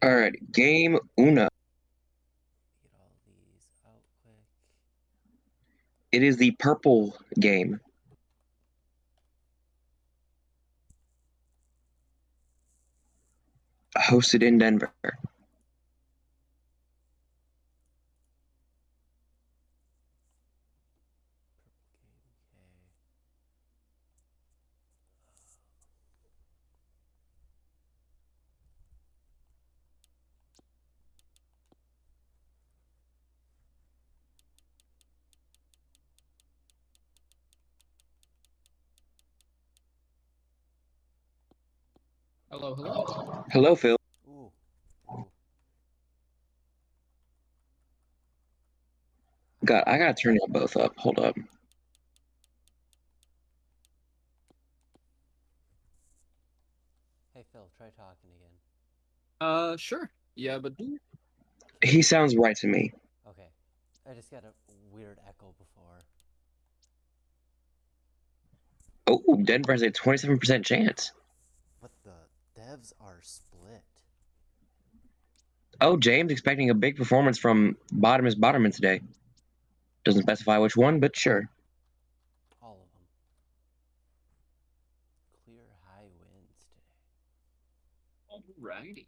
All right, game uno. Get all these out quick. It is the purple game, hosted in Denver. Purple game, Hello, hello. Hello, Phil. okay. Ooh, ooh. God, I gotta turn y'all both up. Hold up. Hey Phil, try talking again. Sure. Yeah, but He sounds right to me. Okay. I just got a weird echo before. Oh, Denver has a 27% chance. But the devs are split. Oh, James expecting a big performance from Bottomus Bottomman today. Doesn't specify which one, but sure. All of them. Clear high winds today. alrighty.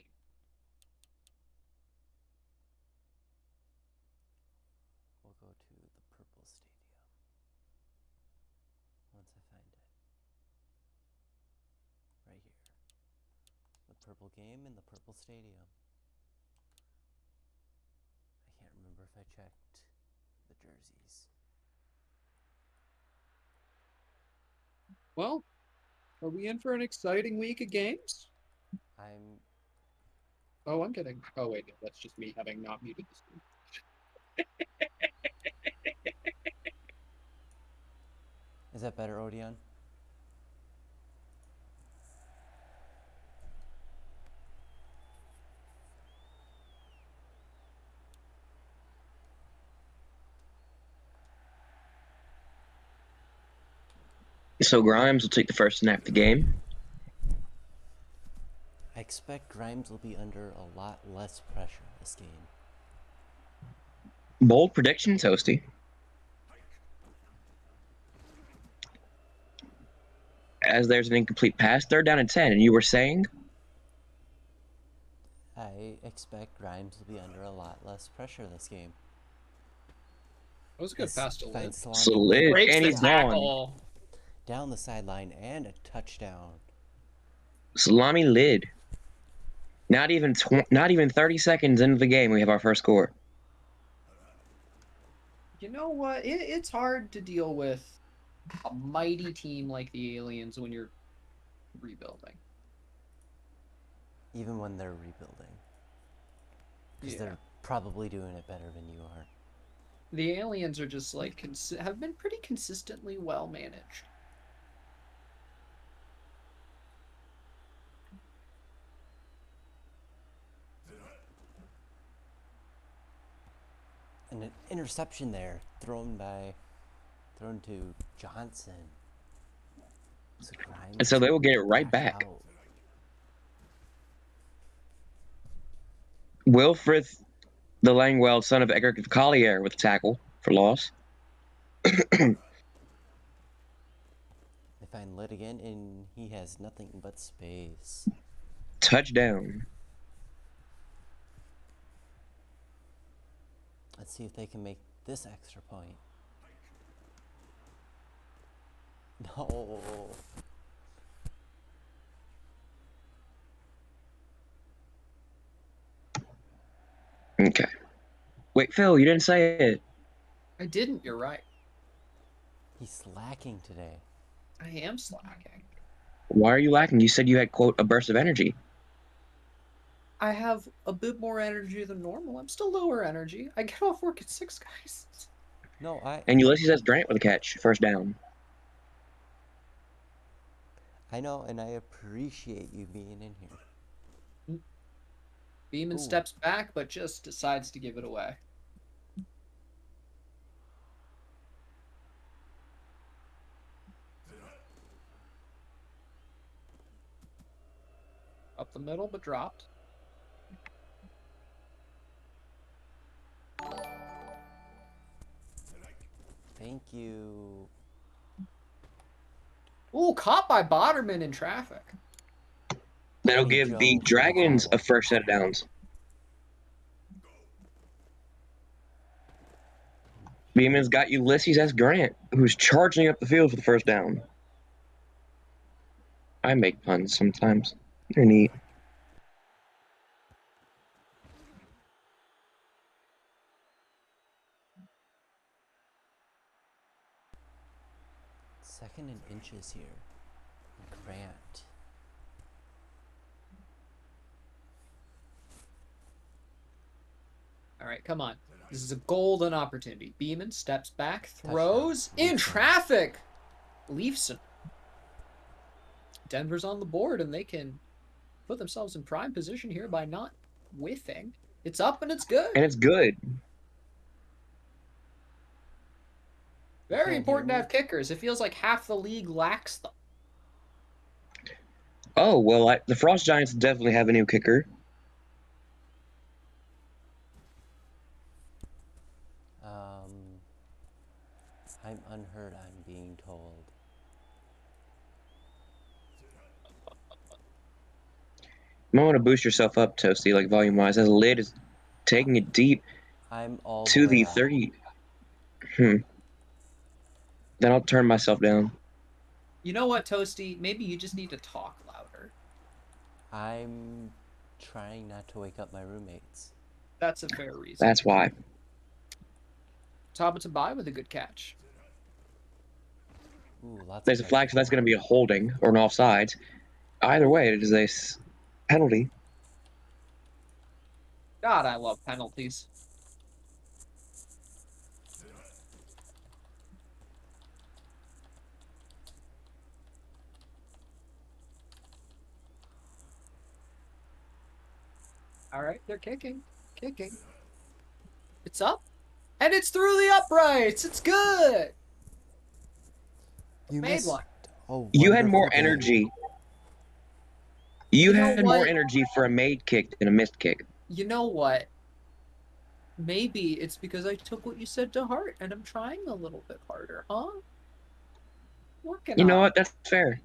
We'll go to the purple stadium. Once I find it. Right here. The purple game in the purple stadium. I can't remember if I checked the jerseys. Well, are we in for an exciting week of games? I'm. Oh, I'm getting. Oh, wait, no, that's just me having not muted the screen. Is that better, Odeon? So Grimes will take the first snap of the game. I expect Grimes will be under a lot less pressure this game. Bold predictions, Toasty. As there's an incomplete pass, 3rd down and 10, and you were saying? I expect Grimes will be under a lot less pressure this game. That was a good As pass to Lid. finds Salami Solid, Breaks and the he's gone. tackle. down the sideline and a touchdown. Salami lid. Not even 30 seconds into the game, we have our first score. You know what? It's hard to deal with a mighty team like the Aliens when you're rebuilding. Even when they're rebuilding. Because Yeah. they're probably doing it better than you are. The Aliens are just like have been pretty consistently well managed. And an interception there, thrown to Johnson. So And Grimes so is they will get it right back back. out. Wilfred the Langwell, son of Edgar Collier, with the tackle for loss. They find Lid again, and he has nothing but space. Touchdown. Let's see if they can make this extra point. No. Okay. Wait, Phil, you didn't say it. I didn't, you're right. He's slacking today. I am slacking. Why are you lacking? You said you had, quote, a burst of energy. I have a bit more energy than normal. I'm still lower energy. I get off work at 6, guys. No, And Ulysses has Grant with a catch. First down. I know, and I appreciate you being in here. Beeman Ooh, steps back, but just decides to give it away. Up the middle, but dropped. Thank you. Ooh, caught by Boderman in traffic. That'll Tony give the Joe for the Dragons a follow. first set of downs. Beeman's got Ulysses S. Grant, who's charging up the field for the first down. I make puns sometimes. They're neat. Second and inches here. Grant. All right, come on. This is a golden opportunity. Beeman steps back, throws Touchdown. in Leafson. traffic. Leafson. Denver's on the board, and they can put themselves in prime position here by not whiffing. It's up and it's good. And it's good. Very Can't important to hear have kickers. It feels like half the league lacks them. Oh, well, the Frost Giants definitely have a new kicker. I'm unheard, I'm being told. You might want to boost yourself up, Toasty, like volume-wise, as Lid is taking it deep I'm all to the way the up. 30. Then I'll turn myself down. You know what, Toasty? Maybe you just need to talk louder. I'm trying not to wake up my roommates. That's a fair reason. That's why. Taba to buy with a good catch. Ooh, lots There's of a flag, so pressure. that's going to be a holding or an offsides. Either way, it is a penalty. God, I love penalties. All right, they're kicking. Kicking. It's up. And it's through the uprights. It's good. You Made missed one. a You had more wonderful game. energy. You know had more what? energy for a made kick than a missed kick. You know what? Maybe it's because I took what you said to heart and I'm trying a little bit harder, huh? Working You know on what? That's fair.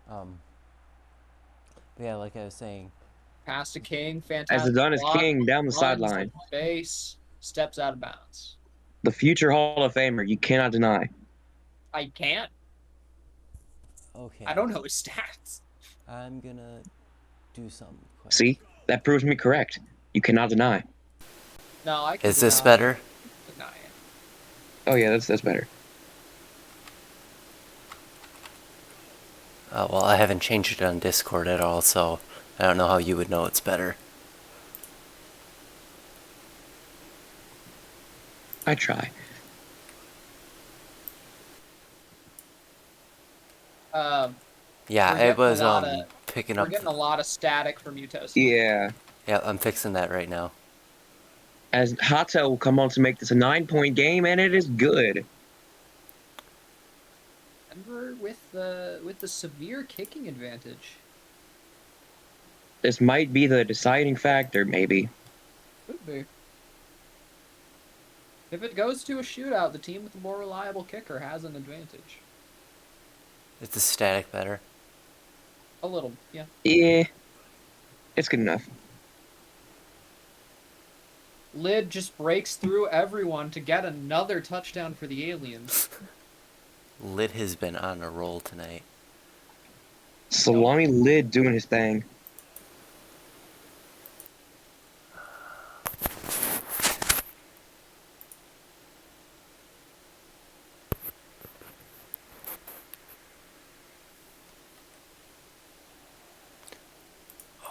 But yeah, like I was saying, Pass to King, As fantastic the done is block, king down the runs sideline. into base, steps out of bounds. The future Hall of Famer, you cannot deny. I can't. okay. I don't know his stats. I'm gonna do something quick. See? That proves me correct. You cannot deny. No, I can Is this deny it. better? Deny it. Oh, yeah, that's better. Well, I haven't changed it on Discord at all, so I don't know how you would know it's better. I try. Yeah, We're it was getting picking we're up. getting a lot of static from you, Toasty. Yeah. Yeah, I'm fixing that right now. As Hato will come on to make this a 9-point game, and it is good. Denver with the severe kicking advantage. This might be the deciding factor, maybe. Could be. If it goes to a shootout, the team with the more reliable kicker has an advantage. Is the static better? A little, yeah. Yeah. It's good enough. Lid just breaks through everyone to get another touchdown for the Aliens. Lid has been on a roll tonight. Salami Lid doing his thing.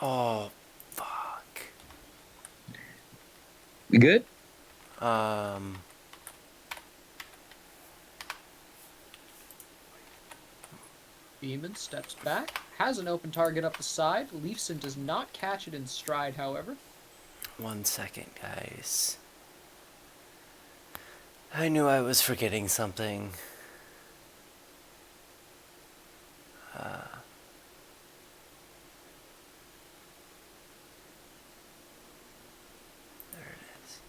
Oh, fuck. You good? Beeman steps back, has an open target up the side. Leafson does not catch it in stride, however. 1 second, guys. I knew I was forgetting something. There it is.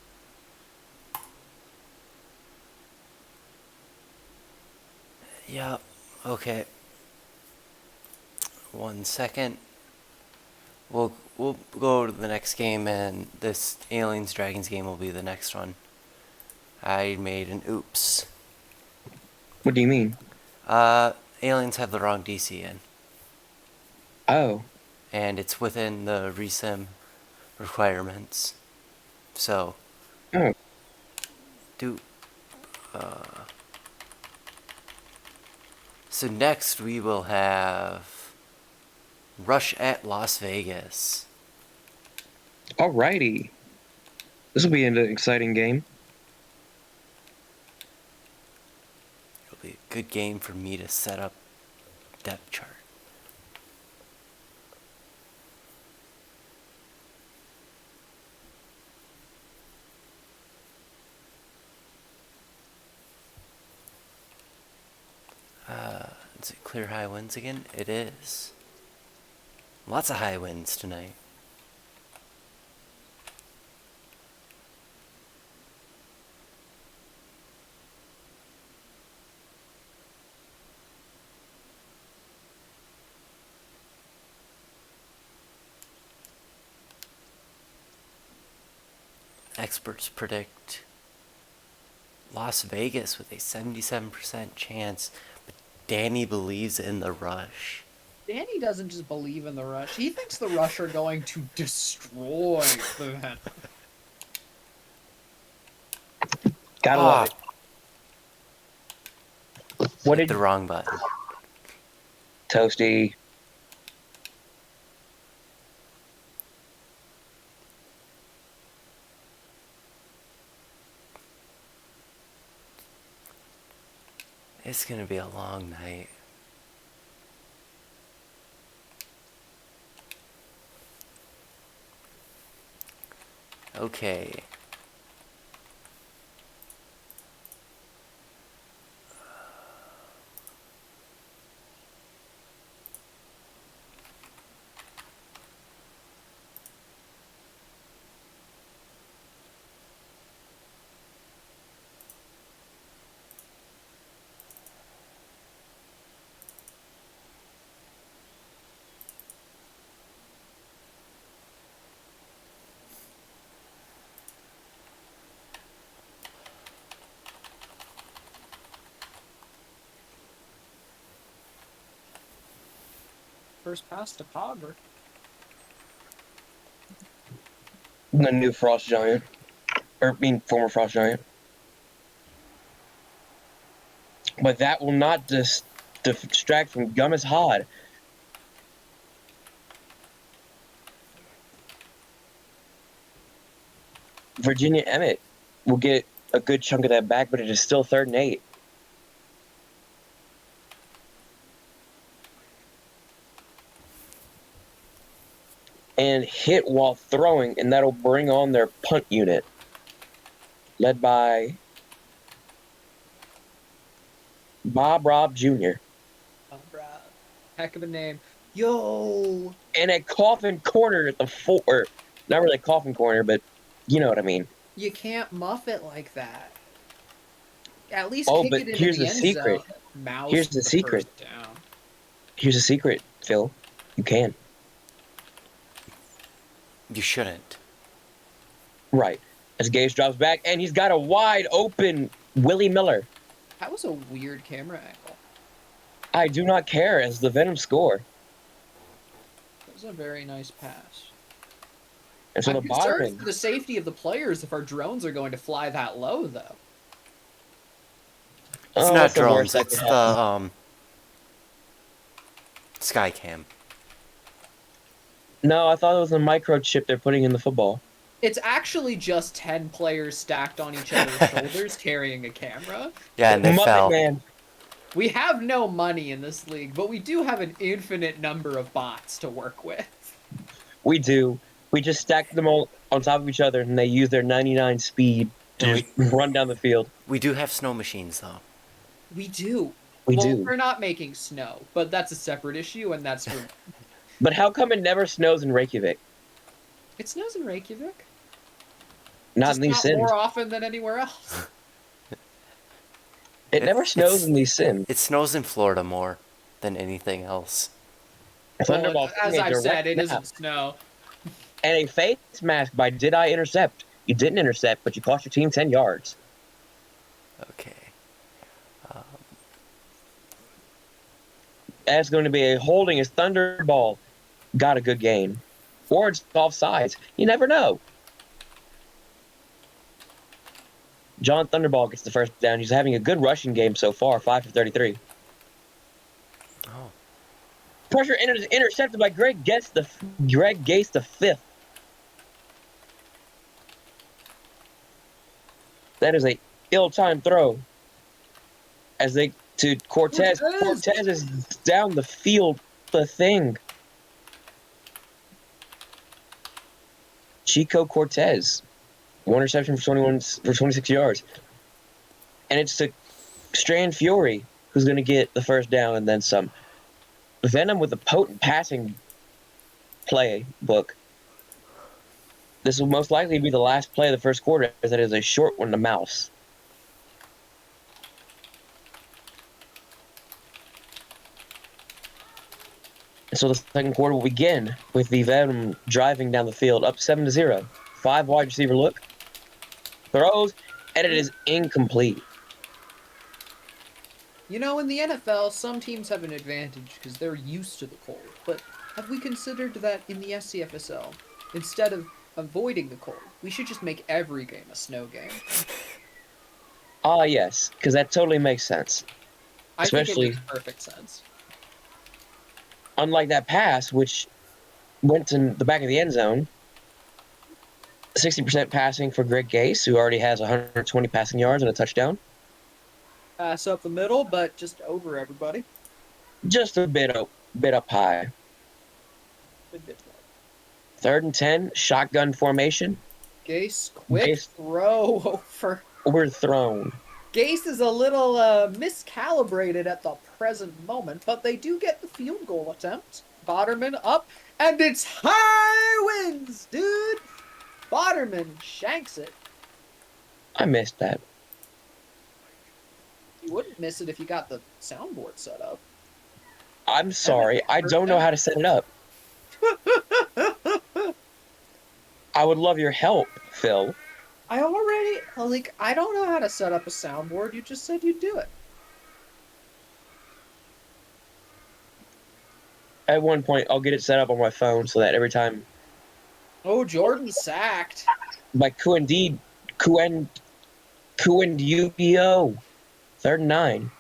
Yep. Okay. 1 second. We'll go to the next game, and this Aliens Dragons game will be the next one. I made an oops. What do you mean? Aliens have the wrong DC in, Oh. and it's within the resim requirements. So, Oh. So next we will have Rush at Las Vegas. Alrighty. This will be an exciting game. It'll be a good game for me to set up depth chart. Is it clear high winds again? It is. Lots of high winds tonight. Experts predict Las Vegas with a 77% chance, but Danny believes in the Rush. Danny doesn't just believe in the Rush. He thinks the Rush are going to destroy the Venom. Gotta love it. What Hit did the wrong button. Toasty? It's gonna be a long night. Okay. First pass to Pogger. The new Frost Giant. Former Frost Giant. But that will not distract from Gummis Hod. Virginia Emmett will get a good chunk of that back, but it is still 3rd and 8. And hit while throwing, and that'll bring on their punt unit, led by Bob Robb Jr. Oh, bro. Heck of a name. Yo! And a coffin corner at the 4. Not really a coffin corner, but you know what I mean. You can't muff it like that. At least Oh, kick but it into here's the the end secret. zone. Mouse Here's the secret. first down. Here's a secret, Phil. You can. You shouldn't. Right. As Gage drops back, and he's got a wide open Willie Miller. That was a weird camera angle. I do not care as the Venom score. That was a very nice pass. And so I'm the concerned bottom. for the safety of the players if our drones are going to fly that low, though. It's not that's the drones, worst that it's could the happen. Skycam. No, I thought it was a microchip they're putting in the football. It's actually just 10 players stacked on each other's shoulders carrying a camera. Yeah, and they Muppet fell. Man. We have no money in this league, but we do have an infinite number of bots to work with. We do. We just stack them all on top of each other, and they use their 99 speed to just run down the field. We do have snow machines, though. We do. We well, do. We're not making snow, but that's a separate issue, and that's for... But how come it never snows in Reykjavik? It snows in Reykjavik. Not Just in these not Sims. more often than anywhere else. It never snows in these sims. It snows in Florida more than anything else. Well, Thunderball as I've teenager said, went it now. isn't snow. And a face mask by Did I Intercept? You didn't intercept, but you cost your team 10 yards. Okay. That's going to be a holding as Thunderball got a good game. Or it's offsides. You never know. John Thunderball gets the first down. He's having a good rushing game so far, 5 for 33. Oh. Pressure intercepted by Greg Gase the fifth. That is a ill-timed throw. As they to Cortez. Cortez is down the field. The thing. Chico Cortez, one reception for 26 yards, and it's to Strand Fury who's going to get the first down and then some. Venom with a potent passing playbook. This will most likely be the last play of the first quarter, as it is a short one to Mouse. So the second quarter will begin with the Venom driving down the field, up 7-0. 5 wide receiver look. Throws, and it is incomplete. You know, in the NFL, some teams have an advantage because they're used to the cold. But have we considered that in the SCFSL, instead of avoiding the cold, we should just make every game a snow game? Ah, yes, because that totally makes sense. I think Especially- it makes perfect sense. Unlike that pass, which went to the back of the end zone, 60% passing for Greg Gase, who already has 120 passing yards and a touchdown. Pass up the middle, but just over everybody. Just a bit up high. Good bit. 3rd and 10, shotgun formation. Gase, quick Gase- throw over. Overthrown. Gase is a little miscalibrated at the present moment, but they do get the field goal attempt. Boderman up, and it's high winds, dude! Boderman shanks it. I missed that. You wouldn't miss it if you got the soundboard set up. I'm sorry. I don't know how to set it up. I would love your help, Phil. I don't know how to set up a soundboard. You just said you'd do it. At one point, I'll get it set up on my phone so that every time Oh, Jordan sacked. by Kuendubio, 3rd and 9.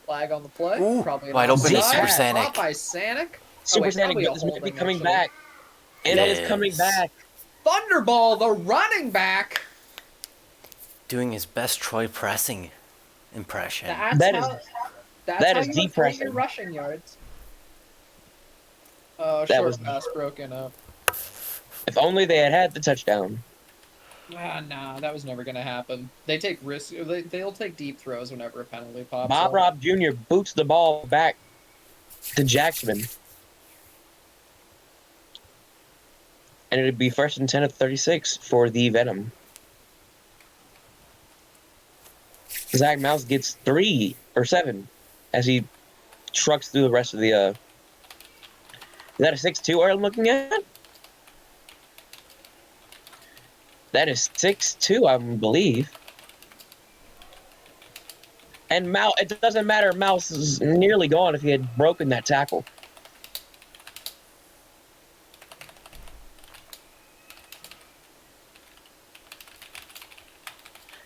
Flag on the play. Ooh, Probably wide open to onside. Super Sanic. Caught by Sanic. Super wait, Saiyan, probably a this might be holding, coming actually. back. And it is Yes. coming back. Thunderball, the running back. Doing his best Troy Pressing impression. That's That how, is- that's that how is you inflate depressing. your rushing yards. Oh, That short was- pass broken up. If only they had had the touchdown. Nah, that was never gonna happen. They take risks. They'll take deep throws whenever a penalty pops Bob up. Robb Jr. boots the ball back to Jackson. And it'd be 1st and 10 at 36 for the Venom. Zach Mouse gets 3 or 7 as he trucks through the rest of the. Is that a 6-2 I'm looking at? That is 6-2, I believe. And Mouse, it doesn't matter. Mouse is nearly gone if he had broken that tackle.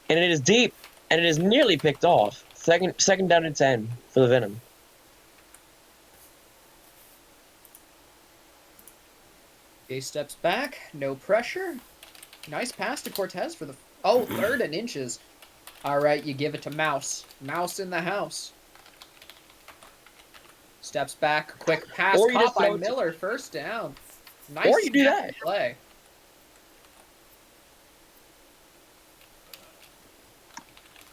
And it is deep, and it is nearly picked off. Second down and 10 for the Venom. Gase steps back, no pressure. Nice pass to Cortez for the 3rd and inches. All right, you give it to Mouse. Mouse in the house. Steps back, quick pass Or you caught just by throw it to- Miller, first down. Nice Or you do snap that. play.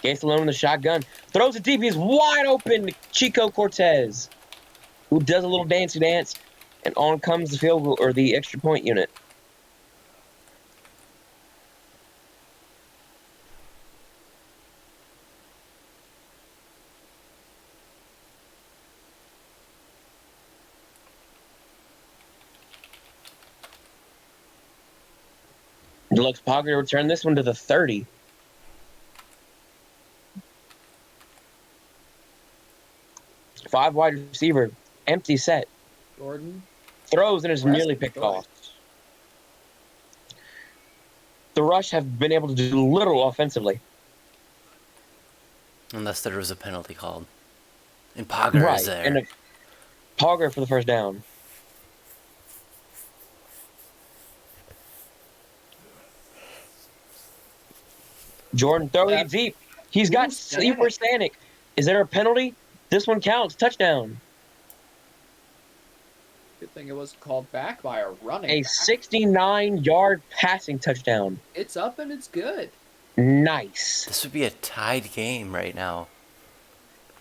Gase alone in the shotgun. Throws it deep. He's wide open to Chico Cortez, who does a little dancey dance. And on comes the field goal, or the extra point unit. Looks Pogger to return this one to the 30. Five wide receiver, empty set. Jordan. Throws and is nearly Aggressive picked choice. off. The Rush have been able to do little offensively. Unless there was a penalty called. And Pogger is there. And Pogger for the first down. Jordan throwing it deep. He's got Sleeper Stanek. Is there a penalty? This one counts. Touchdown. Good thing it wasn't called back by a running A back. 69-yard passing touchdown. It's up and it's good. Nice. This would be a tied game right now.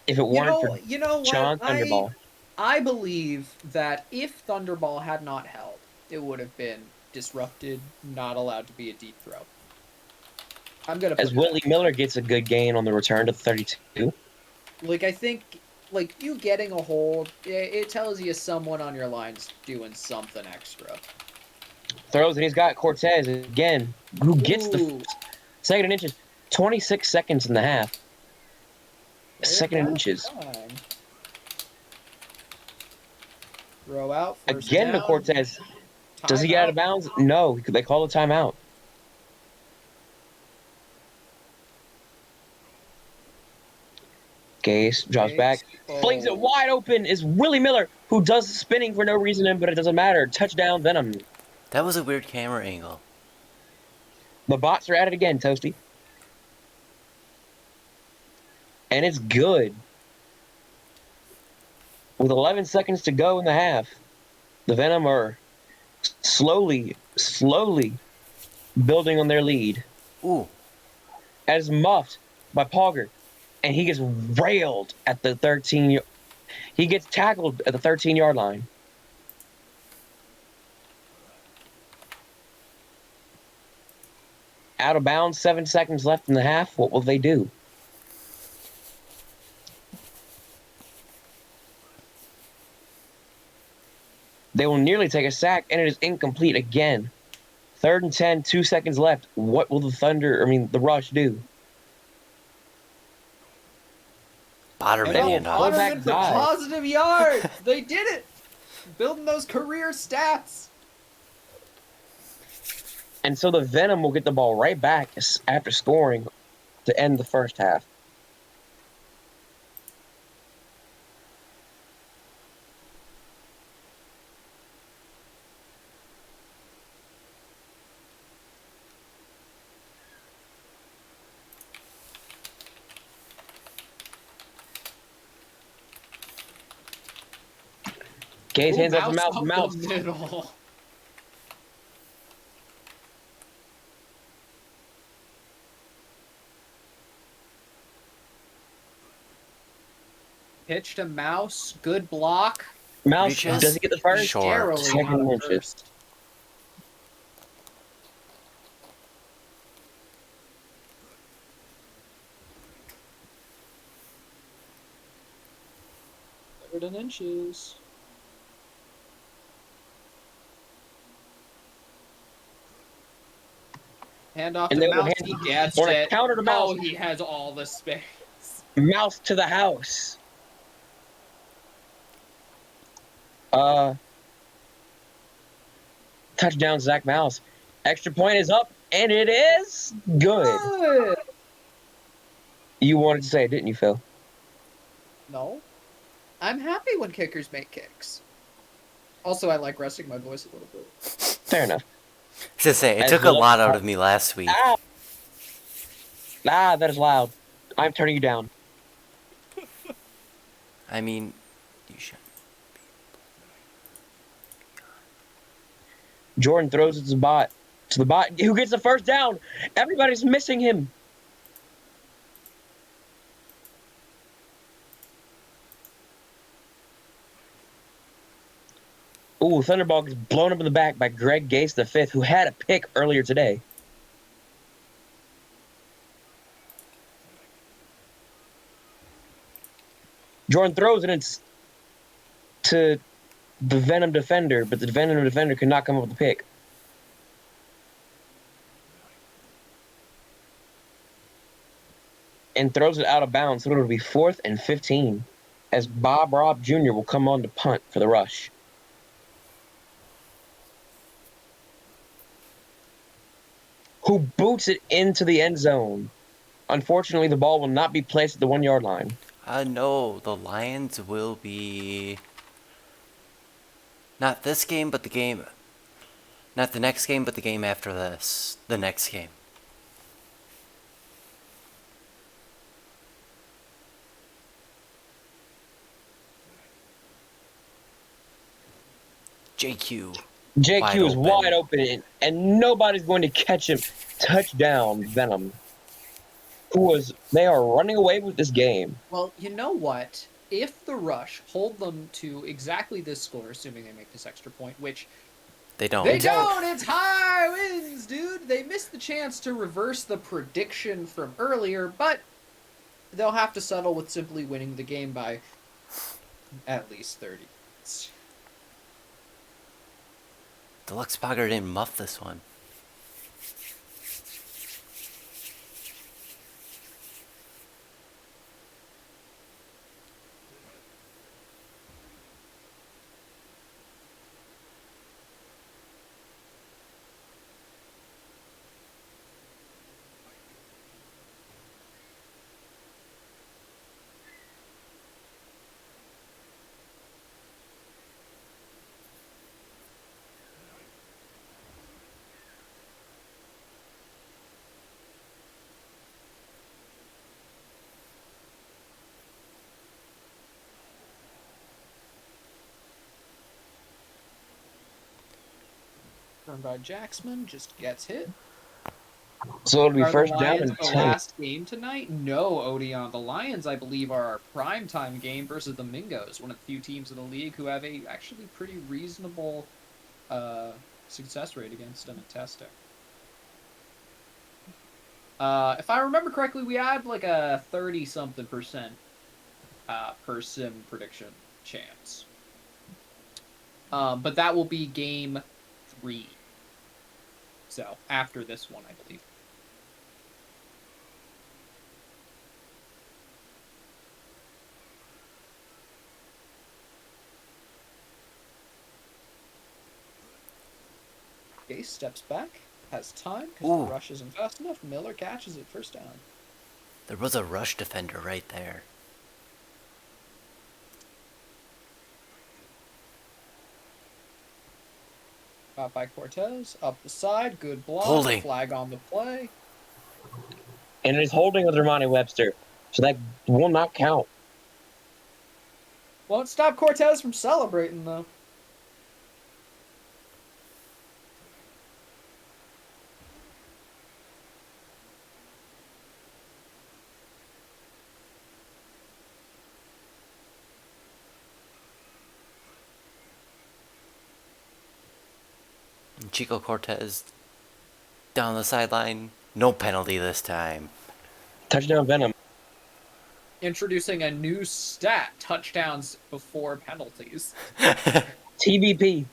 If it weren't for You know what? John Thunderball. I believe that if Thunderball had not held, it would have been disrupted, not allowed to be a deep throw. I'm gonna put As Willie Miller gets a good gain on the return to 32. Like, I think, like, you getting a hold, it tells you someone on your line's doing something extra. Throws and he's got Cortez again, who gets the second and inches. 26 seconds in the half. Second and inches. Time. Throw out. Again down. to Cortez. Does he Timeout. get out of bounds? No. They call a timeout. Gase drops back. Flings it wide open is Willie Miller, who does spinning for no reason, but it doesn't matter. Touchdown, Venom. That was a weird camera angle. The bots are at it again, Toasty. And it's good. With 11 seconds to go in the half, the Venom are slowly building on their lead. Ooh. As muffed by Pogger. And he gets railed at the 13. He gets tackled at the 13-yard line. Out of bounds, 7 seconds left in the half. What will they do? They will nearly take a sack, and it is incomplete again. 3rd and 10, 2 seconds left. What will the Rush do? Botterman And handoff. Botterman for dive. positive yards. They did it. Building those career stats. And so the Venom will get the ball right back after scoring to end the first half. Gaze hands off the mouse. The middle. Pitch to Mouse. Good block. Mouse, Reaches does he get the first? short. Narrowly Second out of inches. first. Third and inches. Hand off And to they will Mouse. hand He gets on a it. counter to Mouse. Oh, he has all the space. Mouse to the house. Touchdown, Zach Mouse. Extra point is up, and it is good. Good. You wanted to say it, didn't you, Phil? No. I'm happy when kickers make kicks. Also, I like resting my voice a little bit. Fair enough. To say, it As took a well- lot out of me last week. Ah, that is loud. I'm turning you down. I mean, you should. Jordan throws it to the bot, who gets the first down. Everybody's missing him. Ooh, Thunderball gets blown up in the back by Greg Gase V, who had a pick earlier today. Jordan throws and it's to the Venom defender, but the Venom defender could not come up with the pick. and throws it out of bounds, so it'll be 4th and 15, as Bob Robb Jr. will come on to punt for the Rush. Who boots it into the end zone. Unfortunately, the ball will not be placed at the 1-yard line. No, the Lions will be... Not this game, but the game... Not the next game, but the game after this. The next game. JQ. JQ is wide open, and nobody's going to catch him. Touchdown, Venom. They are running away with this game. Well, you know what? If the Rush hold them to exactly this score, assuming they make this extra point, which They don't. they don't, it's high wins, dude. They missed the chance to reverse the prediction from earlier, but they'll have to settle with simply winning the game by at least 30 points. Deluxe Pogger didn't muff this one. Turned by Jacksman, just gets hit. So it'll be Are first the down Lions and the 10. last game tonight? No, Odeon. The Lions, I believe, are our primetime game versus the Mingos, one of the few teams in the league who have a actually pretty reasonable success rate against them in testing. If I remember correctly, we had like a 30-something% per sim prediction chance. But that will be game 3. So, after this one, I believe. Gase steps back, has time, because the rush isn't fast enough. Miller catches it, first down. There was a rush defender right there. Caught by Cortez, up the side, good block, Holding. Flag on the play. And it is holding with Ramani Webster, so that will not count. Won't stop Cortez from celebrating, though. Chico Cortez down the sideline. No penalty this time. Touchdown, Venom. Introducing a new stat, touchdowns before penalties. TBP.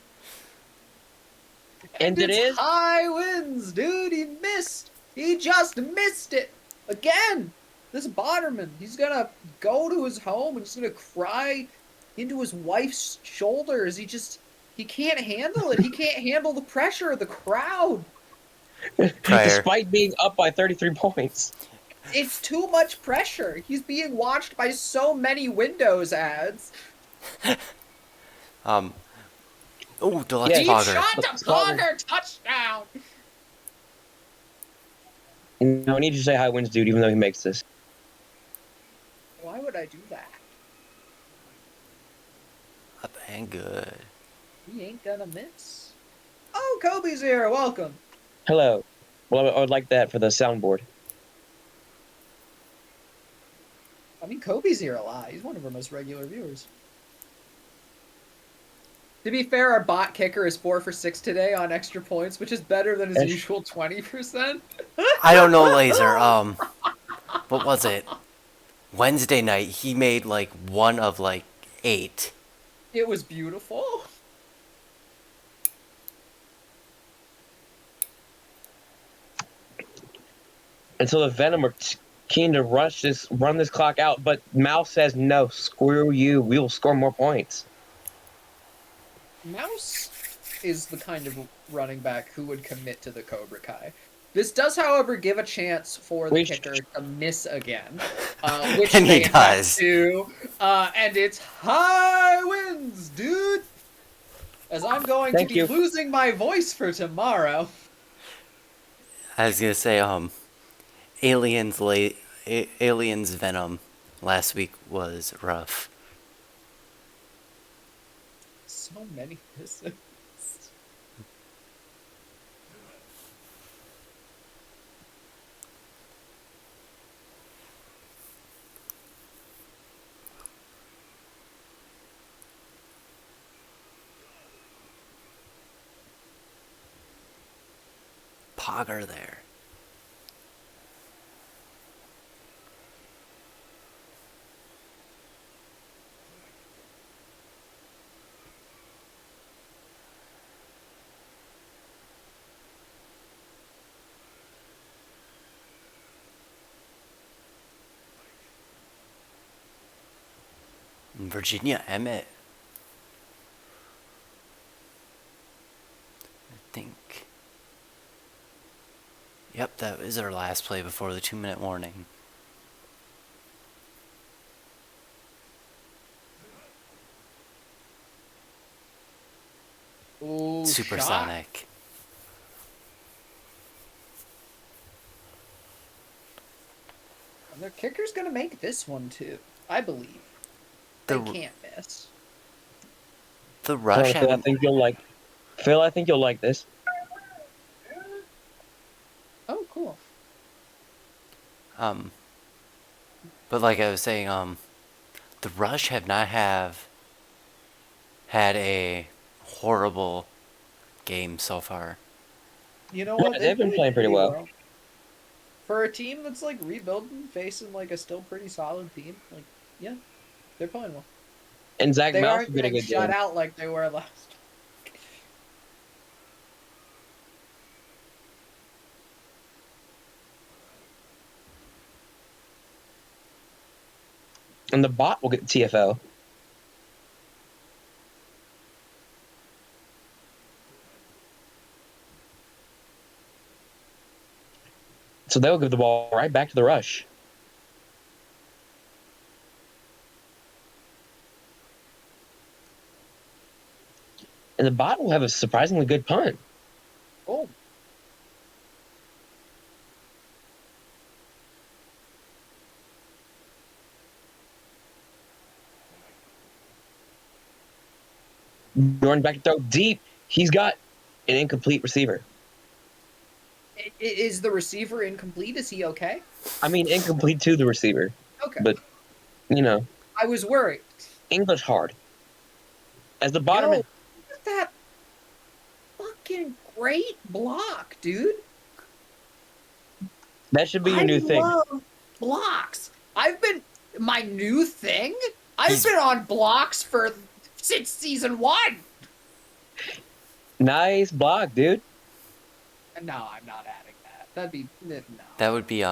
And it is high wins, dude. He missed. He just missed it. Again. This Boderman, he's going to go to his home and he's going to cry into his wife's shoulders. He can't handle it. He can't handle the pressure of the crowd. Despite being up by 33 points. It's too much pressure. He's being watched by so many Windows ads. Deluxe Deep Pogger. shot to Pogger, touchdown. No, I need you to say high wins, dude, even though he makes this. Why would I do that? Up and good. He ain't gonna miss. Oh, Kobe's here. Welcome. Hello. Well, I would like that for the soundboard. I mean, Kobe's here a lot. He's one of our most regular viewers. To be fair, our bot kicker is 4 for 6 today on extra points, which is better than his usual 20%. I don't know, Laser. What was it? Wednesday night, he made like 1 of like 8. It was beautiful. And so the Venom are keen to run this clock out, but Mouse says no. Screw you. We will score more points. Mouse is the kind of running back who would commit to the Cobra Kai. This does, however, give a chance for the kicker to miss again, which And he they have does. to. And it's high winds, dude. As I'm going to be losing my voice for tomorrow. I was gonna say, Aliens Venom last week was rough. So many misses. Pogger there. Virginia Emmett. I think. Yep, that is our last play before the 2-minute warning. Ooh, Supersonic. And the kicker's gonna make this one too, I believe. They can't miss. The rush. Phil, I think you'll like. Phil, I think you'll like this. Oh, cool. But like I was saying, the Rush have not had a horrible game so far. You know what? They've been playing pretty well. For a team that's like rebuilding, facing like a still pretty solid team, like yeah, they're playing well. And Zach They Mouse aren't did a getting good shut game. out like they were last. And the bot will get the TFL. So they'll give the ball right back to the Rush. And the bot will have a surprisingly good punt. Oh. Jordan back to throw deep. He's got an incomplete receiver. Is the receiver incomplete? Is he okay? I mean, incomplete to the receiver. Okay. But, you know. I was worried. English hard. As the bottom. Look at that fucking great block, dude. That should be your new thing. I love blocks. My new thing? I've been on blocks since season 1. Nice block, dude. No, I'm not adding that. That'd be no. That would be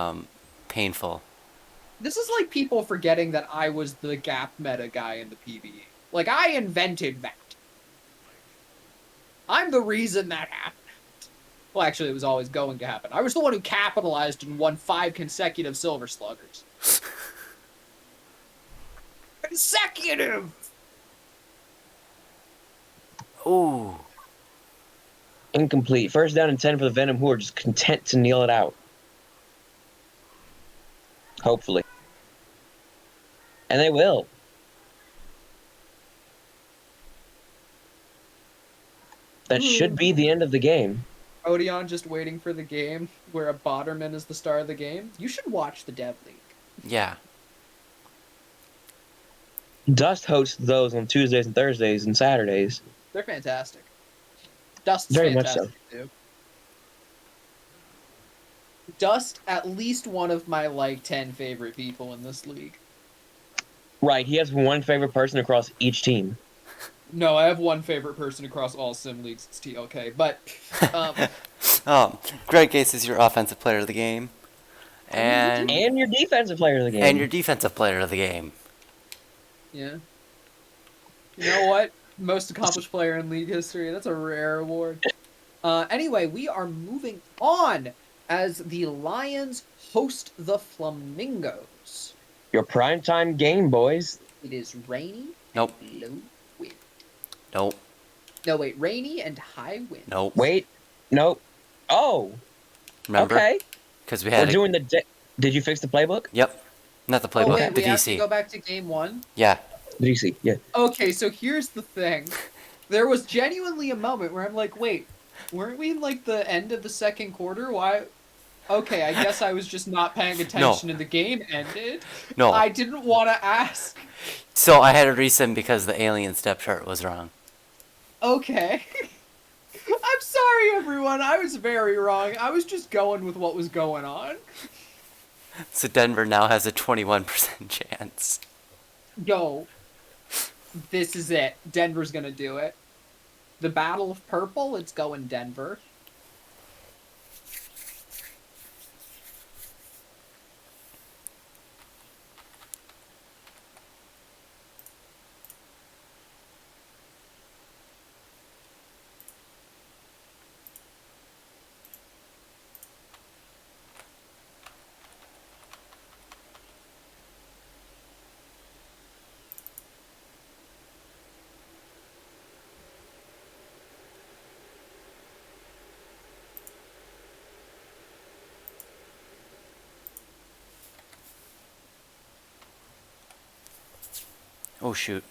painful. This is like people forgetting that I was the gap meta guy in the PvE. Like, I invented that. I'm the reason that happened. Well, actually, it was always going to happen. I was the one who capitalized and won 5 consecutive Silver Sluggers. Consecutive! Ooh. Incomplete. First down and 10 for the Venom, who are just content to kneel it out. Hopefully. And they will. That should be the end of the game. Odeon just waiting for the game where a Botterman is the star of the game. You should watch the Dev League. Yeah. Dust hosts those on Tuesdays and Thursdays and Saturdays. They're fantastic. Dust's Very fantastic much so. too. Dust, at least one of my, 10 favorite people in this league. Right, he has one favorite person across each team. No, I have one favorite person across all sim leagues. It's TLK. But, Greg Gase is your offensive player of the game. And And your defensive player of the game. and your defensive player of the game. Yeah. You know what? Most accomplished player in league history. That's a rare award. Anyway, we are moving on as the Lions host the Flamingos. Your primetime game, boys. It is rainy Nope. and low wind. Nope. No, wait, rainy and high winds. Nope. Wait. Nope. Oh. Remember? Okay. Because we We're had. doing the. Did you fix the playbook? Yep. Not the Oh, playbook. wait, The we have to DC. go back to game one? Yeah. The DC. Yeah. Okay, so here's the thing. There was genuinely a moment where I'm like, wait, weren't we in like the end of the second quarter? Why? Okay, I guess I was just not paying attention and the game ended. No. I didn't want to ask. So I had to resend because the alien step chart was wrong. Okay. I'm sorry, everyone. I was very wrong. I was just going with what was going on. So Denver now has a 21% chance. Yo, this is it. Denver's gonna do it. The Battle of Purple, it's going Denver. Oh shoot.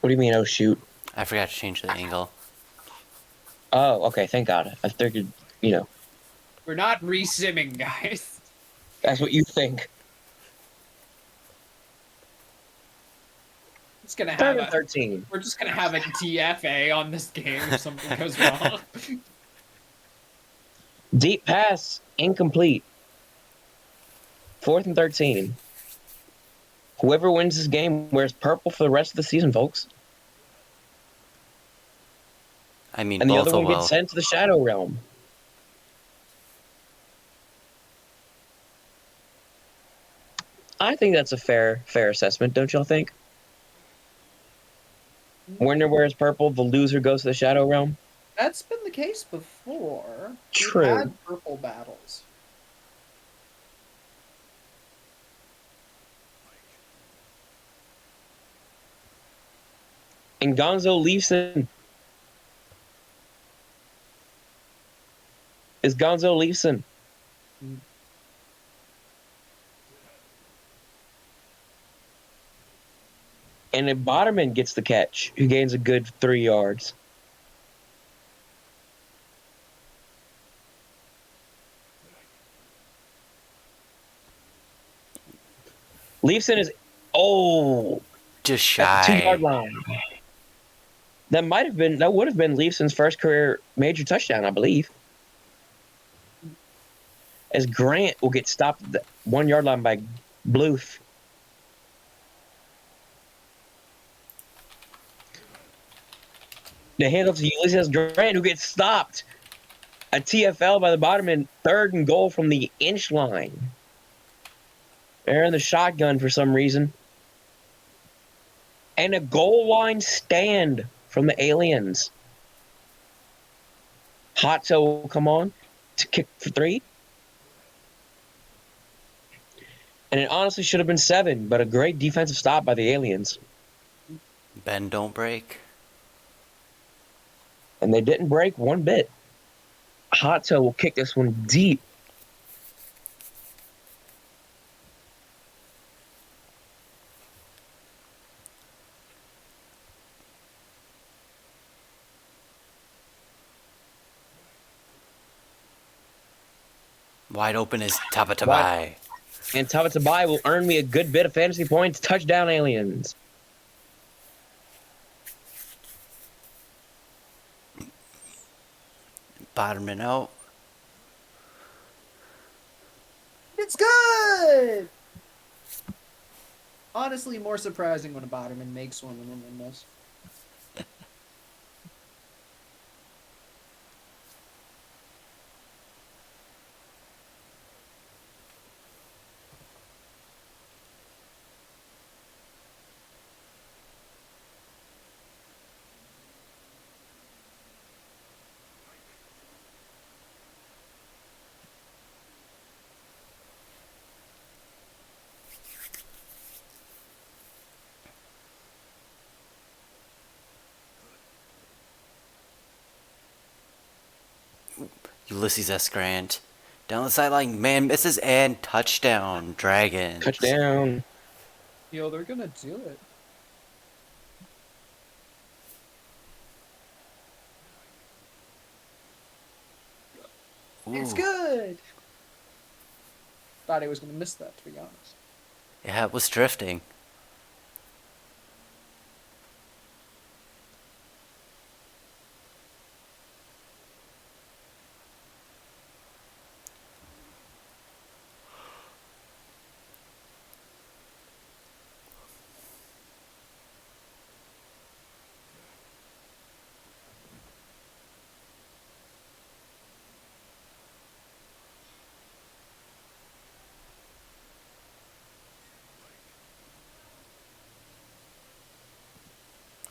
What do you mean? Oh shoot. I forgot to change the angle. Oh, okay. Thank God. I figured. We're not re-simming, guys. That's what you think. It's gonna have Third and a, 13. we're just gonna have a DFA on this game if something goes wrong. Deep pass, incomplete. 4th and 13. Whoever wins this game wears purple for the rest of the season, folks. I mean, And the both other one will. gets sent to the Shadow Realm. I think that's a fair assessment, don't y'all think? Winner wears purple, the loser goes to the Shadow Realm. That's been the case before. True. We've had purple battles. And Gonzo Leafson. Is Gonzo Leafson. And if Botterman gets the catch, who gains a good 3 yards. Leafson is Just at the shy. 2-yard line. That would have been Leafson's first career major touchdown, I believe. As Grant will get stopped at the 1-yard line by Bluth. The handoff to Ulysses Grant, who gets stopped at TFL by the bottom and 3rd and goal from the inch line. They're in the shotgun for some reason. And a goal line stand from the aliens. Hotzo will come on to kick for 3. And it honestly should have been 7, but a great defensive stop by the aliens. Bend don't break. And they didn't break one bit. Hotzo will kick this one deep. Wide open is Tabatabai. And Tabatabai will earn me a good bit of fantasy points. Touchdown, aliens. Bottoming out. It's good! Honestly, more surprising when a Botterman makes one than when does. Ulysses S. Grant. Down the sideline, man misses and touchdown, Dragons. Touchdown. Yo, they're gonna do it. It's Ooh. good. Thought he was gonna miss that, to be honest. Yeah, it was drifting.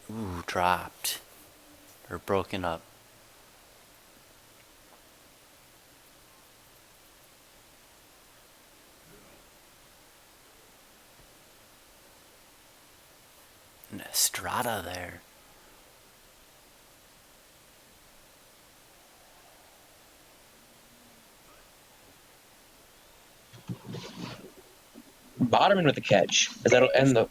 Ooh, dropped. Or broken up. An Estrada there. Bottoming with the catch. As that'll end the.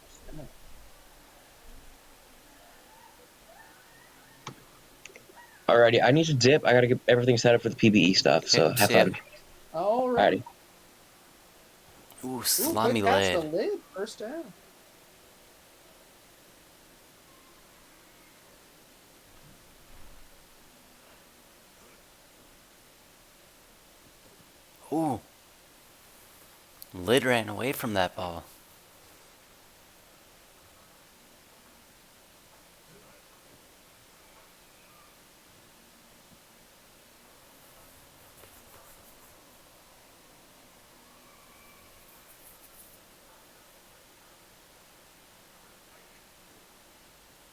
Alrighty, I need to dip. I gotta get everything set up for the PBE stuff. So Okay, have see ya. fun. All right. Alrighty. Ooh, Ooh, slummy quick pass to lid. lid. First down. Ooh. Lid ran away from that ball.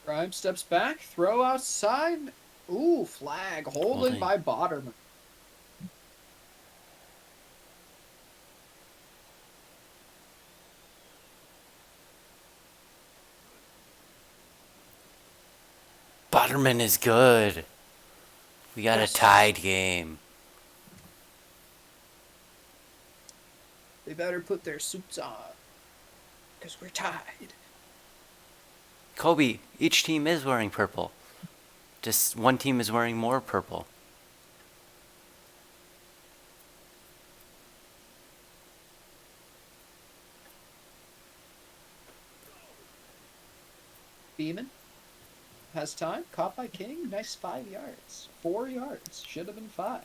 Grimes steps back. Throw outside. Ooh, flag. Holding Holding. by Botterman. Butterman is good. We got Yes. a tied game. They better put their suits on. Because we're tied. Kobe, each team is wearing purple. Just one team is wearing more purple. Beeman has time. Caught by King. Nice 5 yards. 4 yards. Should have been 5.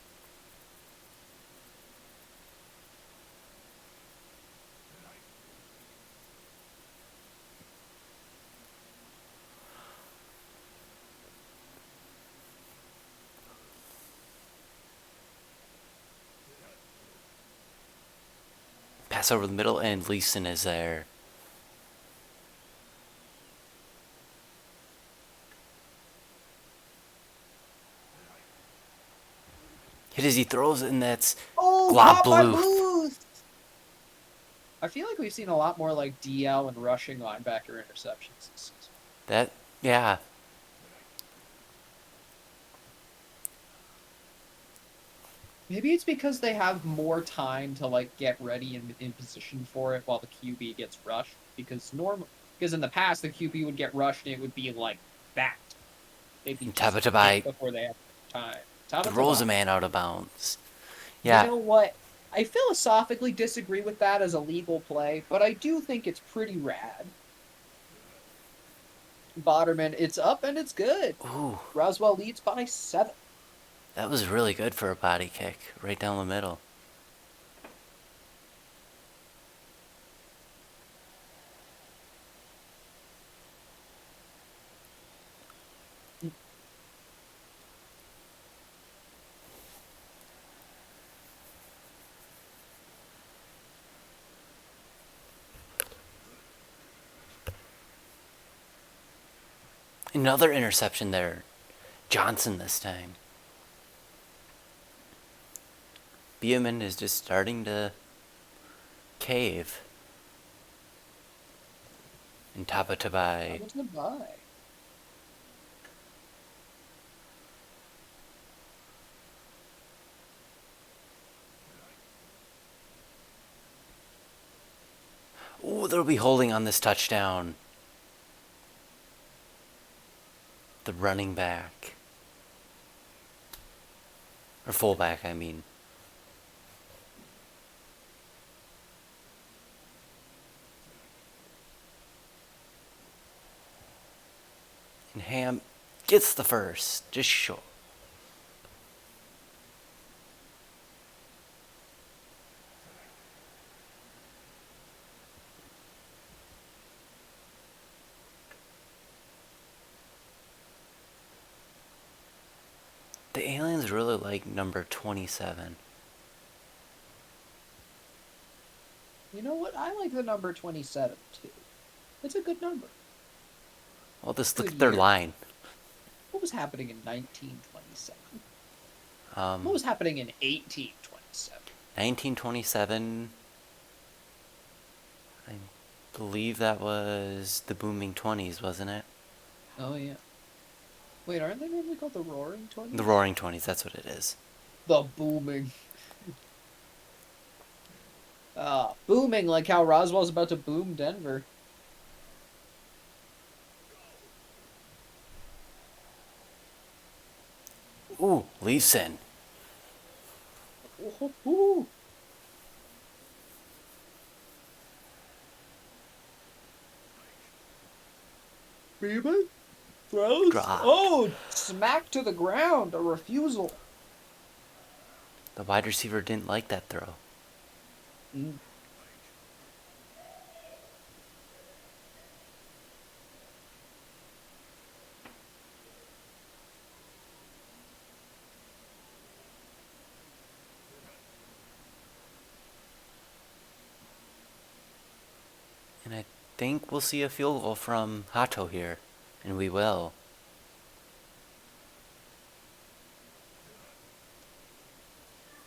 Pass over the middle and Leeson is there. Hit as he throws it and that's Oh, Glob caught by Bluth. Bluth! I feel like we've seen a lot more like DL and rushing linebacker interceptions this season. That, yeah. Maybe it's because they have more time to like get ready and in position for it while the QB gets rushed. Because in the past the QB would get rushed and it would be like that. They'd be And just Tabatabai hit before they have time. throws a Tabatabai. man out of bounds. You Yeah, know what? I philosophically disagree with that as a legal play, but I do think it's pretty rad. Botterman, it's up and it's good. ooh, Roswell leads by 7. that was really good for a body kick right down the middle. Another interception there. Johnson this time. Beeman is just starting to cave. And Tabatabai. Goodbye. Ooh, they'll be holding on this touchdown. The running back. Or fullback, I mean. And Ham gets the first. Just short. The aliens really like number 27. You know what? I like the number 27 too. It's a good number. Well, just look Good at their year. line. What was happening in 1927? What Um, was happening in 1827? 1927. I believe that was the booming 20s, wasn't it? Oh yeah. Wait, aren't they normally called the Roaring Twenties? The roaring 20s, that's what it is. The booming. Booming like how Roswell's about to boom Denver. Ooh, Leeson. Ooh. Beeman throws. Dropped. Oh, smack to the ground. A refusal. The wide receiver didn't like that throw. Mm. And I think we'll see a field goal from Hato here. And we will.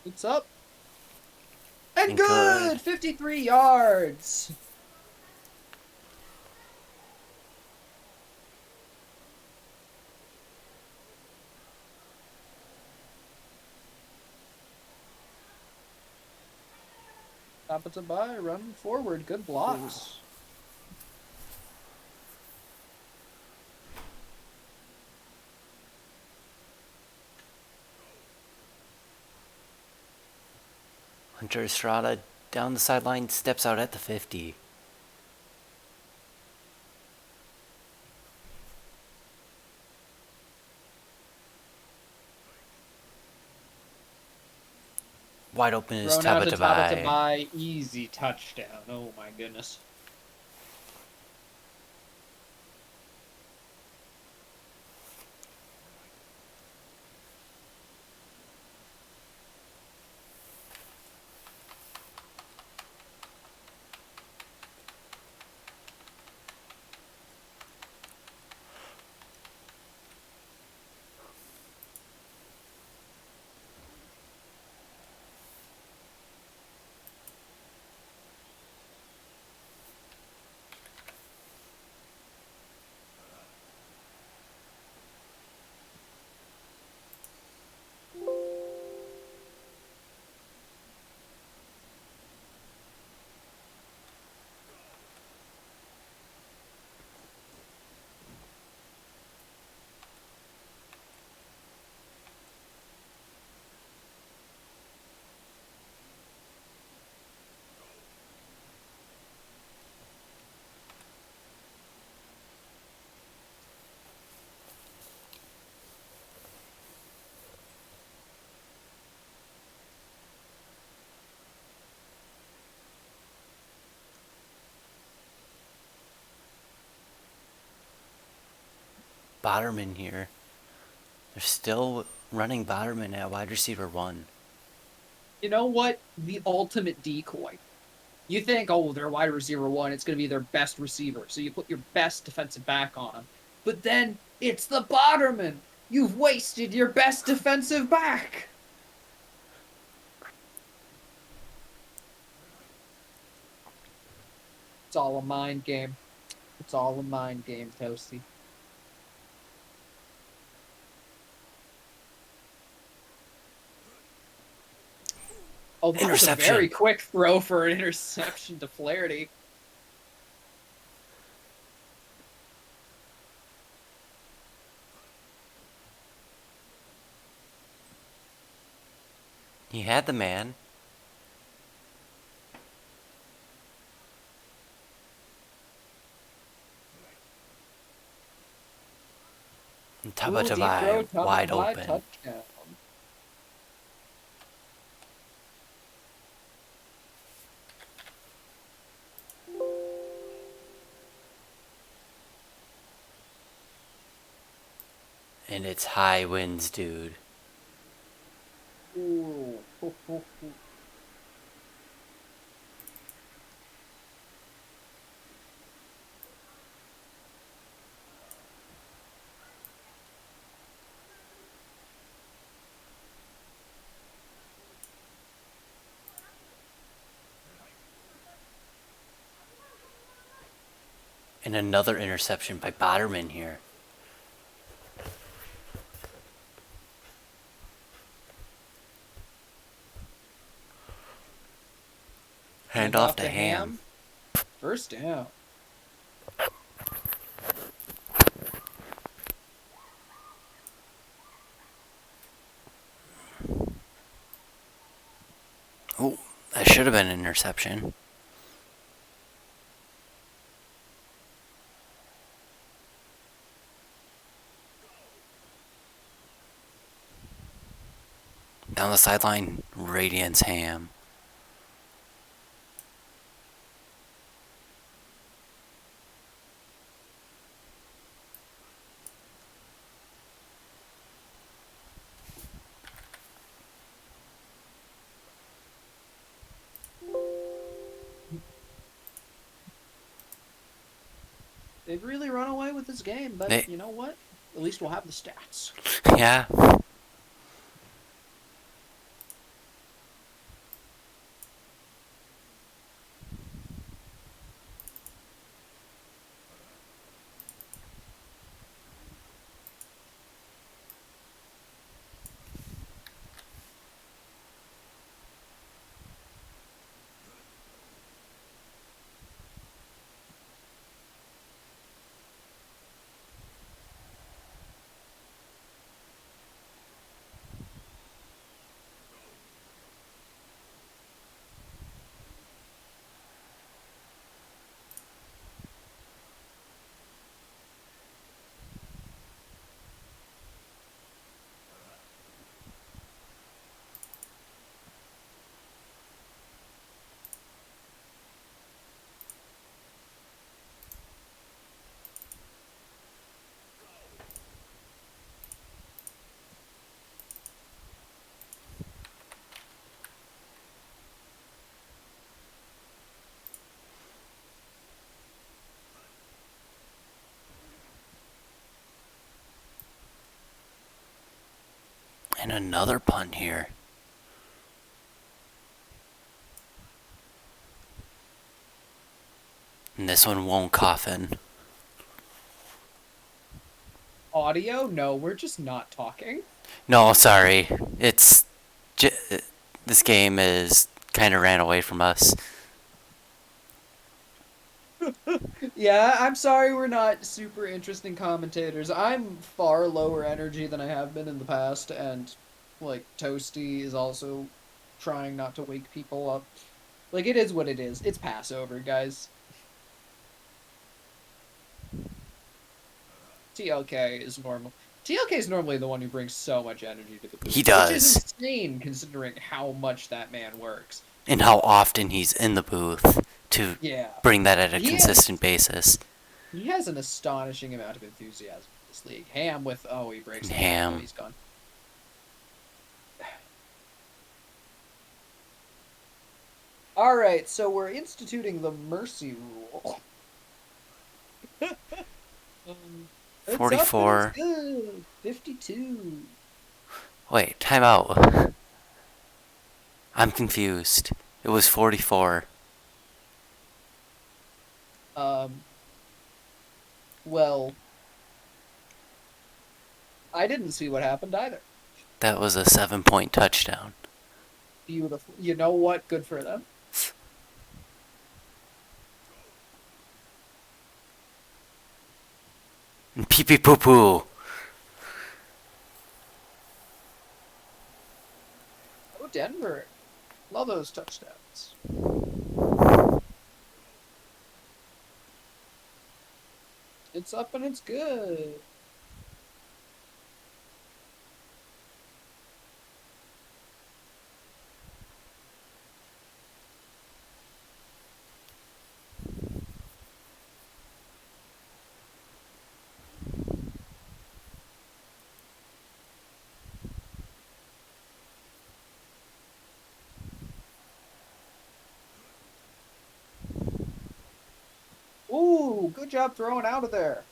It's up. And And good! good. 53 yards. Offensive by, running forward, good blocks. Hunter Estrada down the sideline, steps out at the 50. Wide open is Thrown out to Tabatabai. Tabatabai, easy touchdown. Oh my goodness. Botterman here. They're still running Botterman at wide receiver 1. You know what? The ultimate decoy. You think, oh, they're wide receiver 1, it's going to be their best receiver. So you put your best defensive back on him. But then it's the Botterman. You've wasted your best defensive back. It's all a mind game. It's all a mind game, Toasty. Oh, that was a Interception. very quick throw for an interception to Flaherty. He had the man. And Ooh, deep throw, wide by open. touchdown. And it's high winds, dude. Ooh. And another interception by Botterman here. Hand off to Ham. First down. Oh, that should have been an interception. Down the sideline, Radiance Ham. They've really run away with this game, but you know what? At least we'll have the stats. Yeah. And another punt here. And this one won't coffin. Audio? No, we're just not talking. No, sorry. It's this game is kind of ran away from us. Yeah, I'm sorry we're not super interesting commentators. I'm far lower energy than I have been in the past, and, like, Toasty is also trying not to wake people up. Like, it is what it is. It's Passover, guys. TLK is normal. TLK is normally the one who brings so much energy to the booth. He does. Which is insane, considering how much that man works. And how often he's in the booth to bring that at a consistent basis. He has an astonishing amount of enthusiasm for this league. Ham with, he breaks the Ham. Oh, he's gone. Alright, so we're instituting the mercy rule. 44. 52. Wait, time out. I'm confused. It was 44. Well, I didn't see what happened either. That was a 7-point touchdown. Beautiful. You know what? Good for them. Pee pee poo poo. Oh, Denver Denver. Love those touchdowns. It's up and it's good. Ooh, good job throwing out of there.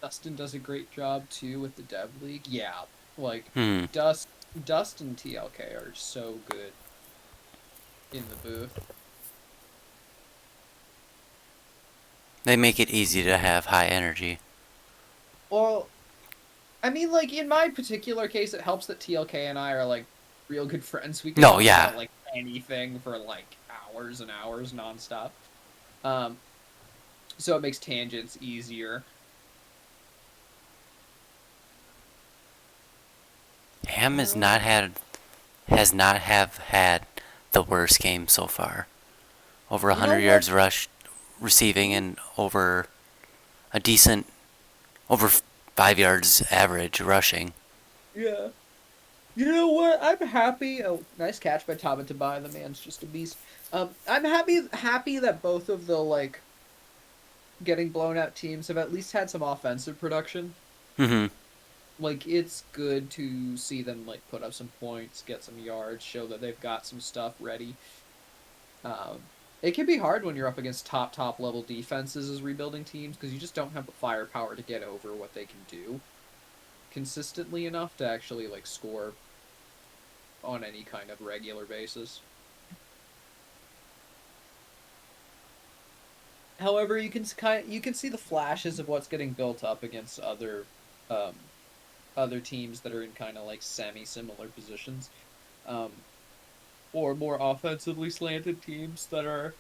Dustin does a great job too with the Dev League. Yeah, like Hmm. Dust and TLK are so good in the booth. They make it easy to have high energy. Well, I mean, like in my particular case, it helps that TLK and I are like real good friends. We can No, talk yeah. about like anything for like hours and hours nonstop. Um, so it makes tangents easier. Ham Uh, has not have had the worst game so far. Over you know 100 what? yards rush receiving and over a decent over 5 yards average rushing. Yeah. You know what? I'm happy. Oh, nice catch by Taba Tabai. The man's just a beast. I'm happy that both of the like getting blown out teams have at least had some offensive production. Mhm. Like it's good to see them like put up some points, get some yards, show that they've got some stuff ready. It can be hard when you're up against top level defenses as rebuilding teams because you just don't have the firepower to get over what they can do consistently enough to actually like score on any kind of regular basis. However, you can see the flashes of what's getting built up against um other teams that are in kind of like semi similar positions, um, or more offensively slanted teams that are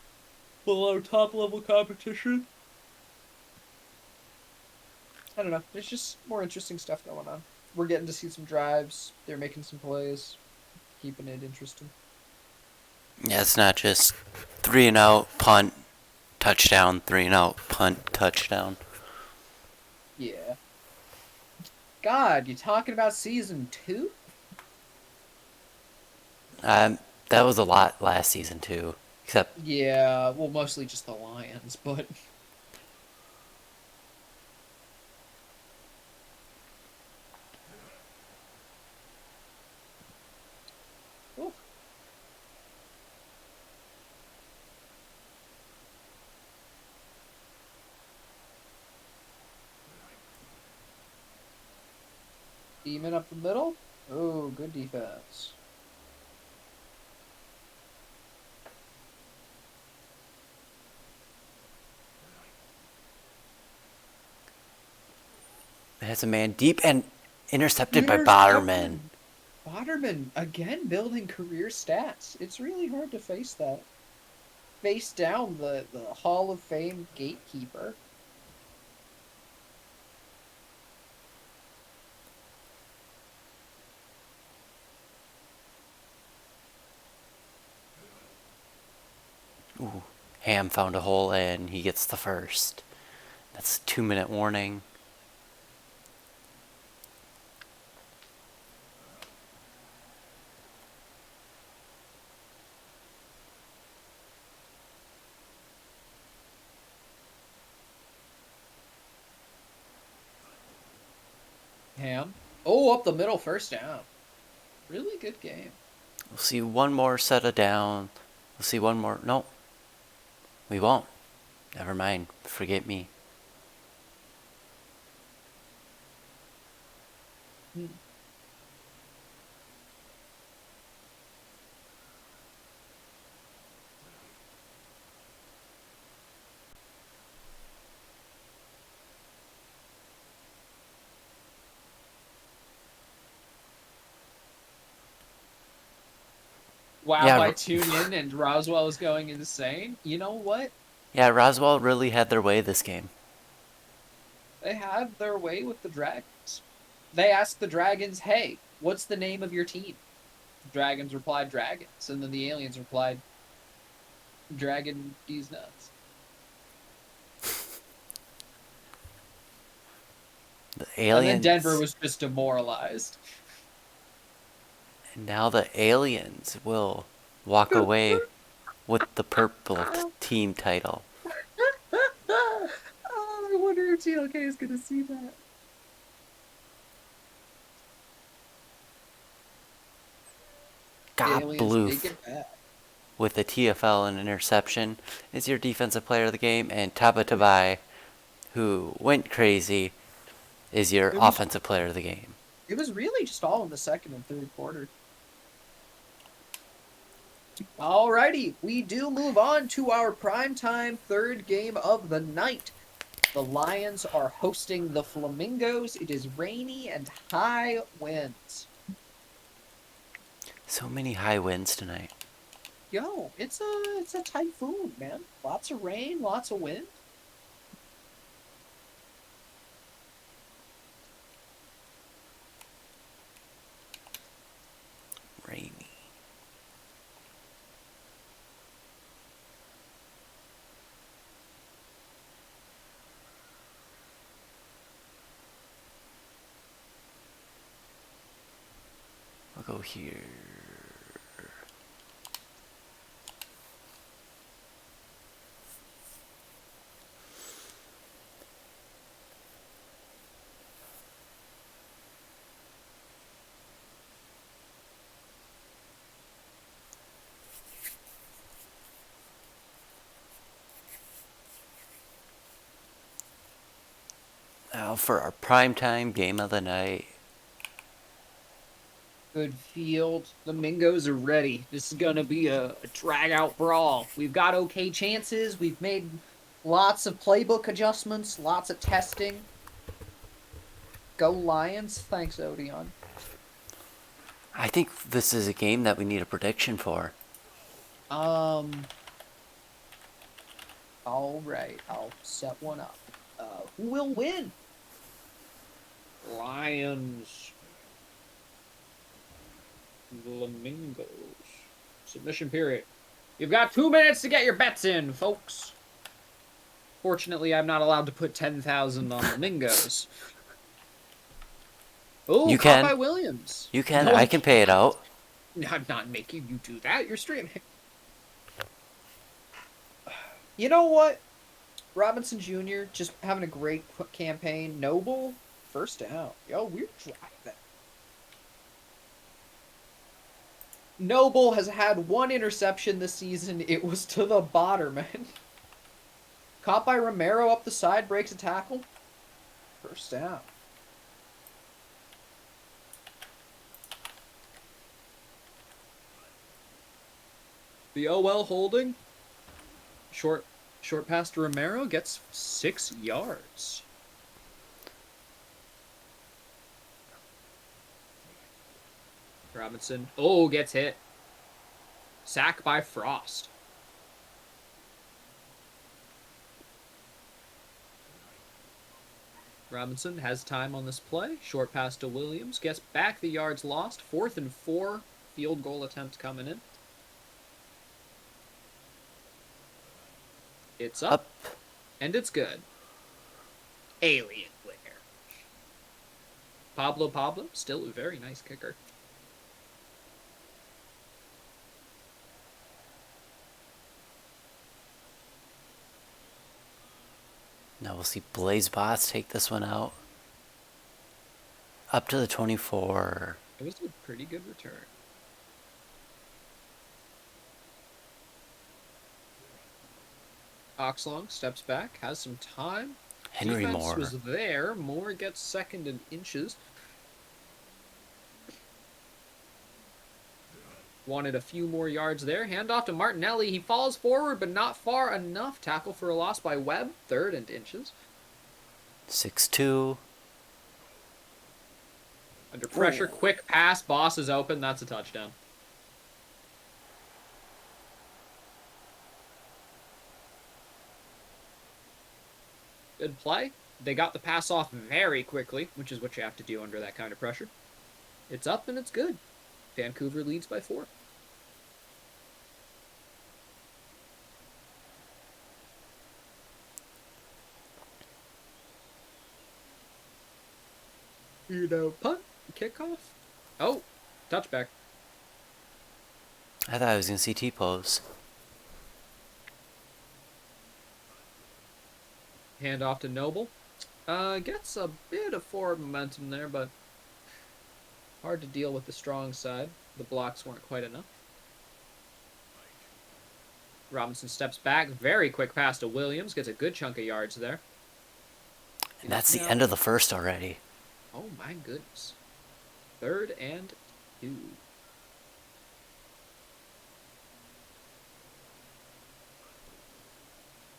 below top level competition. I don't know. There's just more interesting stuff going on. We're getting to see some drives. They're making some plays, keeping it interesting. Yeah, it's not just 3 and out, punt, touchdown, 3 and out, punt, touchdown. Yeah. God, you talking about season two? Um, that was a lot last season too. Except, Yeah, well, mostly just the Lions, but oof. Demon up the middle. Oh, good defense. it has a man deep and intercepted by Botterman. Intercepted. Waterman again building career stats. It's really hard to face that. Face down the Hall of Fame gatekeeper. Ooh, Ham found a hole and he gets the first. That's a 2-minute warning. Cunningham. Oh, up the middle, first down. Really good game. We'll see one more set of down. We'll see one more. No, we won't. Never mind. Forget me. Hmm. Wow, Yeah, I tune in and Roswell is going insane. You know what? yeah. Roswell really had their way this game. They had their way with the Dragons. They asked the Dragons, hey, what's the name of your team? The Dragons replied, Dragons. And then the aliens replied, Dragon D's nuts. The And then Denver aliens. was just demoralized. And now the aliens will walk away with the purple team title. Oh, I wonder if TLK is going to see that. God Aliens take Bluth it back. with a TFL and interception is your defensive player of the game, and Taba Tabai, who went crazy, is your offensive player of the game. It was really just all in the second and third quarter. Alrighty, we do move on to our primetime third game of the night. The Lions are hosting the Flamingos. It is rainy and high winds. So many high winds tonight. Yo, it's a typhoon, man. Lots of rain, lots of wind. Rainy. I'll go here. Now for our primetime game of the night. Good field. The Mingos are ready. This is going to be a drag-out brawl. We've got okay chances. We've made lots of playbook adjustments, lots of testing. Go Lions. Thanks, Odeon. I think this is a game that we need a prediction for. All right. I'll set one up. Who will win? Lions. Flamingos. Submission period. You've got 2 minutes to get your bets in, folks. Fortunately, I'm not allowed to put 10,000 on Flamingos. Oh, You caught can. by Williams. You can. No, I can pay it out. I'm not making you do that. You're streaming. You know what? Robinson Jr. just having a great campaign. Noble, first down. Yo, we're driving. Noble has had one interception this season. It was to the Botterman. Caught by Romero up the side, breaks a tackle. First down. The OL holding. Short pass to Romero gets 6 yards. Robinson. Oh, gets hit. Sack by Frost. Robinson has time on this play. Short pass to Williams. Gets back the yards lost. 4th and 4. Field goal attempt coming in. It's up. And it's good. Alien winner. Pablo, still a very nice kicker. Now we'll see Blaze Boss take this one out. Up to the 24. It was a pretty good return. Oxlong steps back, has some time. Henry Defense Moore. was there. Moore gets second in inches. Wanted a few more yards there. Handoff to Martinelli. He falls forward, but not far enough. Tackle for a loss by Webb. Third and inches. 6-2. Under pressure, quick pass. Boss is open. That's a touchdown. Good play. They got the pass off very quickly, which is what you have to do under that kind of pressure. It's up and it's good. Vancouver leads by 4. Punt, kickoff. Oh, touchback. I thought I was going to see T-pose. Hand off to Noble. Gets a bit of forward momentum there, but hard to deal with the strong side. The blocks weren't quite enough. Robinson steps back. Very quick pass to Williams. Gets a good chunk of yards there. And that's the end of the first already. Oh my goodness. 3rd and 2.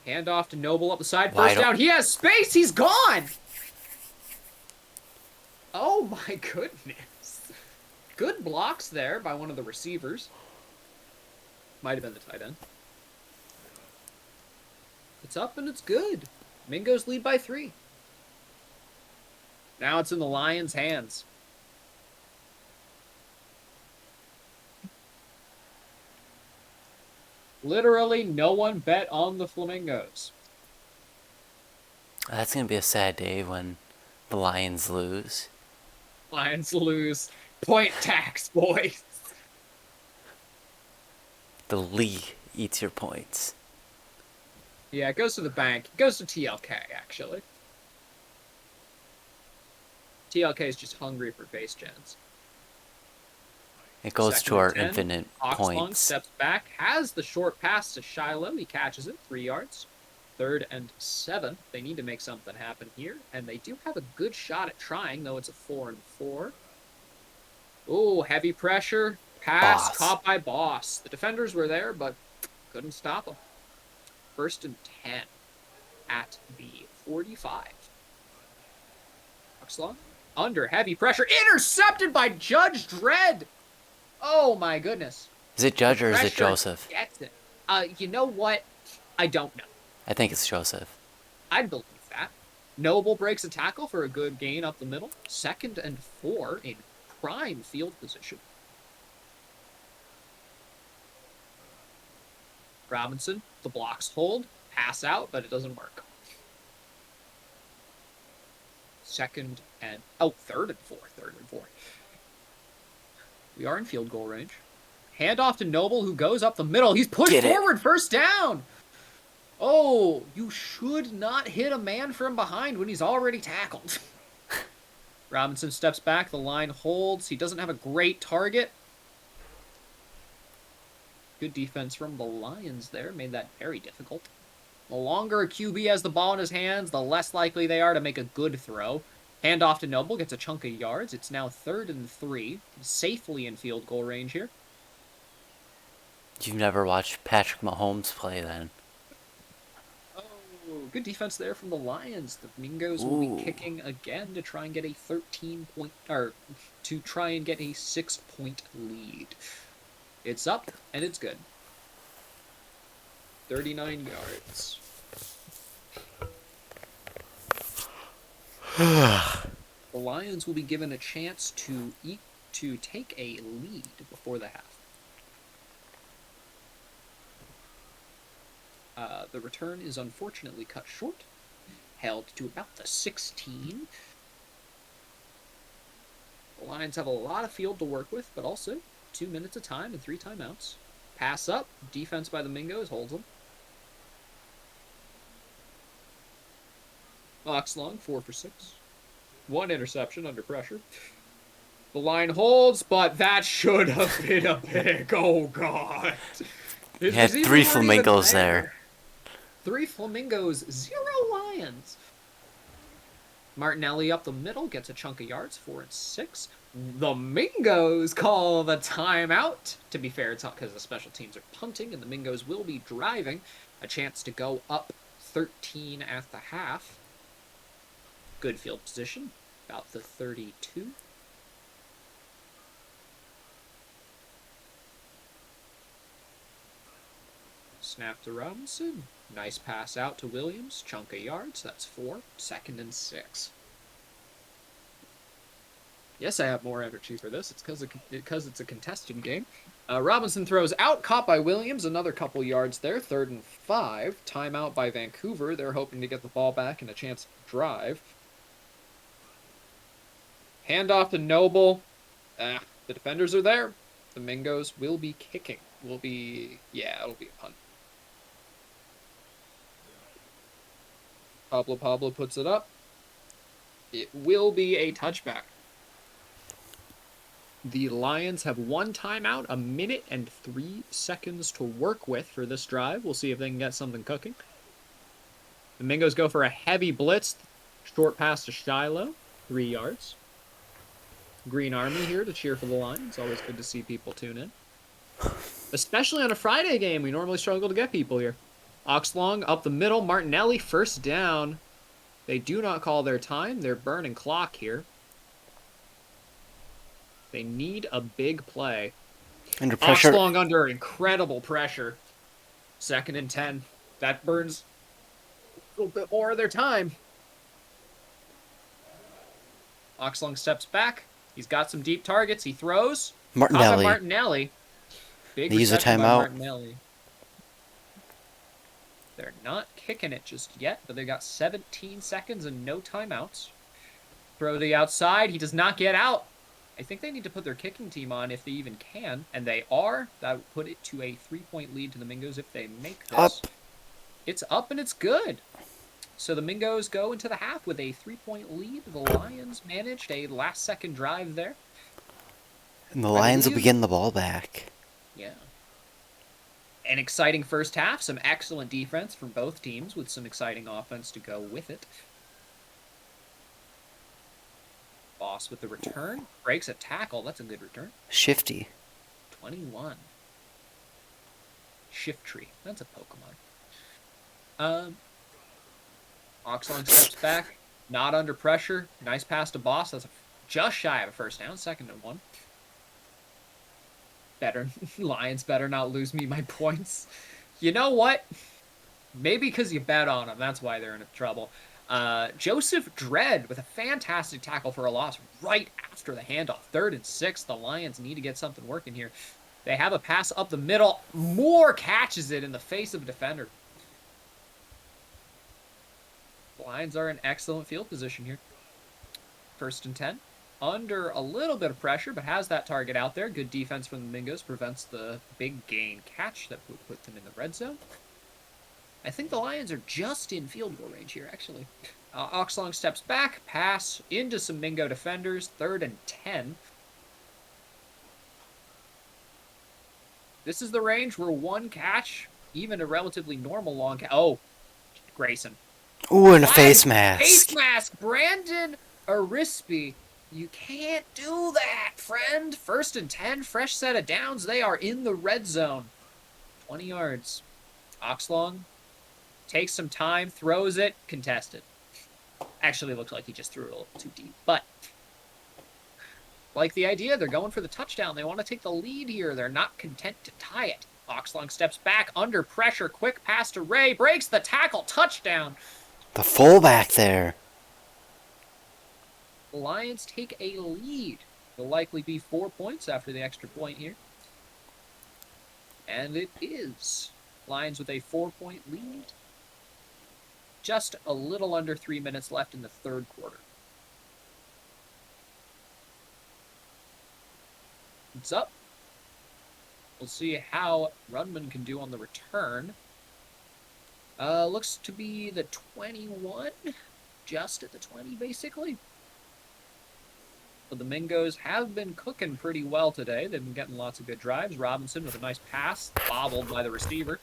Hand off to Noble up the side. First down. He has space. He's gone. Oh my goodness. Good blocks there by one of the receivers. Might have been the tight end. It's up and it's good. Mingos lead by 3. Now it's in the Lions' hands. Literally no one bet on the Flamingos. That's going to be a sad day when the Lions lose. Lions lose. Point tax, boys. The league eats your points. Yeah, it goes to the bank. It goes to TLK, actually. TLK is just hungry for face gens. It goes Second to our and 10. infinite Oxlong points. steps back, has the short pass to Shiloh. He catches it, 3 yards. 3rd and 7. They need to make something happen here, and they do have a good shot at trying, though it's a 4 and 4. Ooh, heavy pressure. Pass Boss. caught by Boss. The defenders were there, but couldn't stop him. 1st and 10 at the 45. Oxlong under heavy pressure. Intercepted by Judge Dredd. Oh my goodness. Is it Judge or is it Pressure Joseph? gets it. You know what? I don't know. I think it's Joseph. I'd believe that. Noble breaks a tackle for a good gain up the middle. 2nd and 4 in prime field position. Robinson, the blocks hold. Pass out, but it doesn't work. 2nd and... Oh, 3rd and 4. 3rd and 4. We are in field goal range. Handoff to Noble, who goes up the middle. He's pushed forward. 1st down. Oh, you should not hit a man from behind when he's already tackled. Robinson steps back. The line holds. He doesn't have a great target. Good defense from the Lions there. Made that very difficult. The longer a QB has the ball in his hands, the less likely they are to make a good throw. Handoff to Noble. Gets a chunk of yards. It's now 3rd and 3. Safely in field goal range here. You've never watched Patrick Mahomes play then. Oh, good defense there from the Lions. The Mingos will be kicking again to try and get a 13-point, or to try and get a 6-point lead. It's up and it's good. 39 yards. The Lions will be given a chance to take a lead before the half. The return is unfortunately cut short, held to about the 16. The Lions have a lot of field to work with, but also 2 minutes of time and 3 timeouts. Pass up, defense by the Mingos holds them. Oxlong, 4 for 6. 1 interception under pressure. The line holds, but that should have been a pick. Oh, God. You His had receivers 3 weren't even flamingos there. 3 flamingos, 0 lions. Martinelli up the middle, gets a chunk of yards, 4 and 6. The Mingos call the timeout. To be fair, it's not because the special teams are punting, and the Mingos will be driving. A chance to go up 13 at the half. Good field position, about the 32. Snap to Robinson. Nice pass out to Williams. Chunk of yards. That's 4. 2nd and 6. Yes, I have more energy for this. It's because it's a contested game. Robinson throws out. Caught by Williams. Another couple yards there. 3rd and 5. Timeout by Vancouver. They're hoping to get the ball back and a chance to drive. Handoff to Noble. The defenders are there. The Mingos will be kicking. It'll be a punt. Pablo puts it up. It will be a touchback. The Lions have 1 timeout, 1 minute and 3 seconds to work with for this drive. We'll see if they can get something cooking. The Mingos go for a heavy blitz. Short pass to Shiloh, 3 yards. Green Army here to cheer for the Lions. Always good to see people tune in. Especially on a Friday game, we normally struggle to get people here. Oxlong up the middle. Martinelli, 1st down. They do not call their time. They're burning clock here. They need a big play. Under pressure. Oxlong under incredible pressure. 2nd and 10. That burns a little bit more of their time. Oxlong steps back. He's got some deep targets. He throws. Martinelli. Big They use a reception by timeout. Martinelli. They're not kicking it just yet, but they've got 17 seconds and no timeouts. Throw to the outside. He does not get out. I think they need to put their kicking team on if they even can, and they are. That would put it to a 3-point lead to the Mingos if they make this. Up. It's up and it's good. So the Mingos go into the half with a 3-point lead. The Lions managed a last-second drive there. And the Lions will be getting the ball back. Yeah. An exciting first half. Some excellent defense from both teams with some exciting offense to go with it. Boss with the return. Breaks a tackle. That's a good return. Shifty. 21. Shiftry. That's a Pokemon. Oxlong steps back. Not under pressure. Nice pass to Boss. That's just shy of a 1st down. 2nd and 1. Lions better not lose me my points. You know what? Maybe because you bet on them. That's why they're in trouble. Joseph Dredd with a fantastic tackle for a loss right after the handoff. 3rd and 6. The Lions need to get something working here. They have a pass up the middle. Moore catches it in the face of a defender. The Lions are in excellent field position here. 1st and 10. Under a little bit of pressure, but has that target out there. Good defense from the Mingos prevents the big gain catch that would put them in the red zone. I think the Lions are just in field goal range here, actually. Oxlong steps back, pass into some Mingo defenders. 3rd and 10. This is the range where 1 catch, even a relatively normal long catch. Oh, Grayson. Ooh, and a face mask. Face mask, Brandon Arispe. You can't do that, friend. 1st and 10, fresh set of downs. They are in the red zone. 20 yards. Oxlong takes some time, throws it, contested. Actually, looks like he just threw it a little too deep. But, like the idea, they're going for the touchdown. They want to take the lead here. They're not content to tie it. Oxlong steps back, under pressure, quick pass to Ray, breaks the tackle, touchdown. The fullback there. The Lions take a lead. It'll likely be 4 points after the extra point here. And it is. Lions with a 4-point lead. Just a little under 3 minutes left in the 3rd quarter. It's up. We'll see how Rudman can do on the return. Looks to be the 21. Just at the 20, basically. But the Mingos have been cooking pretty well today. They've been getting lots of good drives. Robinson with a nice pass, bobbled by the receiver.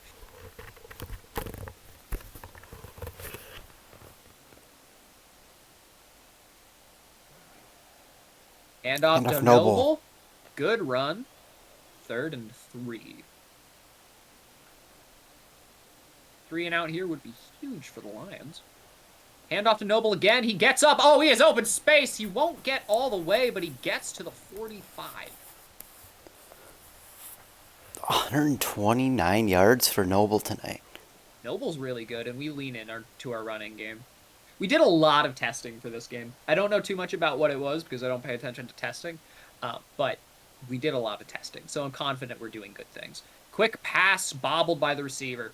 And off to Noble. Good run. 3rd and 3. 3 and out here would be huge for the Lions. Hand off to Noble again. He gets up. Oh, he has open space. He won't get all the way, but he gets to the 45. 129 yards for Noble tonight. Noble's really good, and we lean in to our running game. We did a lot of testing for this game. I don't know too much about what it was because I don't pay attention to testing, but we did a lot of testing, so I'm confident we're doing good things. Quick pass, bobbled by the receiver.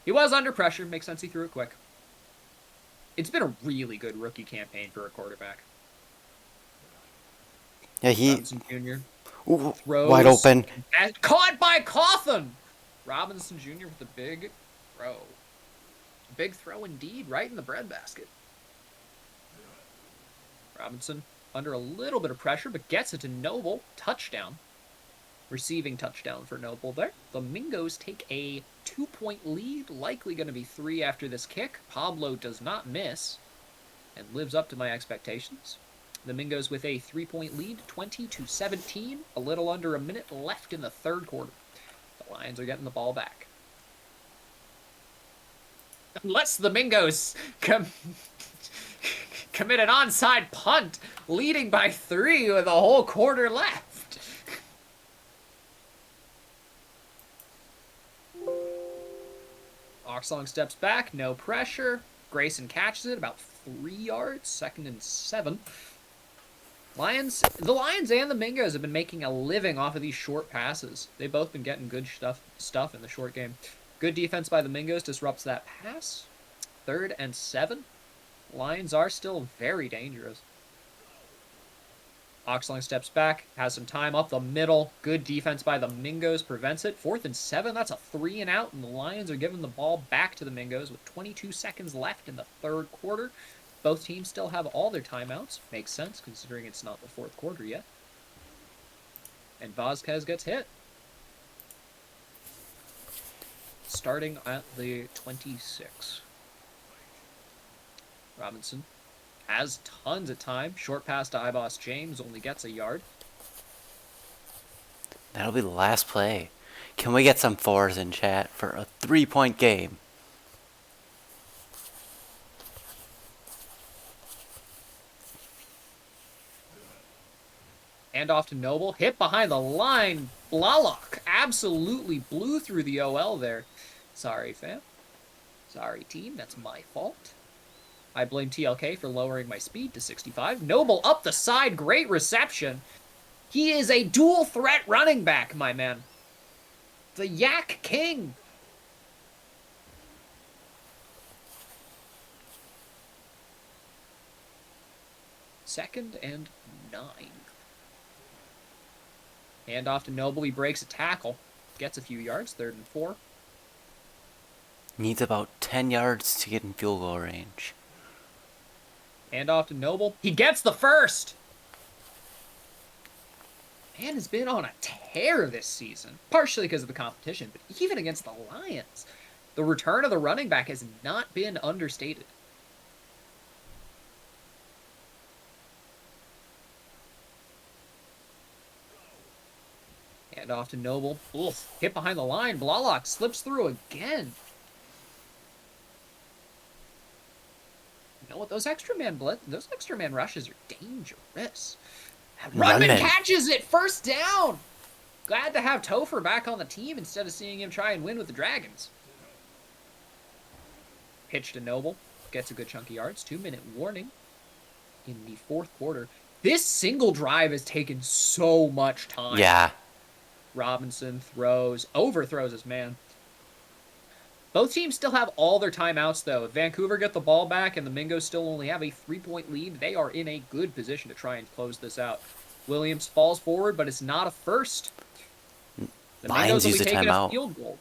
He was under pressure. Makes sense he threw it quick. It's been a really good rookie campaign for a quarterback. Yeah, Robinson Jr. Ooh, throws. wide open. And caught by Cawthon! Robinson Jr. with the big throw. Big throw indeed, right in the breadbasket. Robinson under a little bit of pressure, but gets it to Noble. Touchdown. Receiving touchdown for Noble there. The Mingos take a 2-point lead, likely going to be 3 after this kick. Pablo does not miss and lives up to my expectations. The Mingos with a 3-point lead, 20-17. A little under a minute left in the 3rd quarter. The Lions are getting the ball back. Unless the Mingos commit an onside punt, leading by 3 with a whole quarter left. Oxlong steps back, no pressure. Grayson catches it about 3 yards, 2nd and 7. The Lions and the Mingos have been making a living off of these short passes. They've both been getting good stuff in the short game. Good defense by the Mingos disrupts that pass. 3rd and 7. Lions are still very dangerous. Oxlong steps back, has some time up the middle. Good defense by the Mingos prevents it. 4th and 7, that's a 3 and out, and the Lions are giving the ball back to the Mingos with 22 seconds left in the 3rd quarter. Both teams still have all their timeouts. Makes sense considering it's not the 4th quarter yet. And Vazquez gets hit. Starting at the 26. Robinson has tons of time. Short pass to Ibos James, only gets a yard. That'll be the last play. Can we get some 4s in chat for a 3-point game? Hand off to Noble. Hit behind the line. Blalock absolutely blew through the OL there. Sorry, fam. Sorry, team. That's my fault. I blame TLK for lowering my speed to 65. Noble up the side. Great reception. He is a dual threat running back, my man. The Yak King. Second and 9. Hand off to Noble. He breaks a tackle. Gets a few yards. 3rd and 4. Needs about 10 yards to get in field goal range. Hand off to Noble. He gets the first. Man has been on a tear this season. Partially because of the competition, but even against the Lions. The return of the running back has not been understated. Hand off to Noble. Oof. Hit behind the line. Blalock slips through again. You know what? Those extra man rushes are dangerous. Rudman catches it. 1st down. Glad to have Topher back on the team instead of seeing him try and win with the Dragons. Pitch to Noble. Gets a good chunk of yards. 2-minute warning in the 4th quarter. This single drive has taken so much time. Yeah. Robinson overthrows his man. Both teams still have all their timeouts, though. If Vancouver get the ball back and the Mingos still only have a 3-point lead, they are in a good position to try and close this out. Williams falls forward, but it's not a first. The Lions Mingos only use a taking a timeout. field goal.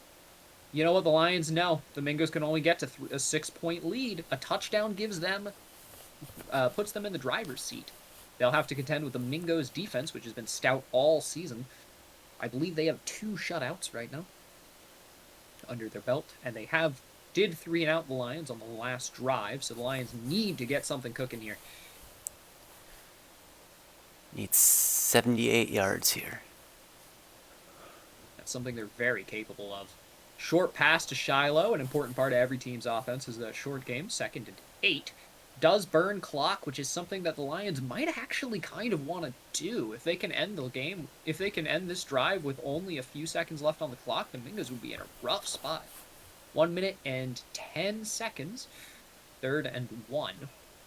You know what the Lions know? The Mingos can only get to a 6-point lead. A touchdown gives them, puts them in the driver's seat. They'll have to contend with the Mingo's defense, which has been stout all season. I believe they have 2 shutouts right now under their belt, and they did 3 and out the Lions on the last drive, so the Lions need to get something cooking here. Needs 78 yards here. That's something they're very capable of. Short pass to Shiloh, an important part of every team's offense is the short game, 2nd and 8. Does burn clock, which is something that the Lions might actually kind of want to do. If they can end the game, if they can end this drive with only a few seconds left on the clock, the Mingos would be in a rough spot. 1 minute and 10 seconds, 3rd and 1.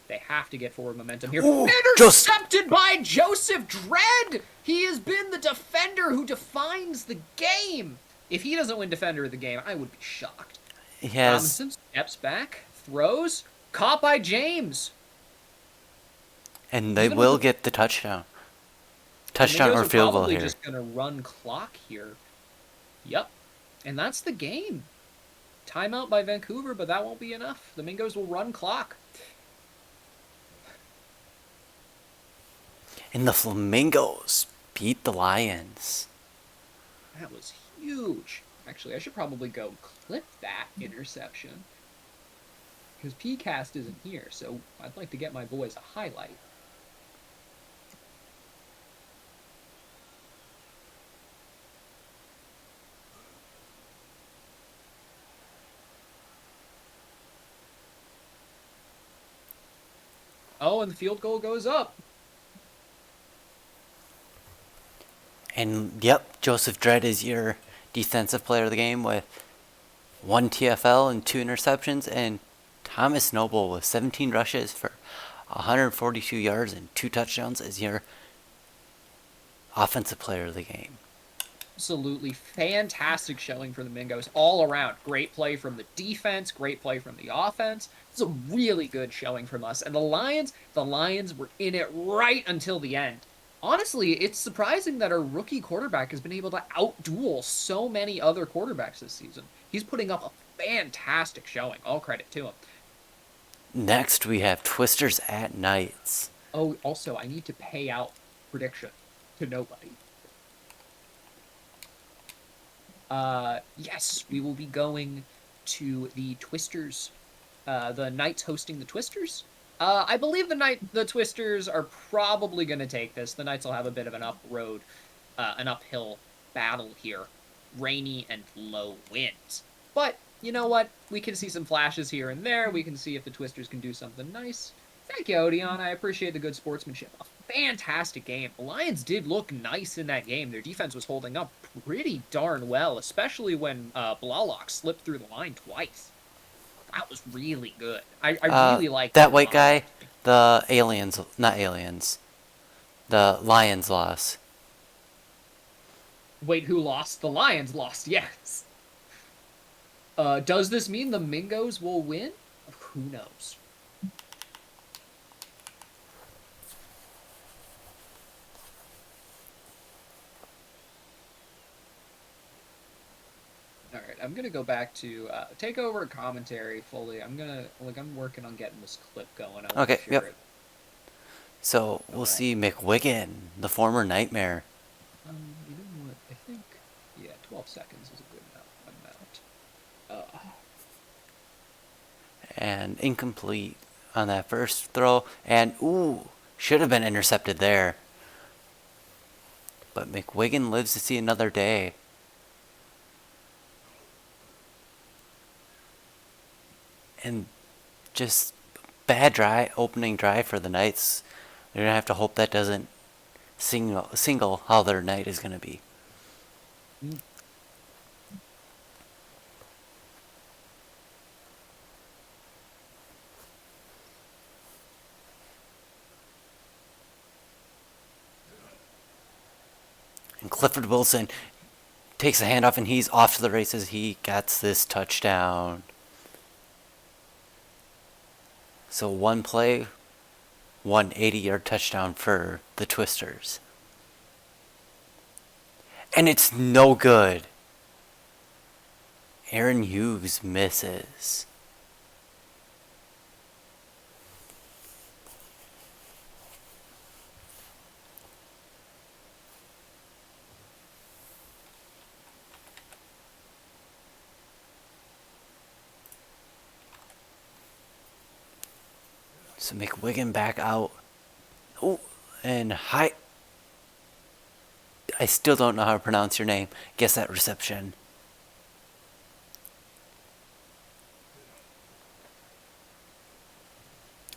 They have to get forward momentum here. Ooh, Intercepted by Joseph Dredd! He has been the defender who defines the game. If he doesn't win defender of the game, I would be shocked. He has... Robinson steps back, throws, caught by James. And they will get the touchdown. Touchdown or field goal here. Just going to run clock here. Yep. And that's the game. Timeout by Vancouver, but that won't be enough. The Mingos will run clock. And the Flamingos beat the Lions. That was huge. Actually, I should probably go clip that interception. Because PCast isn't here, so I'd like to get my boys a highlight. Oh, and the field goal goes up. And yep, Joseph Dredd is your defensive player of the game with 1 TFL and 2 interceptions, and Thomas Noble with 17 rushes for 142 yards and 2 touchdowns is your offensive player of the game. Absolutely fantastic showing for the Mingos all around. Great play from the defense, great play from the offense. It's a really good showing from us. And the Lions were in it right until the end. Honestly, it's surprising that our rookie quarterback has been able to outduel so many other quarterbacks this season. He's putting up a fantastic showing. All credit to him. Next, we have Twisters at Knights. Oh, also, I need to pay out prediction to nobody. Yes, we will be going to the Twisters. The Knights hosting the Twisters. I believe the Twisters are probably going to take this. The Knights will have a bit of an uphill battle here. Rainy and low winds. But, you know what? We can see some flashes here and there. We can see if the Twisters can do something nice. Thank you, Odeon. I appreciate the good sportsmanship. A fantastic game. The Lions did look nice in that game. Their defense was holding up pretty darn well, especially when Blalock slipped through the line twice. That was really good. I really like that white guy. The Lions lost. Wait, who lost? The Lions lost, yes. Does this mean the Mingos will win? Who knows? Alright, I'm gonna go back to take over commentary fully. I'm working on getting this clip going. Okay, yep. So we'll see McWigan, the former Nightmare. You know what? I think 12 seconds is a good amount. And incomplete on that first throw, and should have been intercepted there. But McWigan lives to see another day. And just bad opening drive for the Knights. They're gonna have to hope that doesn't single how their night is gonna be. And Clifford Wilson takes a handoff, and he's off to the races. He gets this touchdown. So one play, 180-yard touchdown for the Twisters. And it's no good. Aaron Hughes misses. So McWiggin back out. Oh, and hi. I still don't know how to pronounce your name. Guess that reception.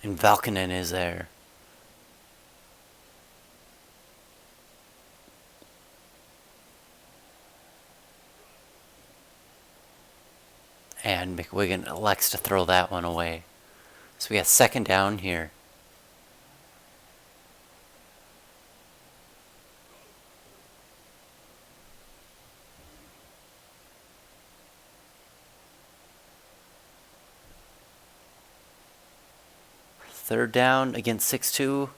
And Valkonen is there. And McWiggin elects to throw that one away. So we got second down here. Third down against 6-2.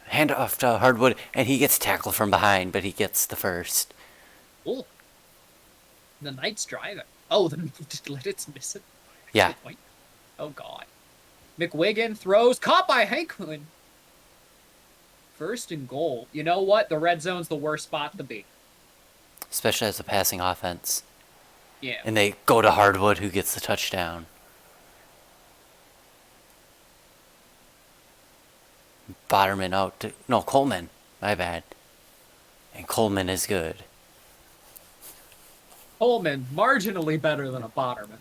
Hand off to Hardwood, and he gets tackled from behind, but he gets the first. Oh, the Knights driving. Oh, did Lidditz miss it? Yeah. Oh, God. McWiggin throws, caught by Hanklin. First and goal. You know what? The red zone's the worst spot to be. Especially as a passing offense. Yeah. And they go to Hardwood, who gets the touchdown. Boderman out to... No, Coleman. My bad. And Coleman is good. Coleman, marginally better than a Boderman.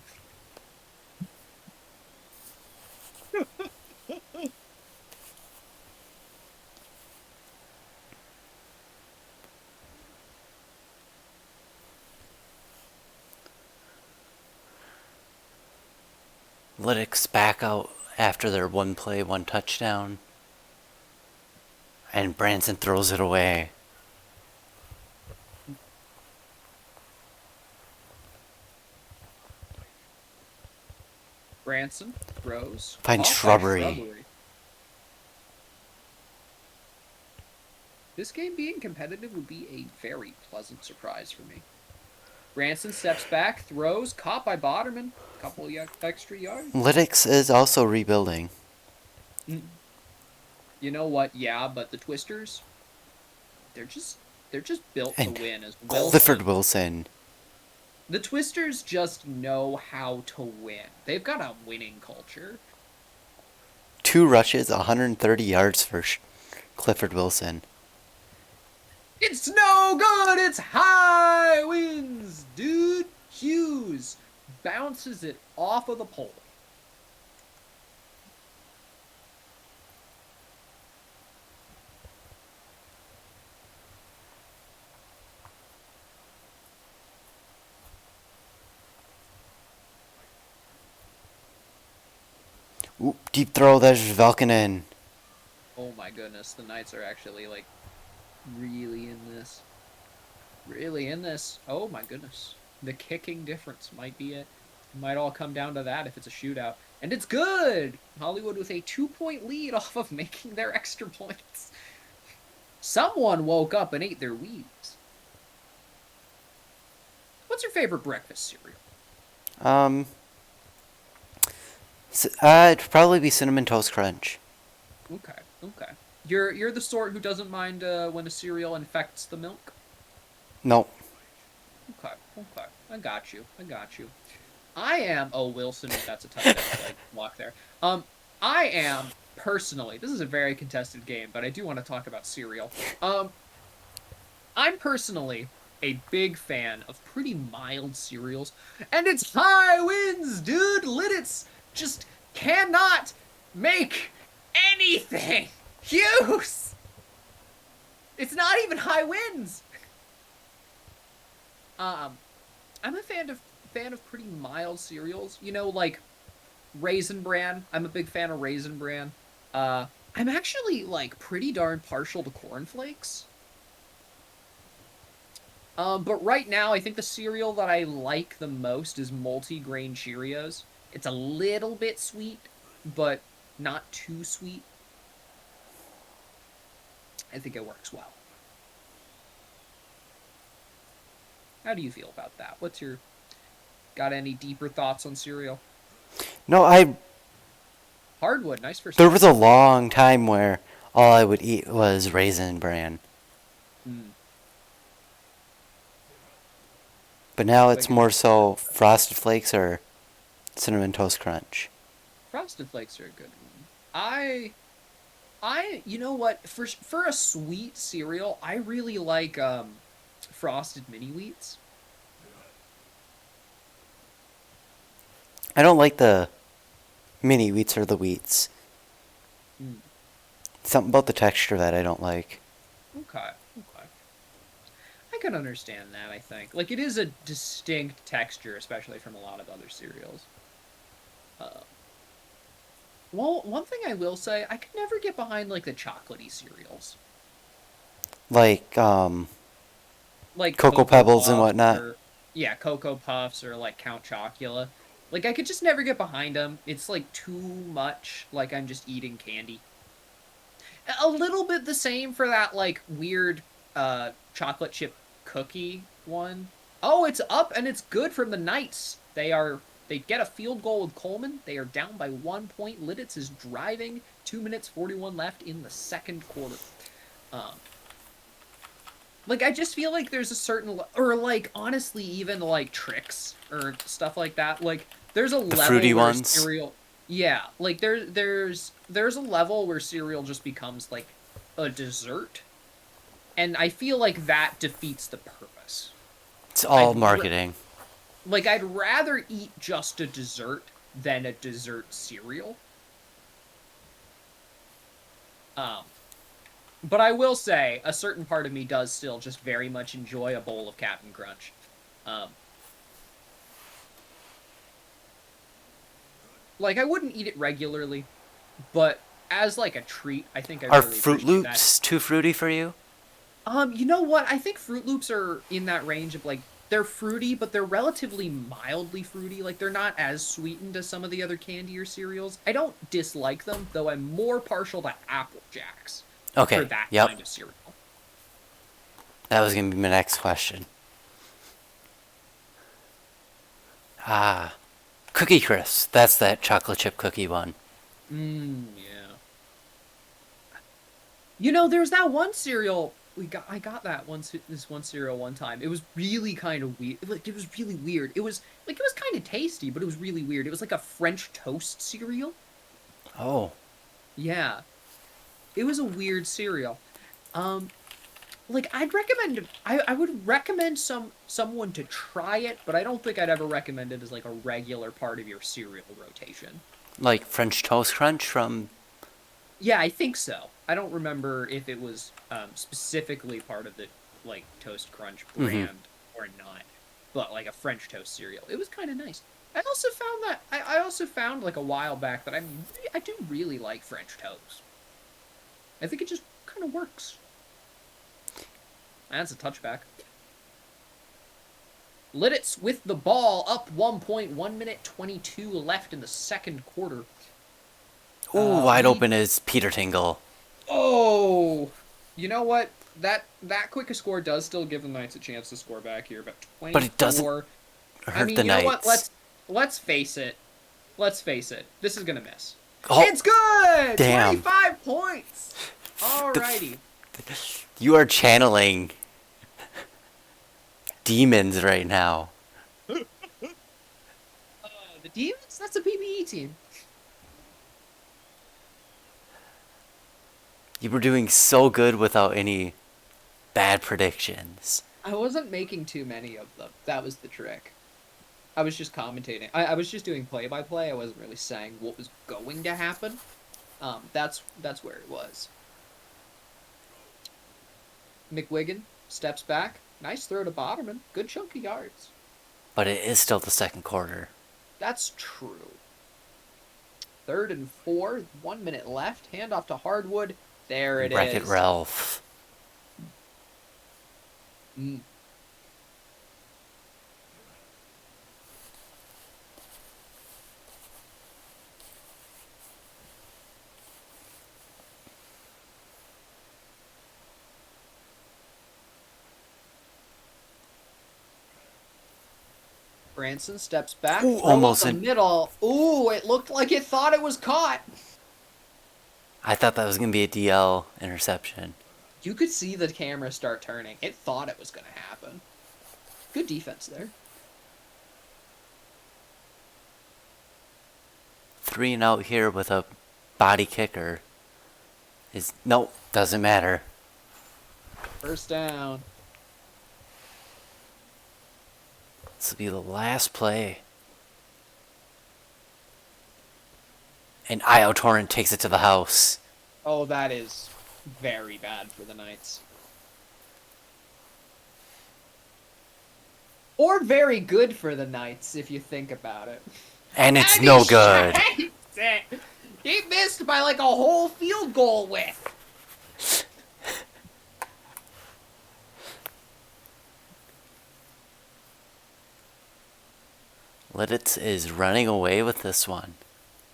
Lytics back out after their one play, one touchdown. And Branson throws it away. Branson throws. Finds shrubbery. This game being competitive would be a very pleasant surprise for me. Branson steps back, throws, caught by Boderman. Couple extra yards. Lytics is also rebuilding. You know what? Yeah, but the Twisters, they're just built to win as well. Clifford Wilson. The Twisters just know how to win. They've got a winning culture. 2 rushes, 130 yards for Clifford Wilson. It's no good! It's high winds, dude! Hughes bounces it off of the pole. Ooh, deep throw, there's Valkonen. Oh my goodness, the Knights are actually, like, really in this. Really in this. Oh my goodness. The kicking difference might be it. It might all come down to that if it's a shootout. And it's good! Hollywood with a 2-point lead off of making their extra points. Someone woke up and ate their Wheaties. What's your favorite breakfast cereal? It'd probably be Cinnamon Toast Crunch. Okay, okay. You're the sort who doesn't mind when a cereal infects the milk? Nope. Okay, okay. I got you. I am... Oh, Wilson, that's a touchdown like, block there. I am, personally... This is a very contested game, but I do want to talk about cereal. I'm personally a big fan of pretty mild cereals. And it's high winds, dude! Lidditz just cannot make anything use! It's not even high winds! I'm a fan of pretty mild cereals. You know, like Raisin Bran. I'm a big fan of Raisin Bran. I'm actually like pretty darn partial to cornflakes. But right now, I think the cereal that I like the most is multi-grain Cheerios. It's a little bit sweet, but not too sweet. I think it works well. How do you feel about that? What's your... Got any deeper thoughts on cereal? No, Hardwood, nice first. There was a long time where all I would eat was Raisin Bran. But now it's more so Frosted Flakes or Cinnamon Toast Crunch. Frosted Flakes are a good one. You know what? For a sweet cereal, I really like frosted mini wheats. I don't like the mini wheats or the wheats. Mm, Something about the texture that I don't like. okay, okay. I can understand that, I think. Like, it is a distinct texture, especially from a lot of other cereals. Uh, well, one thing I will say, I could never get behind, like, the chocolatey cereals. Like, Like Cocoa Cocoa Pebbles and Puffs whatnot. or, yeah, Cocoa Puffs or, like, Count Chocula. Like, I could just never get behind them. It's, like, too much like I'm just eating candy. A little bit the same for that, like, weird chocolate chip cookie one. Oh, it's up and it's good from the Knights. They get a field goal with Coleman. They are down by 1 point. Lidditz is driving. 2 minutes 41 left in the second quarter. Um, like, I just feel like there's a certain, or like honestly even like tricks or stuff like that. Like, there's a The level fruity where ones. cereal, yeah, like there's a level where cereal just becomes like a dessert, and I feel like that defeats the purpose. It's all I'd marketing. like I'd rather eat just a dessert than a dessert cereal. Um, but I will say a certain part of me does still just very much enjoy a bowl of Captain Crunch. Um, like, I wouldn't eat it regularly, but as like a treat, I think I'd Are really Fruit appreciate that. Loops too fruity for you? You know what? I think Fruit Loops are in that range of like they're fruity, but they're relatively mildly fruity. Like, they're not as sweetened as some of the other candy or cereals. I don't dislike them, though I'm more partial to Apple Jacks for Okay, that yep. kind of cereal. That was going to be my next question. Ah, Cookie Crisp. That's that chocolate chip cookie one. Yeah. You know, there's that one cereal I got that this one cereal one time. It was really kind of weird. Like, it was really weird. It was kind of tasty, but it was really weird. It was like a French toast cereal. Oh, Yeah. It was a weird cereal. Um like, I would recommend someone to try it, but I don't think I'd ever recommend it as like a regular part of your cereal rotation. like French Toast Crunch from. Yeah, I think so. I don't remember if it was specifically part of the like Toast Crunch Mm-hmm. brand or not, but like a French toast cereal. It was kind of nice. I also found like a while back that I do really like French toast. I think it just kind of works. That's a touchback. Lidditz with the ball up 1 point, 1 minute 22 left in the second quarter. Ooh, wide Lead. open is Peter Tingle. Oh, you know what? That quick a score does still give the Knights a chance to score back here, but But it doesn't 24. I hurt mean, the you know what? Knights. Let's face it. Let's face it. This is gonna miss. Oh, It's good. damn. 25 points. The Alrighty. You are channeling demons right now. The Demons. That's a PBE team. You were doing so good without any bad predictions. I wasn't making too many of them. That was the trick. I was just commentating. I was just doing play by play. I wasn't really saying what was going to happen. That's where it was. McWigan steps back. Nice throw to Botterman. Good chunk of yards. But it is still the second quarter. That's true. 3rd and 4. 1 minute left. Handoff to Hardwood. There it Wreck-It is. Ralph. Mm. Branson steps back. Ooh, Throw almost up the in. middle. Ooh, it looked like it thought it was caught. I thought that was going to be a DL interception. You could see the camera start turning. It thought it was going to happen. Good defense there. 3 and out here with a body kicker is nope, doesn't matter. First down. This will be the last play. And Io Torrent takes it to the house. Oh, that is very bad for the Knights. Or very good for the Knights, if you think about it. And it's And no he good. shakes it. He missed by like a whole field goal width. Lidditz is running away with this one.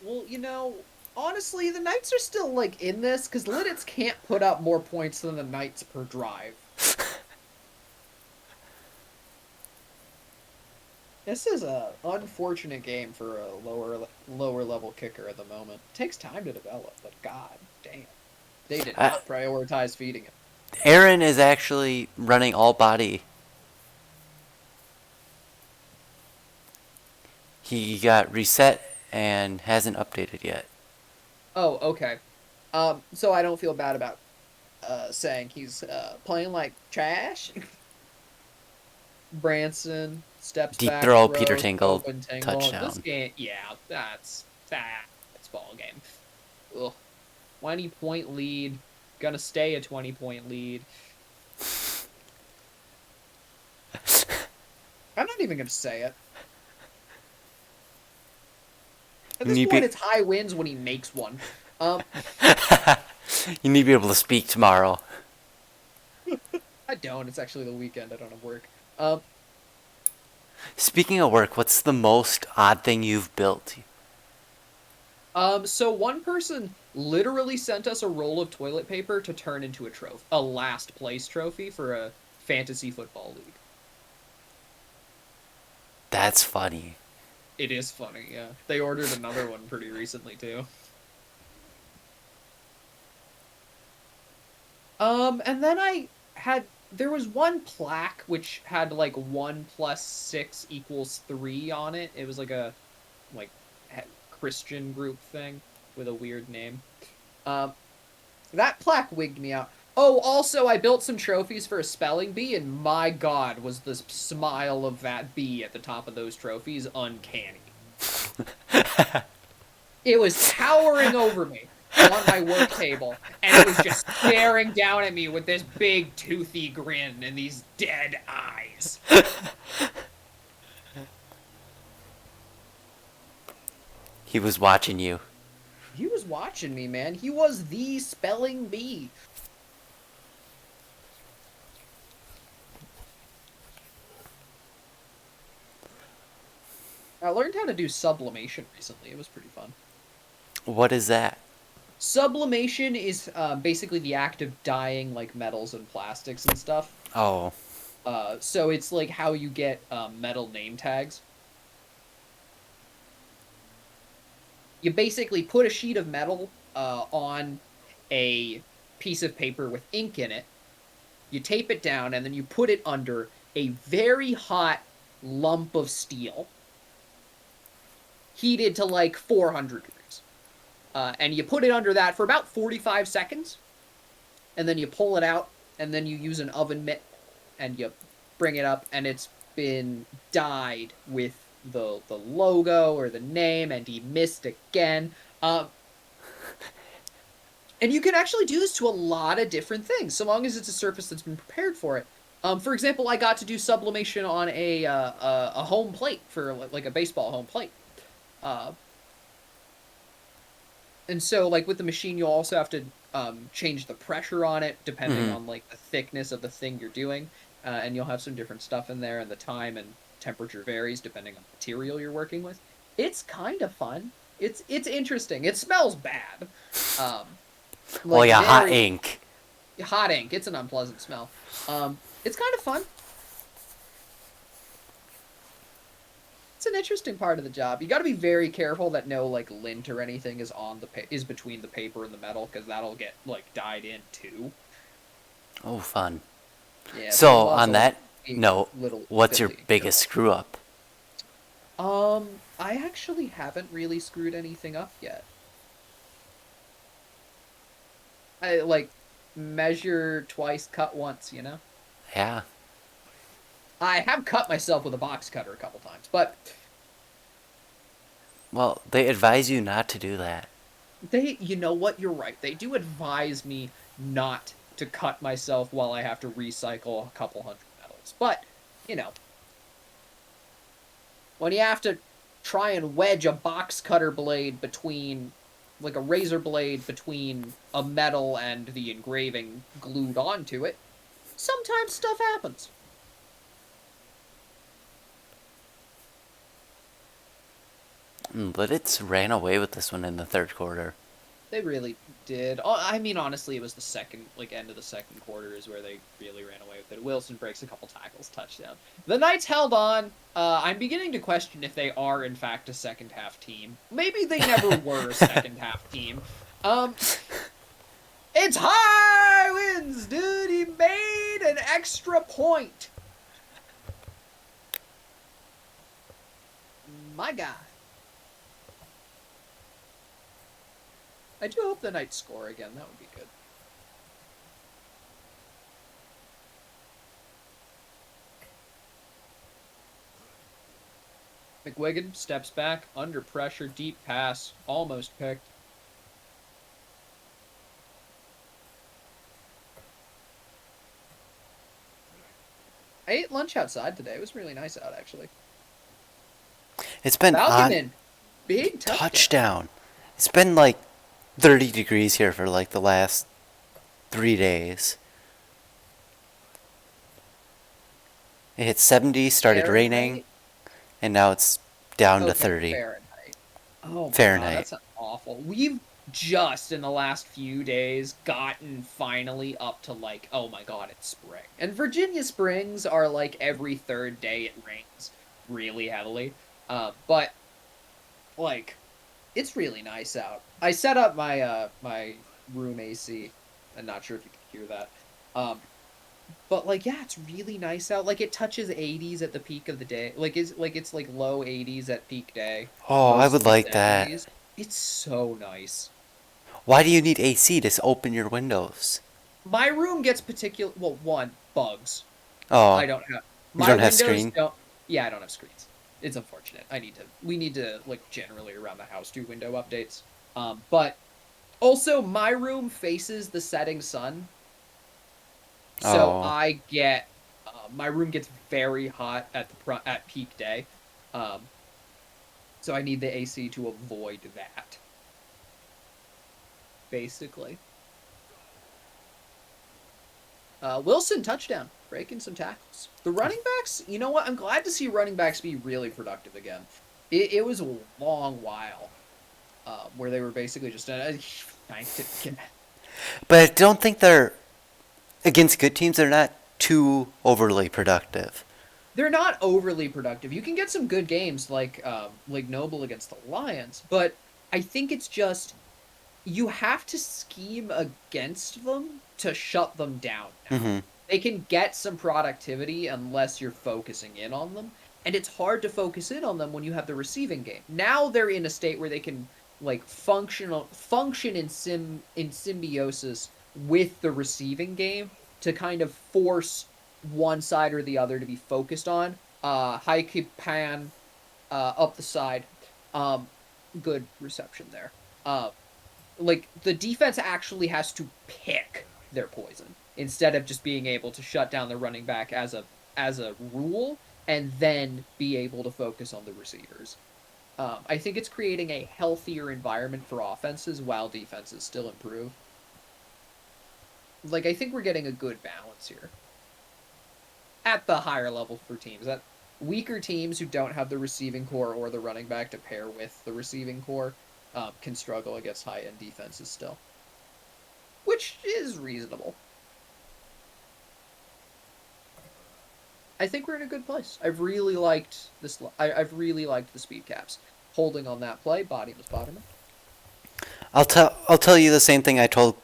Well, honestly, the Knights are still like in this because Lidditz can't put up more points than the Knights per drive. This is a unfortunate game for a lower level kicker at the moment. It takes time to develop, but god damn, they did not prioritize feeding him. Aaron is actually running all body. He got reset and hasn't updated yet. Oh, okay. So I don't feel bad about saying he's playing like trash. Branson steps Deep back, throw, throws, Peter Tingle, open touchdown. This game, yeah, that's ball game. Ugh. 20-point lead. Gonna stay a 20-point lead. I'm not even gonna say it. At this point, it's high wins when he makes one. You need to be able to speak tomorrow. I don't. It's actually the weekend. I don't have work. Speaking of work, what's the most odd thing you've built? So one person literally sent us a roll of toilet paper to turn into a last place trophy for a fantasy football league. That's funny. It is funny, yeah. They ordered another one pretty recently too. And then there was one plaque which had like 1 + 6 = 3 on it. It was like a Christian group thing with a weird name. That plaque wigged me out. Oh, also, I built some trophies for a spelling bee, and my god, was the smile of that bee at the top of those trophies uncanny. It was towering over me on my work table, and it was just staring down at me with this big, toothy grin and these dead eyes. He was watching you. He was watching me, man. He was the spelling bee. I learned how to do sublimation recently. It was pretty fun. What is that? Sublimation is basically the act of dyeing like metals and plastics and stuff. Oh. So it's like how you get metal name tags. You basically put a sheet of metal on a piece of paper with ink in it. You tape it down, and then you put it under a very hot lump of steel, heated to like 400 degrees. And you put it under that for about 45 seconds, and then you pull it out, and then you use an oven mitt, and you bring it up, and it's been dyed with the logo or the name, and he missed again. And you can actually do this to a lot of different things, so long as it's a surface that's been prepared for it. For example, I got to do sublimation on a home plate for like a baseball home plate. And so, like, with the machine, you'll also have to change the pressure on it, depending on, like, the thickness of the thing you're doing. And you'll have some different stuff in there, and the time and temperature varies depending on the material you're working with. It's kind of fun. It's interesting. It smells bad. Well, yeah, hot ink. Hot ink. It's an unpleasant smell. It's kind of fun. It's an interesting part of the job. You got to be very careful that no like lint or anything is is between the paper and the metal, because that'll get like dyed in too. Oh, fun. Yeah. So on that note, what's your biggest screw up? I actually haven't really screwed anything up yet. like measure twice, cut once, you know? Yeah. I have cut myself with a box cutter a couple times, but Well, they advise you not to do that. you know what? You're right. They do advise me not to cut myself while I have to recycle a couple hundred metals. But, you know, when you have to try and wedge a box cutter blade between, like a razor blade between a metal and the engraving glued onto it, sometimes stuff happens. But it's ran away with this one in the third quarter. They really did. I mean, honestly, it was the second, like, end of the second quarter is where they really ran away with it. Wilson breaks a couple tackles, touchdown. The Knights held on. I'm beginning to question if they are, in fact, a second half team. Maybe they never were a second half team. It's high winds, dude. He made an extra point. My God. I do hope the Knights score again. That would be good. McWigan steps back, under pressure, deep pass, almost picked. I ate lunch outside today. It was really nice out, actually. It's been Falcon, big touchdown. It's been like 30 degrees here for like the last 3 days. It hit 70, started raining, and now it's down to 30. Fahrenheit. Oh, Fahrenheit. God, that's awful. We've just in the last few days gotten finally up to like, oh my God, it's spring. And Virginia springs are like every third day it rains really heavily. But like, it's really nice out. I set up my my room AC. I'm not sure if you can hear that. But like, yeah, it's really nice out. Like, it touches 80s at the peak of the day. It's like low 80s at peak day. Oh, I would like that. It's so nice. Why do you need AC to open your windows? My room gets one, bugs. Oh, I don't have. You don't have screen? Yeah, I don't have screens. It's unfortunate. We need to, like, generally around the house do window updates. But also my room faces the setting sun. So I get, my room gets very hot at peak day. So I need the AC to avoid that. Basically. Wilson, touchdown. Breaking some tackles. The running backs, you know what? I'm glad to see running backs be really productive again. It was a long while where they were basically just but I don't think they're, against good teams, they're not too overly productive. They're not overly productive. You can get some good games like Noble against the Lions, but I think it's just you have to scheme against them to shut them down now. Mm-hmm. They can get some productivity unless you're focusing in on them, and it's hard to focus in on them when you have the receiving game. Now they're in a state where they can like function in symbiosis with the receiving game to kind of force one side or the other to be focused on. High kick pan up the side. Good reception there. Like, the defense actually has to pick their poison instead of just being able to shut down the running back as a rule and then be able to focus on the receivers. I think it's creating a healthier environment for offenses while defenses still improve. Like, I think we're getting a good balance here. At the higher level for teams. That weaker teams who don't have the receiving core or the running back to pair with the receiving core can struggle against high-end defenses still. Which is reasonable. I think we're in a good place. I've really liked this. I've really liked the speed caps. Holding on that play, body was bottoming. I'll tell you the same thing I told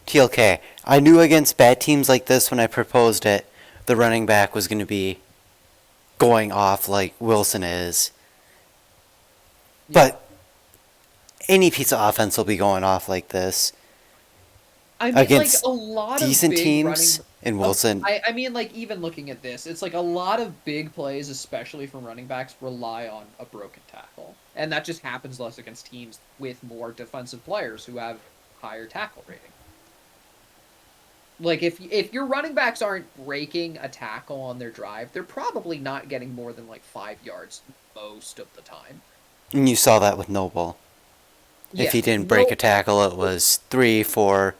TLK. I knew against bad teams like this when I proposed it, the running back was going to be going off like Wilson is. Yeah. But any piece of offense will be going off like this. I mean, like against a lot of decent big running. teams. And Wilson, I mean, like even looking at this, it's like a lot of big plays, especially from running backs, rely on a broken tackle, and that just happens less against teams with more defensive players who have higher tackle rating. Like if your running backs aren't breaking a tackle on their drive, they're probably not getting more than like 5 yards most of the time. and you saw that with Noble. If Yeah, he didn't break no, a tackle, it was 3, 4,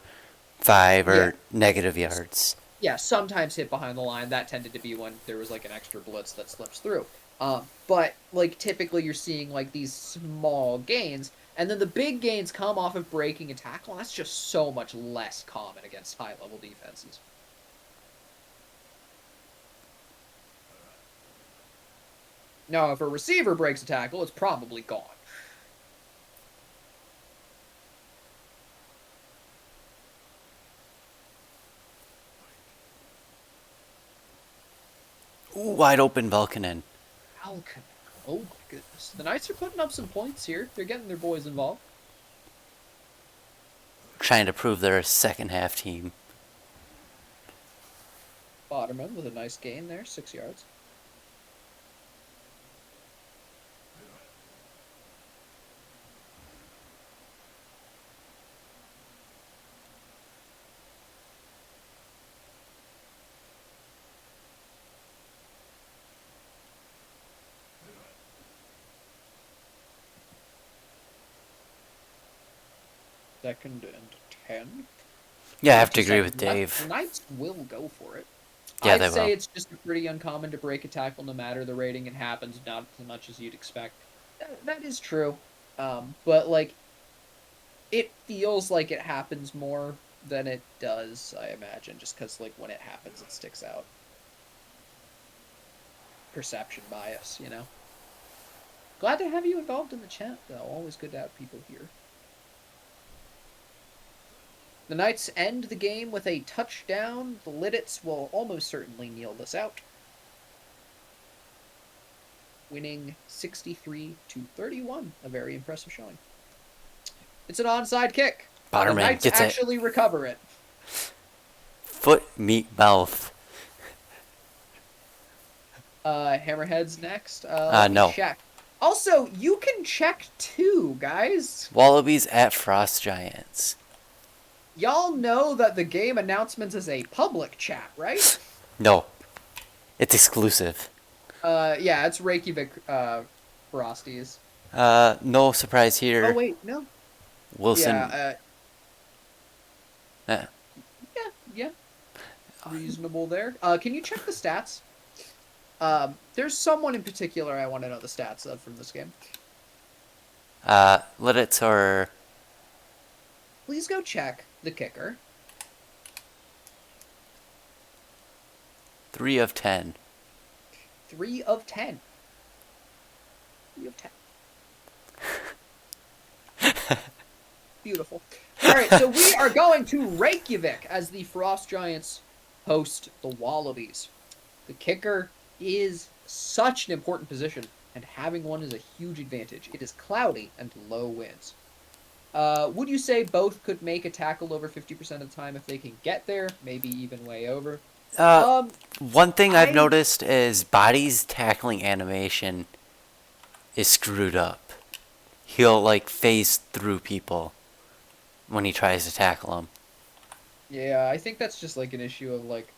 5, yeah, or negative yards. yeah. Sometimes hit behind the line. That tended to be when there was like an extra blitz that slips through. But like typically you're seeing like these small gains, and then the big gains come off of breaking a tackle. And that's just so much less common against high level defenses. Now, if a receiver breaks a tackle, it's probably gone. Ooh, wide open Valkonen. Falcon. Oh my goodness. The Knights are putting up some points here. They're getting their boys involved. Trying to prove they're a second half team. Botterman with a nice gain there, 6 yards. Second and 10. Yeah, I have to Just agree like with the Dave. Knights will go for it. Yeah, I'd they say will. it's just pretty uncommon to break a tackle no matter the rating. It happens not as much as you'd expect. That is true. But like it feels like it happens more than it does, I imagine, just because like when it happens it sticks out. Perception bias, you know. Glad to have you involved in the chat though. Always good to have people here. The Knights end the game with a touchdown. The Lidditz will almost certainly kneel this out, winning 63-31. A very impressive showing. It's an onside kick. The Botterman Knights gets it. actually recover it. Foot, meat, mouth. Hammerhead's next. Let me No. check. Also, you can check too, guys. Wallabies at Frost Giants. Y'all know that the game announcements is a public chat, right? No. It's exclusive. Yeah, it's Reykjavik, Frosties. No surprise here. Oh, wait, no. Wilson. Yeah, yeah. Reasonable there. Can you check the stats? There's someone in particular I want to know the stats of from this game. Lidditz or... Please go check the kicker. 3 of 10. 3 of 10. 3 of 10. Beautiful. All right, so we are going to Reykjavik as the Frost Giants host the Wallabies. The kicker is such an important position, and having one is a huge advantage. It is cloudy and low winds. Would you say both could make a tackle over 50% of the time if they can get there? Maybe even way over. One thing I've noticed is Body's tackling animation is screwed up. He'll, like, phase through people when he tries to tackle them. Yeah, I think that's just, like, an issue of, like...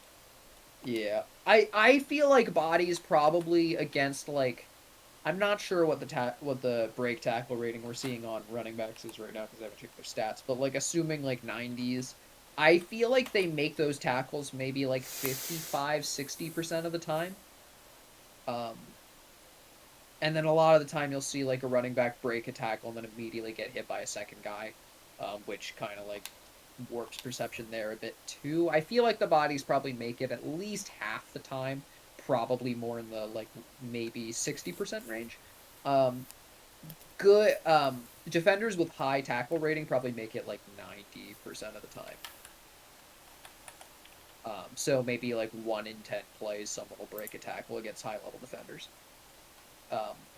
Yeah. I feel like Body's probably against, like... I'm not sure what the break tackle rating we're seeing on running backs is right now because I haven't checked their stats, but like assuming like 90s, I feel like they make those tackles maybe like 55-60% of the time. And then a lot of the time you'll see like a running back break a tackle and then immediately get hit by a second guy, which kind of like warps perception there a bit too. I feel like the Bodies probably make it at least half the time. Probably more in the like maybe 60% range. Good defenders with high tackle rating probably make it like 90% of the time. So maybe like 1 in 10 plays someone will break a tackle against high level defenders.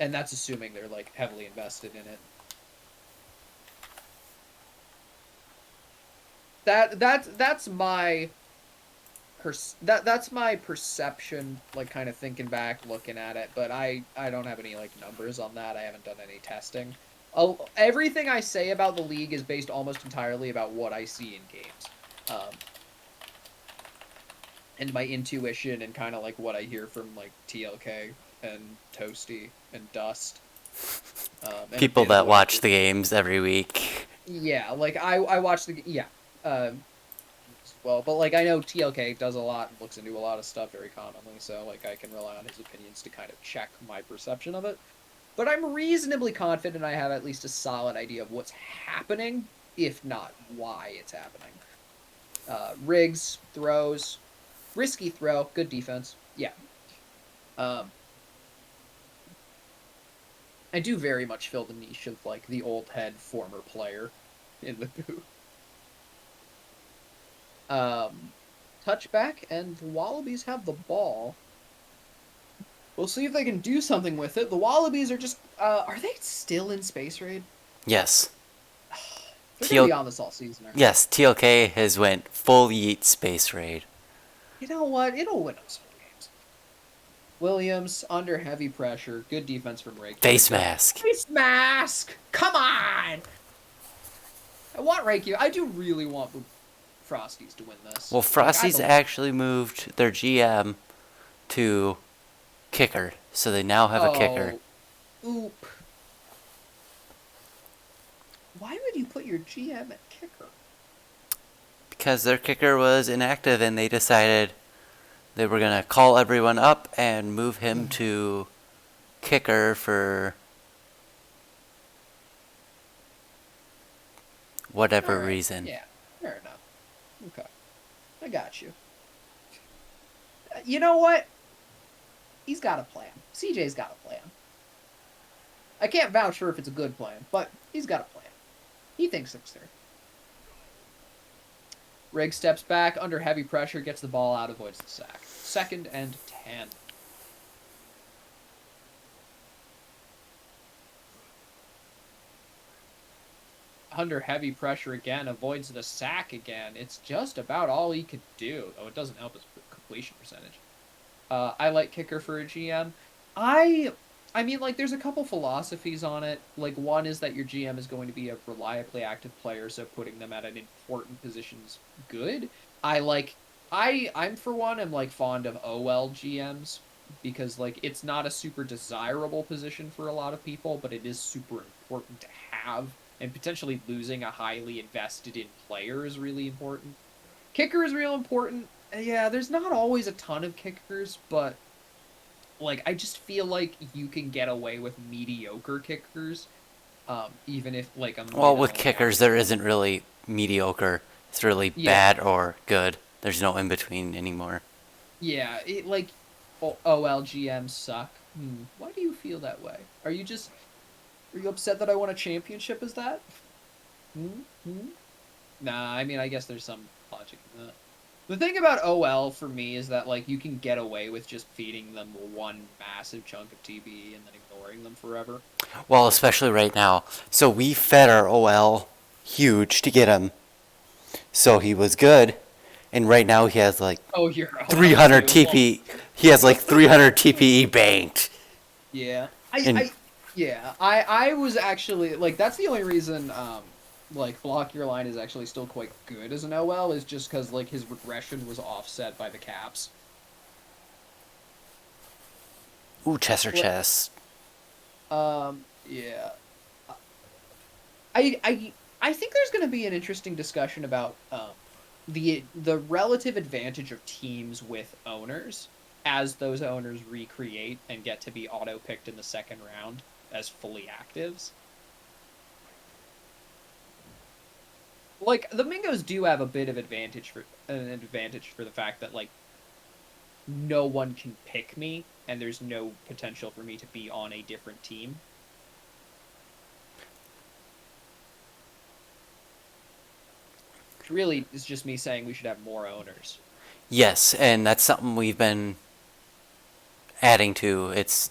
And that's assuming they're like heavily invested in it. That's my that's my perception, like kind of thinking back, looking at it. But I don't have any like numbers on that. I haven't done any testing. Everything I say about the league is based almost entirely about what I see in games, and my intuition and kind of like what I hear from like TLK and Toasty and Dust, and a People bit of that what I watch hear. the games every week. Yeah, like I watch the well, but like I know TLK does a lot and looks into a lot of stuff very commonly, so like I can rely on his opinions to kind of check my perception of it. But I'm reasonably confident I have at least a solid idea of what's happening, if not why it's happening. Rigs, throws, risky throw, good defense. Yeah. Um, I do very much fill the niche of like the old head former player in the booth. Um, Touchback, and the Wallabies have the ball. We'll see if they can do something with it. The Wallabies are just, are they still in Space Raid? Yes. They're going to TL be on this all season, aren't yes, TLK has went full yeet space raid. they? You know what? It'll win them some games. Williams, under heavy pressure. Good defense from Ray. Face mask. Face mask! Come on! I want Reiki. I do really want the Frosties to win this. Well, Like, I Frosty's actually moved their GM to kicker, so they now have a kicker. Oop. Why would you put your GM at kicker? Because their kicker was inactive and they decided they were going to call everyone up and move him to kicker for whatever Alright, reason. Yeah, fair enough. Okay. I got you. You know what? He's got a plan. CJ's got a plan. I can't vouch for if it's a good plan, but he's got a plan. He thinks it's there. Riggs steps back under heavy pressure, gets the ball out, avoids the sack. 2nd and 10. Under heavy pressure again, avoids the sack again. It's just about all he could do. Oh, it doesn't help his completion percentage. I like kicker for a GM. I mean, like, there's a couple philosophies on it. Like, one is that your GM is going to be a reliably active player, so putting them at an important position is good. I'm for one, am like fond of OL GMs because like it's not a super desirable position for a lot of people, but it is super important to have. And potentially losing a highly invested in player is really important. Kicker is real important. Yeah, there's not always a ton of kickers, but like I just feel like you can get away with mediocre kickers, even if like a Well, with minimally kickers, active there one. isn't really mediocre. It's really Yeah, bad or good. There's no in between anymore. yeah. It like OLGMs suck. Why do you feel that way? Are you upset that I won a championship? Is that? Hmm? Hmm? Nah, I mean I guess there's some logic in that. The thing about OL for me is that like you can get away with just feeding them one massive chunk of TB and then ignoring them forever. Well, especially right now. So we fed our OL huge to get him, so he was good. And right now he has like Oh, your OL 300 too. TP. He has like 300 TPE banked. Yeah. And I was actually like that's the only reason like Block Your Line is actually still quite good as an OL is just because like his regression was offset by the caps. ooh, Chester Like, chest. yeah. I think there's going to be an interesting discussion about the relative advantage of teams with owners as those owners recreate and get to be auto picked in the second round as fully actives. Like the Mingos do have a bit of an advantage for the fact that like no one can pick me and there's no potential for me to be on a different team. Which really is just me saying we should have more owners. Yes, and that's something we've been adding to. It's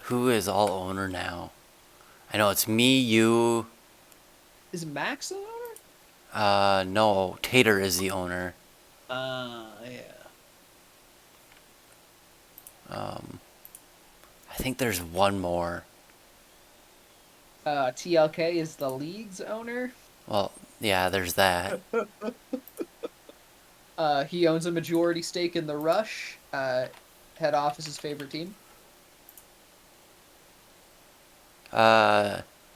who is all owner now? I know it's me, you. Is Max an owner? No, Tater is the owner. Yeah. I think there's one more. TLK is the league's owner. Well, yeah, there's that. He owns a majority stake in the Rush, head office's favorite team.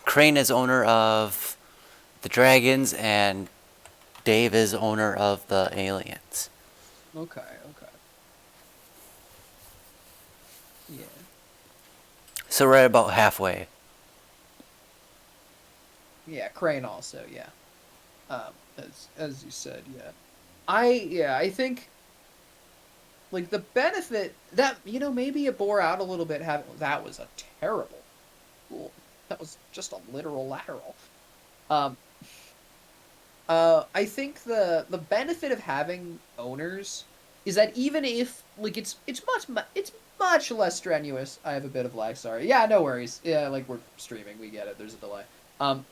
Crane is owner of the Dragons, and Dave is owner of the Aliens. Okay. Yeah. So right about halfway. Yeah, Crane also, yeah. As you said, yeah. I think like the benefit that maybe it bore out a little bit having that was a terrible rule. That was just a literal lateral. Um I think the benefit of having owners is that even if like it's much less strenuous. I have a bit of lag, sorry. Yeah, no worries. Yeah, like we're streaming, we get it. There's a delay. Um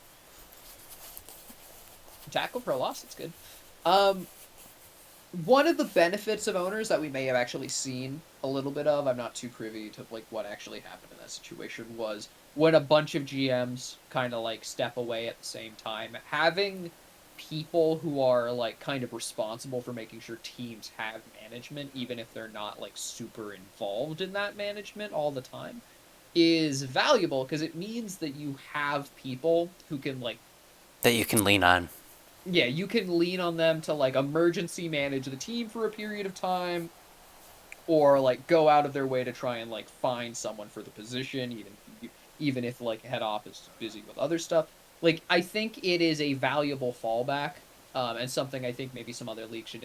Tackle pro loss, that's good. Um One of the benefits of owners that we may have actually seen a little bit of, I'm not too privy to like what actually happened in that situation, was when a bunch of GMs kind of like step away at the same time, having people who are like kind of responsible for making sure teams have management, even if they're not like super involved in that management all the time, is valuable because it means that you have people who can like That you can lean on. yeah, you can lean on them to like emergency manage the team for a period of time or like go out of their way to try and like find someone for the position even if like head office is busy with other stuff. Like I think it is a valuable fallback and something I think maybe some other leagues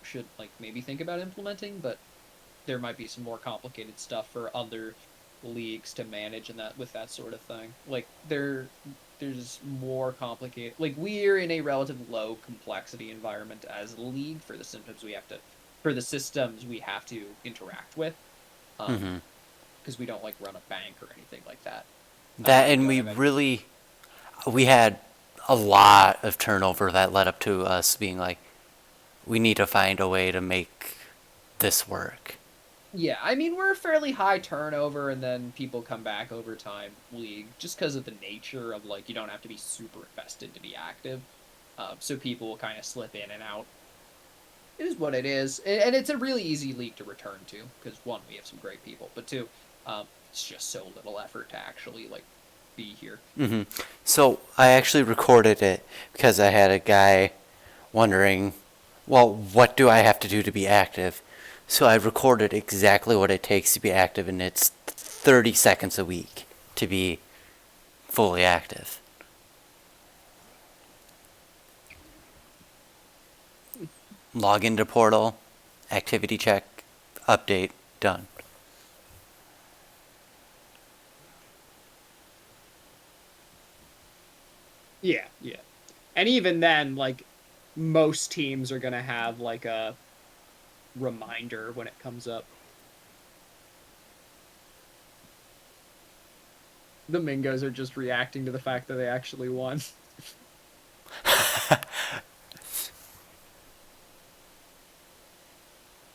should like maybe think about implementing, but there might be some more complicated stuff for other leagues to manage and that with that sort of thing. Like there's more complicated. Like we're in a relatively low complexity environment as a league for the systems we have to interact with. Mm-hmm. Because we don't like run a bank or anything like that. That, We and don't we have any. really, we had a lot of turnover that led up to us being like, we need to find a way to make this work. Yeah, I mean we're a fairly high turnover, and then people come back over time league just because of the nature of like you don't have to be super invested to be active. So people will kind of slip in and out. It is what it is, and it's a really easy league to return to because one, we have some great people, but two, it's just so little effort to actually like be here. Hmm. So I actually recorded it because I had a guy wondering, well, what do I have to do to be active? So I recorded exactly what it takes to be active, and it's 30 seconds a week to be fully active. Log into portal, activity check, update, done. Yeah. And even then, like most teams are gonna have like a reminder when it comes up. The Mingos are just reacting to the fact that they actually won.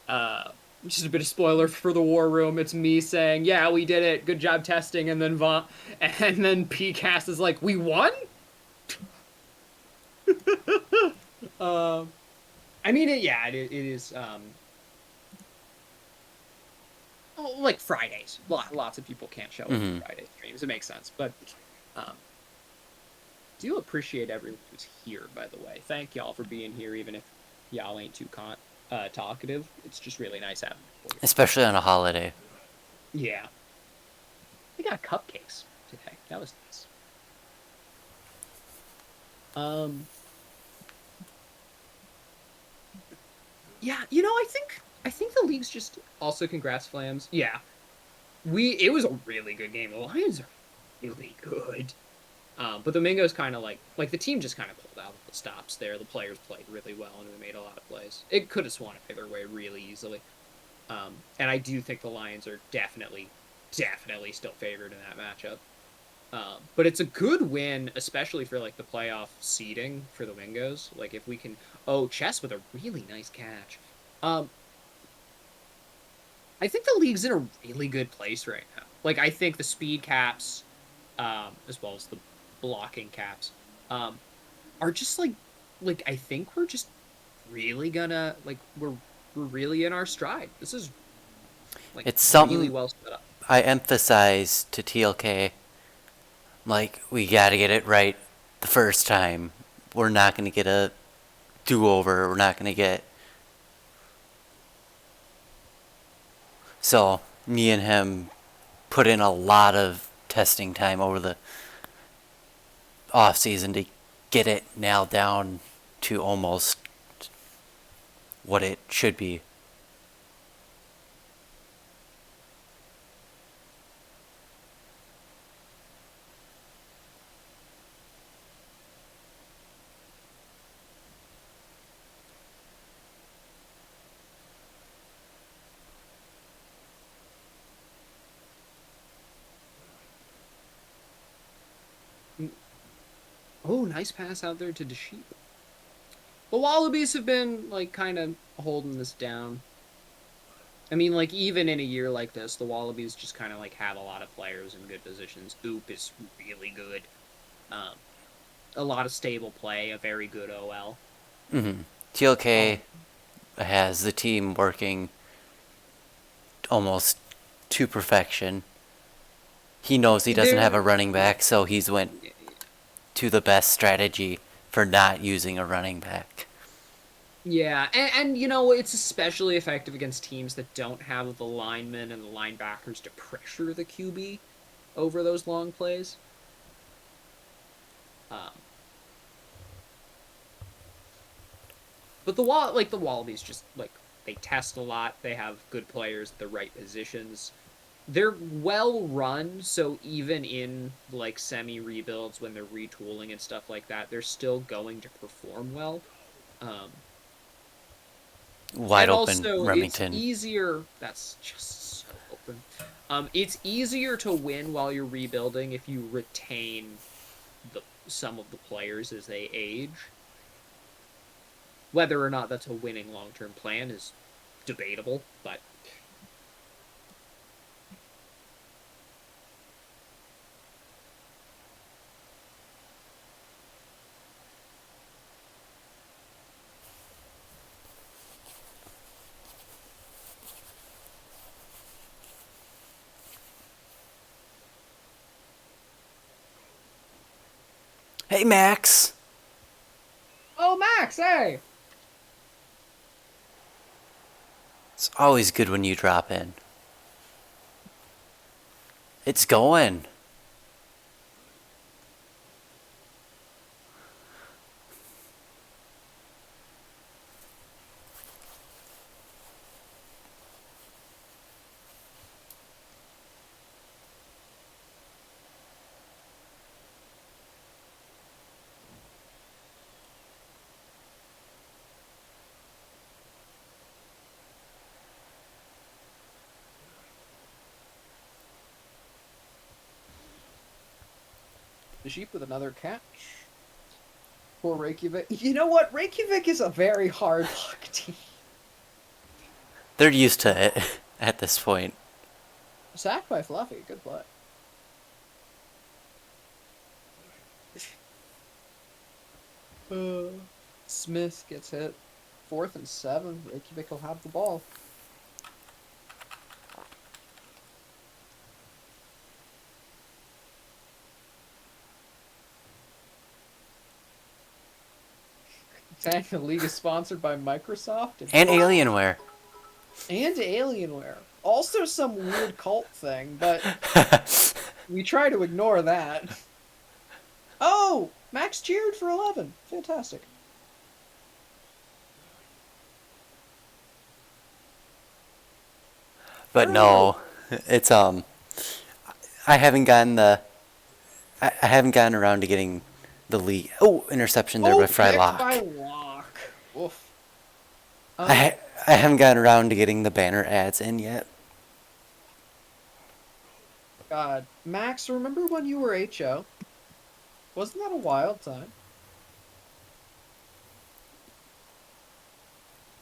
uh just a bit of spoiler for the war room. It's me saying, "Yeah, we did it. Good job testing." And then PCAST is like, "We won?" um I mean it is like Fridays. Lots of people can't show up Hmm. for Friday streams. It makes sense, but um do appreciate everyone who's here, by the way. Thank y'all for being here, even if y'all ain't too talkative. It's just really nice having you. Especially on a holiday. Yeah. We got cupcakes today. That was nice. Um, yeah, I think the league's just also congrats Flams. Yeah. It was a really good game. The Lions are really good. But the Mingos kind of like the team just kind of pulled out the stops there. The players played really well and we made a lot of plays. It could have swung it either way really easily. And I do think the Lions are definitely still favored in that matchup. But it's a good win, especially for like the playoff seeding for the Wingos. Like if we can, oh, Chess with a really nice catch. Um, I think the league's in a really good place right now. Like I think the speed caps, as well as the blocking caps, um, are just like I think we're just really gonna like we're really in our stride. This is like It's really something well set up. I emphasize to TLK. Like, we gotta get it right the first time. We're not gonna get a do over. We're not gonna get. So, me and him put in a lot of testing time over the off season to get it nailed down to almost what it should be. Oh, nice pass out there to Deship. The Wallabies have been like kind of holding this down. I mean, like even in a year like this, the Wallabies just kind of like have a lot of players in good positions. Oop is really good. Um, a lot of stable play, a very good OL. TLK has the team working almost to perfection. He knows he doesn't have a running back, so he's went to the best strategy for not using a running back. Yeah, and you know, it's especially effective against teams that don't have the linemen and the linebackers to pressure the QB over those long plays. Um, but the Wallabies just like they test a lot. They have good players at the right positions. They're well run, so even in like semi rebuilds when they're retooling and stuff like that, they're still going to perform well. Um, Wide and open also, it's Remington. easier. That's just so open. It's easier to win while you're rebuilding if you retain some of the players as they age. Whether or not that's a winning long-term plan is debatable, but Hey, Max! oh, Max, hey. It's always good when you drop in. It's going. The sheep with another catch. Poor Reykjavik. You know what? Reykjavik is a very hard luck team. They're used to it at this point. Sacked by Fluffy. Good play. Smith gets hit. 4th and 7. Reykjavik will have the ball. Dang, the league is sponsored by Microsoft And Alienware. and Alienware. Also some weird cult thing, but we try to ignore that. Oh! Max cheered for 11. Fantastic. But no, it's I haven't gotten I haven't gotten around to getting the lead. Oh, interception there by Picked by Frylock. Locke. Oof. I haven't gotten around to getting the banner ads in yet. God, Max, remember when you were HO? Wasn't that a wild time?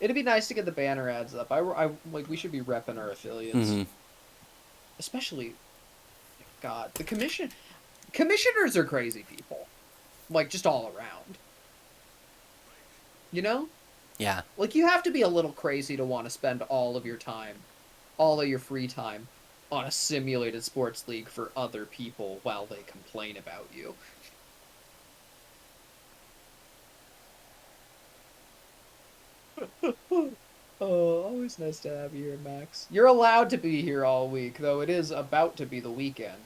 It'd be nice to get the banner ads up. Like, we should be repping our affiliates. Hmm. Especially, God, the commissioners are crazy people. Like, just all around. You know? Yeah. Like, you have to be a little crazy to want to spend all of your time, all of your free time, on a simulated sports league for other people while they complain about you. Oh, always nice to have you here, Max. You're allowed to be here all week, though it is about to be the weekend.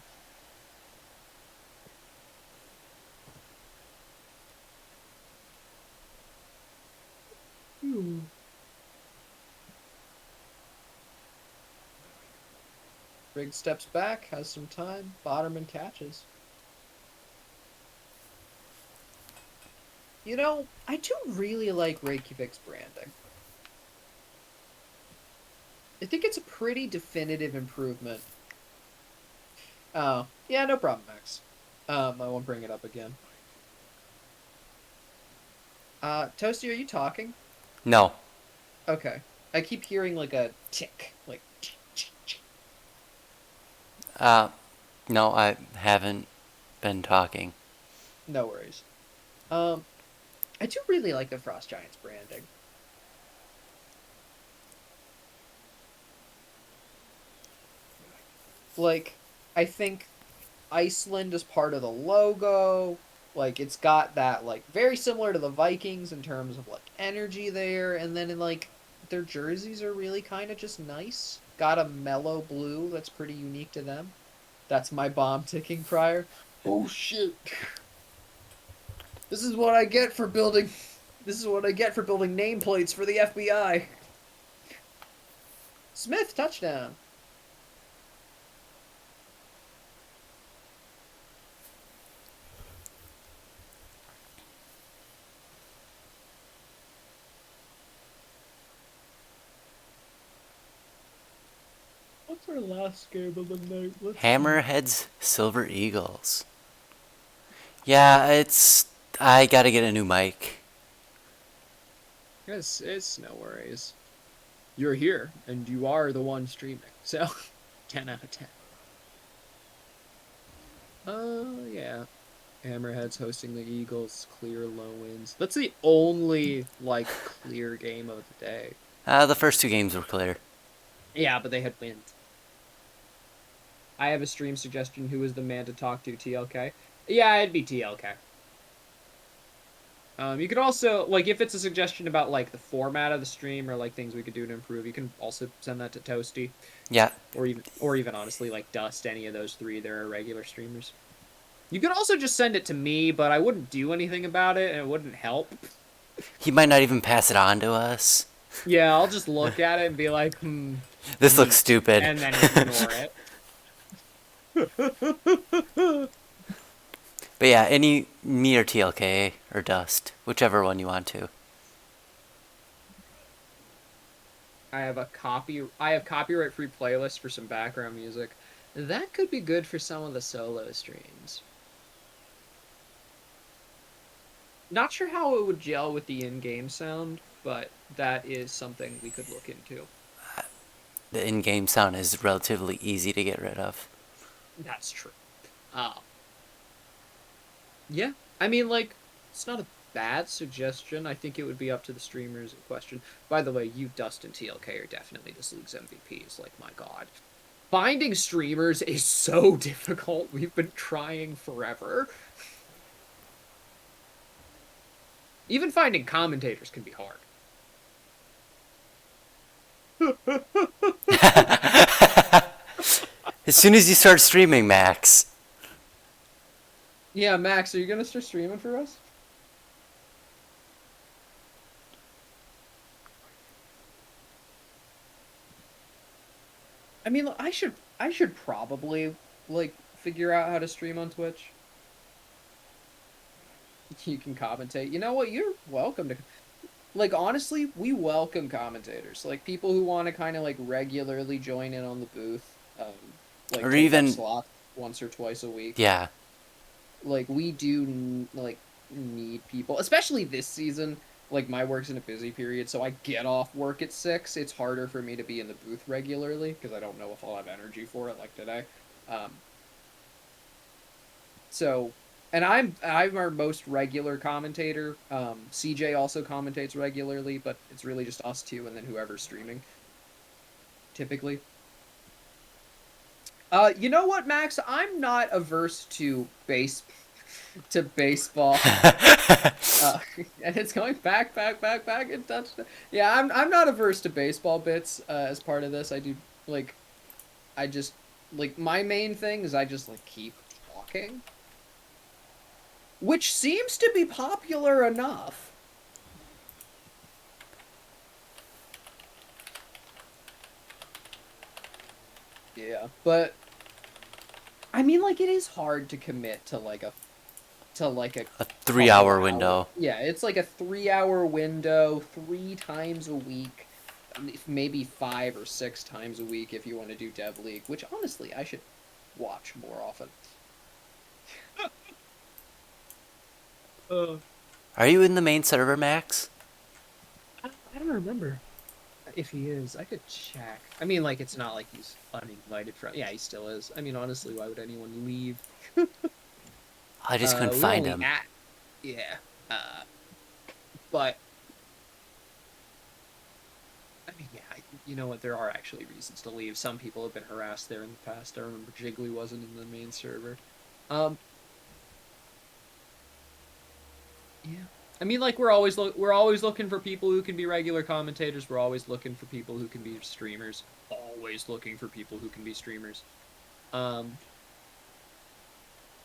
Rig steps back, has some time. Botterman catches. You know, I do really like Reykjavik's branding. I think it's a pretty definitive improvement. Oh, yeah, no problem, Max. I won't bring it up again. Toasty, are you talking? No. Okay. I keep hearing like a tick, like No, I haven't been talking. no worries. I do really like the Frost Giants branding. Like, I think Iceland is part of the logo. Like, it's got that, like, very similar to the Vikings in terms of, like, energy there. And then, in, like, their jerseys are really kind of just nice. Got a mellow blue that's pretty unique to them. That's my bomb ticking prior. Oh, shit. This is what I get for building. This is what I get for building nameplates for the FBI. Smith, touchdown. What's our last game of the night? Hammerhead's Silver Eagles. Yeah, I gotta get a new mic. It's no worries. You're here, and you are the one streaming, so 10 out of 10. Yeah. Hammerhead's hosting the Eagles, clear low wins. That's the only, like, clear game of the day. The first two games were clear. Yeah, but they had wins. I have a stream suggestion. Who is the man to talk to, TLK? Yeah, it'd be TLK. You could also, like, if it's a suggestion about, like, the format of the stream or, like, things we could do to improve, you can also send that to Toasty. Yeah. Or even honestly, like, Dust, any of those three. They're regular streamers. You could also just send it to me, but I wouldn't do anything about it, and it wouldn't help. He might not even pass it on to us. Yeah, I'll just look at it and be like, This looks stupid. and then ignore it. But yeah, me or TLK or Dust, whichever one you want to. I have copyright-free playlists for some background music. That could be good for some of the solo streams. Not sure how it would gel with the in-game sound, but that is something we could look into. The in-game sound is relatively easy to get rid of. That's true. Yeah, I mean, like, it's not a bad suggestion. I think it would be up to the streamers in question. By the way, you, Dust, and TLK are definitely this league's MVPs. Like, my god. Finding streamers is so difficult. We've been trying forever. Even finding commentators can be hard. As soon as you start streaming, Max. Yeah, Max, are you gonna start streaming for us? I mean, I should probably, like, figure out how to stream on Twitch. You can commentate. You know what? You're welcome to. Like, honestly, we welcome commentators. Like, people who want to kind of, like, regularly join in on the booth. Like, Or take up even slots. once or twice a week. Yeah. Like, we do, like, need people, especially this season. Like, my work's in a busy period, so I get off work at 6. It's harder for me to be in the booth regularly, because I don't know if I'll have energy for it, like today. So, and I'm our most regular commentator. CJ also commentates regularly, but it's really just us two and then whoever's streaming, typically. You know what, Max? I'm not averse to baseball. And it's going back and touchdown. Yeah, I'm not averse to baseball bits as part of this. I do like I just like my main thing is I just like keep talking, which seems to be popular enough. Yeah, but I mean, like, it is hard to commit to like a A 3-hour couple window. hour- Yeah, it's like a 3-hour window, 3 times a week, maybe 5 or 6 times a week if you want to do Dev League, which honestly I should watch more often. Are you in the main server, Max? I don't remember if he is. I could check. I mean, like, it's not like he's uninvited from. Yeah, he still is. I mean, honestly, why would anyone leave? I just couldn't We find only him. Yeah. But I mean, yeah, you know what? There are actually reasons to leave. Some people have been harassed there in the past. I remember Jiggly wasn't in the main server. Yeah. I mean, like, we're always looking for people who can be regular commentators. We're always looking for people who can be streamers. Always looking for people who can be streamers.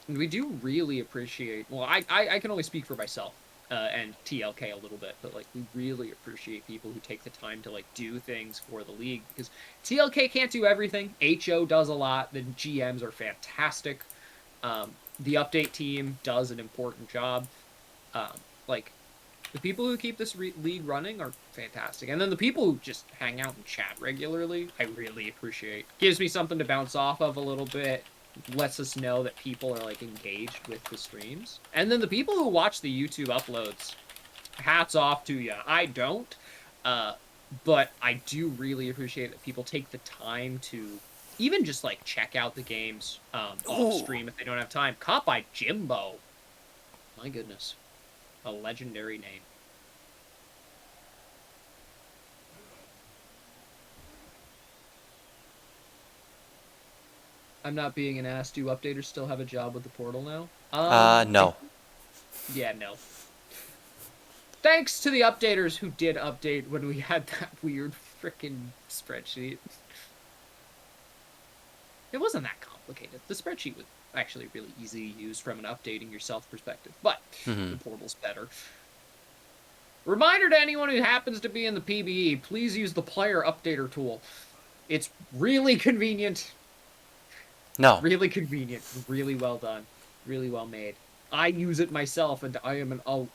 And we do really appreciate. Well, I can only speak for myself and TLK a little bit, but like we really appreciate people who take the time to like do things for the league because TLK can't do everything. HO does a lot. The GMs are fantastic. The update team does an important job. Like, the people who keep this league running are fantastic. And then the people who just hang out and chat regularly, I really appreciate. Gives me something to bounce off of a little bit. Lets us know that people are, like, engaged with the streams. And then the people who watch the YouTube uploads, hats off to you. I don't. But I do really appreciate that people take the time to even just, like, check out the games off stream if they don't have time. Caught by Jimbo. My goodness. A legendary name. I'm not being an ass. Do updaters still have a job with the portal now? No. Yeah, no. Thanks to the updaters who did update when we had that weird frickin' spreadsheet. It wasn't that complicated. The spreadsheet was actually really easy to use from an updating yourself perspective, but the portal's better. Reminder to anyone who happens to be in the PBE, please use the player updater tool. It's really convenient. No. Really convenient. Really well done. Really well made. I use it myself, and I am a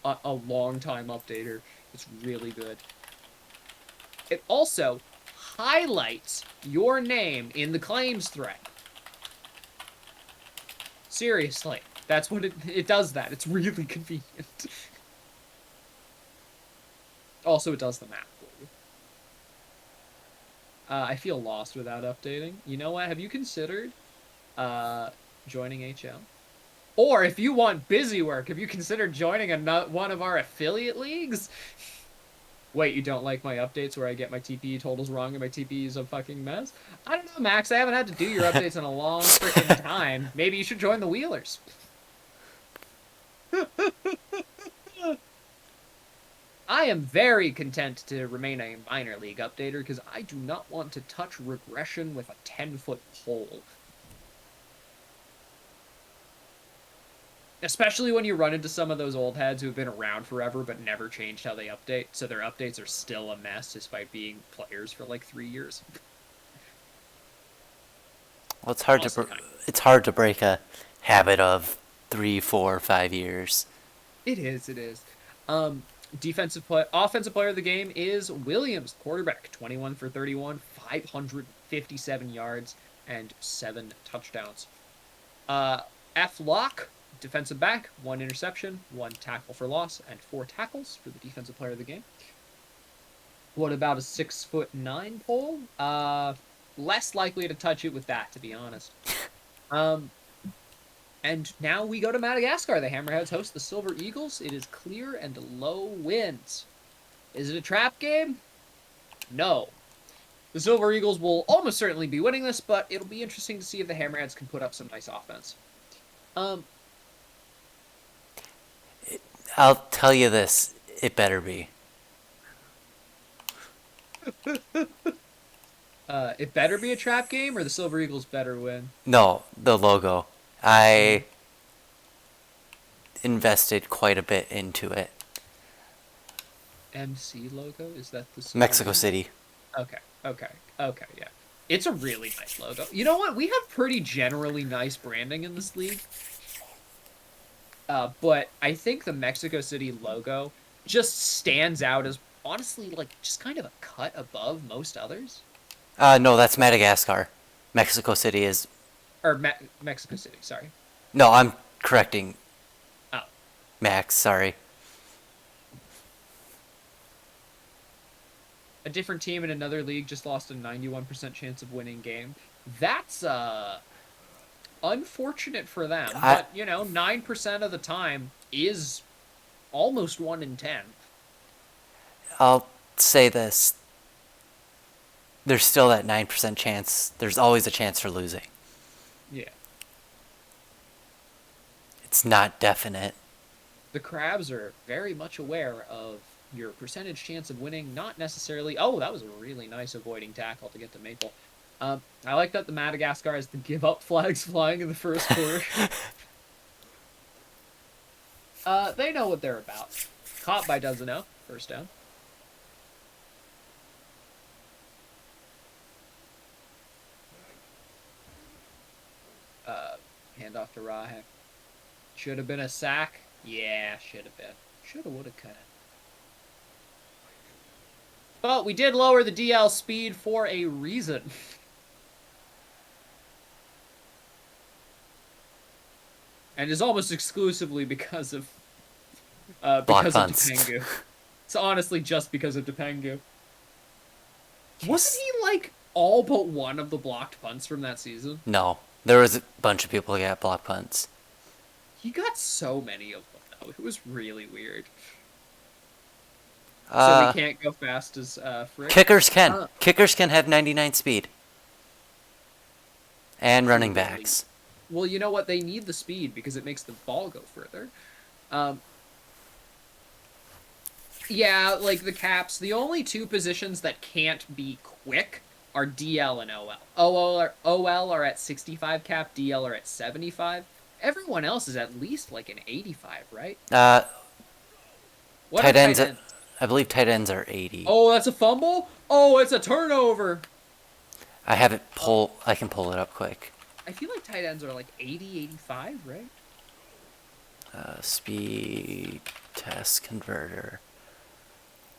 long-time updater. It's really good. It also highlights your name in the claims thread. Seriously. That's what it does that. It's really convenient. Also, it does the math for you. I feel lost without updating. You know what? Have you considered joining HL? Or if you want busy work, have you considered joining one of our affiliate leagues? Wait, you don't like my updates where I get my TPE totals wrong and my TPE is a fucking mess? I don't know, Max. I haven't had to do your updates in a long freaking time. Maybe you should join the Wheelers. I am very content to remain a minor league updater because I do not want to touch regression with a 10-foot pole. Especially when you run into some of those old heads who have been around forever but never changed how they update, so their updates are still a mess despite being players for like 3 years. Well, it's hard to break a habit of 3, 4, 5 years. It is. Offensive player of the game is Williams, quarterback, 21 for 31, 557 yards, and 7 touchdowns. F. Locke, defensive back, 1 interception, 1 tackle for loss, and 4 tackles for the defensive player of the game. What about a 6'9" pole? Less likely to touch it with that, to be honest. And now we go to Madagascar. The Hammerheads host the Silver Eagles. It is clear and low winds. Is it a trap game? No. The Silver Eagles will almost certainly be winning this, but it'll be interesting to see if the Hammerheads can put up some nice offense. I'll tell you this, it better be. It better be a trap game, or the Silver Eagles better win? No, the logo. I invested quite a bit into it. MC logo? Is that the Silver Mexico Eagles? City. Okay, yeah. It's a really nice logo. You know what? We have pretty generally nice branding in this league. But I think the Mexico City logo just stands out as, honestly, like, just kind of a cut above most others. No, that's Madagascar. Mexico City is... Or Mexico City, sorry. No, I'm correcting. Oh. Max, sorry. A different team in another league just lost a 91% chance of winning game. That's, unfortunate for them. But, 9% of the time is almost 1 in 10. I'll say this. There's still that 9% chance. There's always a chance for losing. Yeah. It's not definite. The Crabs are very much aware of your percentage chance of winning, not necessarily... Oh, that was a really nice avoiding tackle to get to Maple. I like that the Madagascar has the give-up flags flying in the first quarter. They know what they're about. Caught by Dozeno. First down. Hand off to Rahek. Should have been a sack. Yeah, should have been. Shoulda, woulda, coulda. But we did lower the DL speed for a reason. And is almost exclusively because of Depengu. It's honestly just because of Depengu. Yes. Wasn't he like all but one of the blocked punts from that season? No, there was a bunch of people who got block punts. He got so many of them, though. It was really weird. So we can't go fast as Frick? Kickers can. Kickers can have 99 speed. And running backs. Well, you know what? They need the speed because it makes the ball go further. Yeah, like the caps. The only two positions that can't be quick are DL and OL. OL are at 65 cap, DL are at 75. Everyone else is at least like an 85, right? What tight are ends, I believe tight ends are 80. Oh, that's a fumble? Oh, it's a turnover. I have it I can pull it up quick. I feel like tight ends are like 80, 85, right? Speed test converter.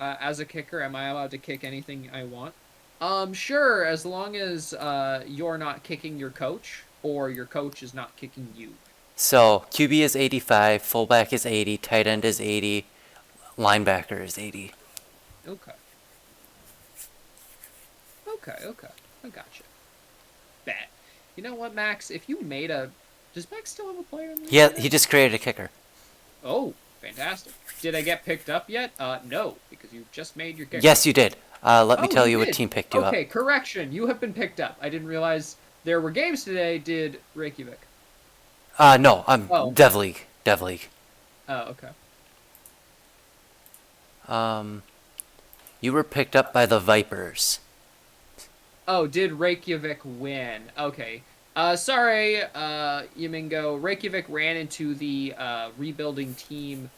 As a kicker, am I allowed to kick anything I want? Sure, as long as you're not kicking your coach, or your coach is not kicking you. So, QB is 85, fullback is 80, tight end is 80, linebacker is 80. Okay. I gotcha. Bet. You know what, Max? If you made a... Does Max still have a player in the Yeah, he just created a kicker. Oh, fantastic. Did I get picked up yet? No, because you just made your kicker. Yes, you did. Let me tell you did. what team picked you up. Okay, correction. You have been picked up. I didn't realize there were games today. Did Reykjavik? No, I'm Dev League. Oh, okay. You were picked up by the Vipers. Oh, did Reykjavik win? Okay. Sorry, Yamingo. Reykjavik ran into the rebuilding team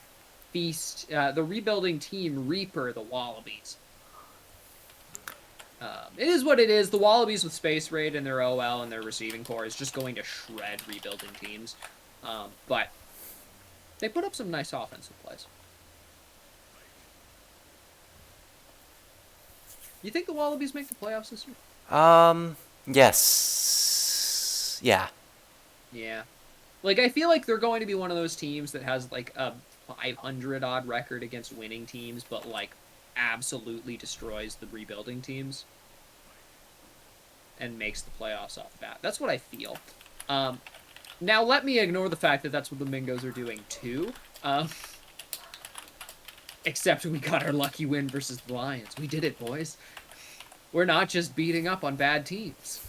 Feast, the rebuilding team Reaper, the Wallabies. It is what it is. The Wallabies with Space Raid and their OL and their receiving core is just going to shred rebuilding teams. But they put up some nice offensive plays. You think the Wallabies make the playoffs this year? Yes. Yeah. Yeah. Like, I feel like they're going to be one of those teams that has, like, a 500-odd record against winning teams, but, like, absolutely destroys the rebuilding teams and makes the playoffs off the bat. That's what I feel. Now, let me ignore the fact that that's what the Mingos are doing, too. Except we got our lucky win versus the Lions. We did it, boys. We're not just beating up on bad teams.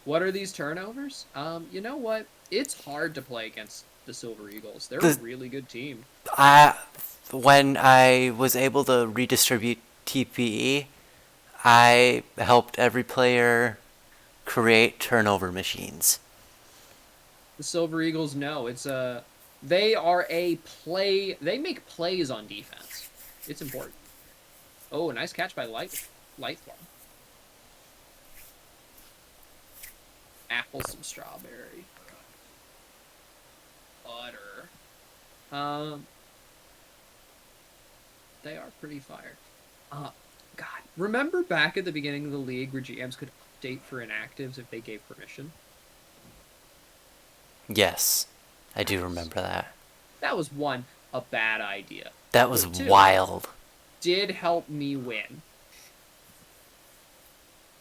What are these turnovers? You know what? It's hard to play against the Silver Eagles. They're a really good team. When I was able to redistribute TPE, I helped every player create turnover machines. The Silver Eagles, no, they are a play. They make plays on defense. It's important. Oh, a nice catch by Lightflower. Apple, some strawberry. Butter. They are pretty fire. God, remember back at the beginning of the league where GMs could update for inactives if they gave permission? Yes, I do remember that. That was one, a bad idea. That was But two, wild. did help me win.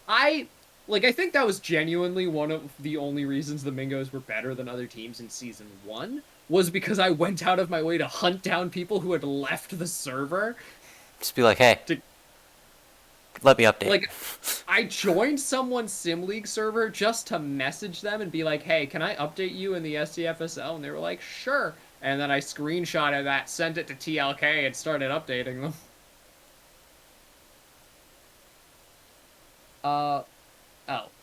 I think that was genuinely one of the only reasons the Mingos were better than other teams in Season 1, was because I went out of my way to hunt down people who had left the server. Just be like, hey, let me update. Like, I joined someone's Sim League server just to message them and be like, hey, can I update you in the SCFSL? And they were like, sure. And then I screenshotted that, sent it to TLK, and started updating them. Oh,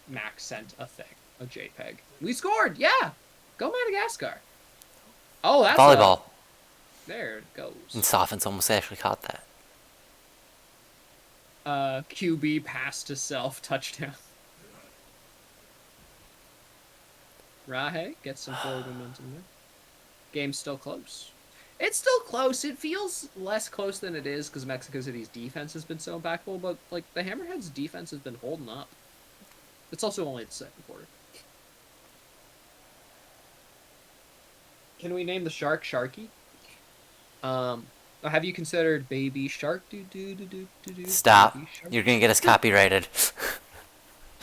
Max sent a thing, a JPEG. We scored, yeah! Go Madagascar. Oh, that's volleyball. There it goes. And Softens almost actually caught that. QB pass to self, touchdown. Rahe gets some forward momentum there. Game's still close. It's still close. It feels less close than it is because Mexico City's defense has been so impactful, but like the Hammerheads' defense has been holding up. It's also only the second quarter. Can we name the shark Sharky? Have you considered Baby Shark? Stop. Baby Shark? You're gonna get us copyrighted.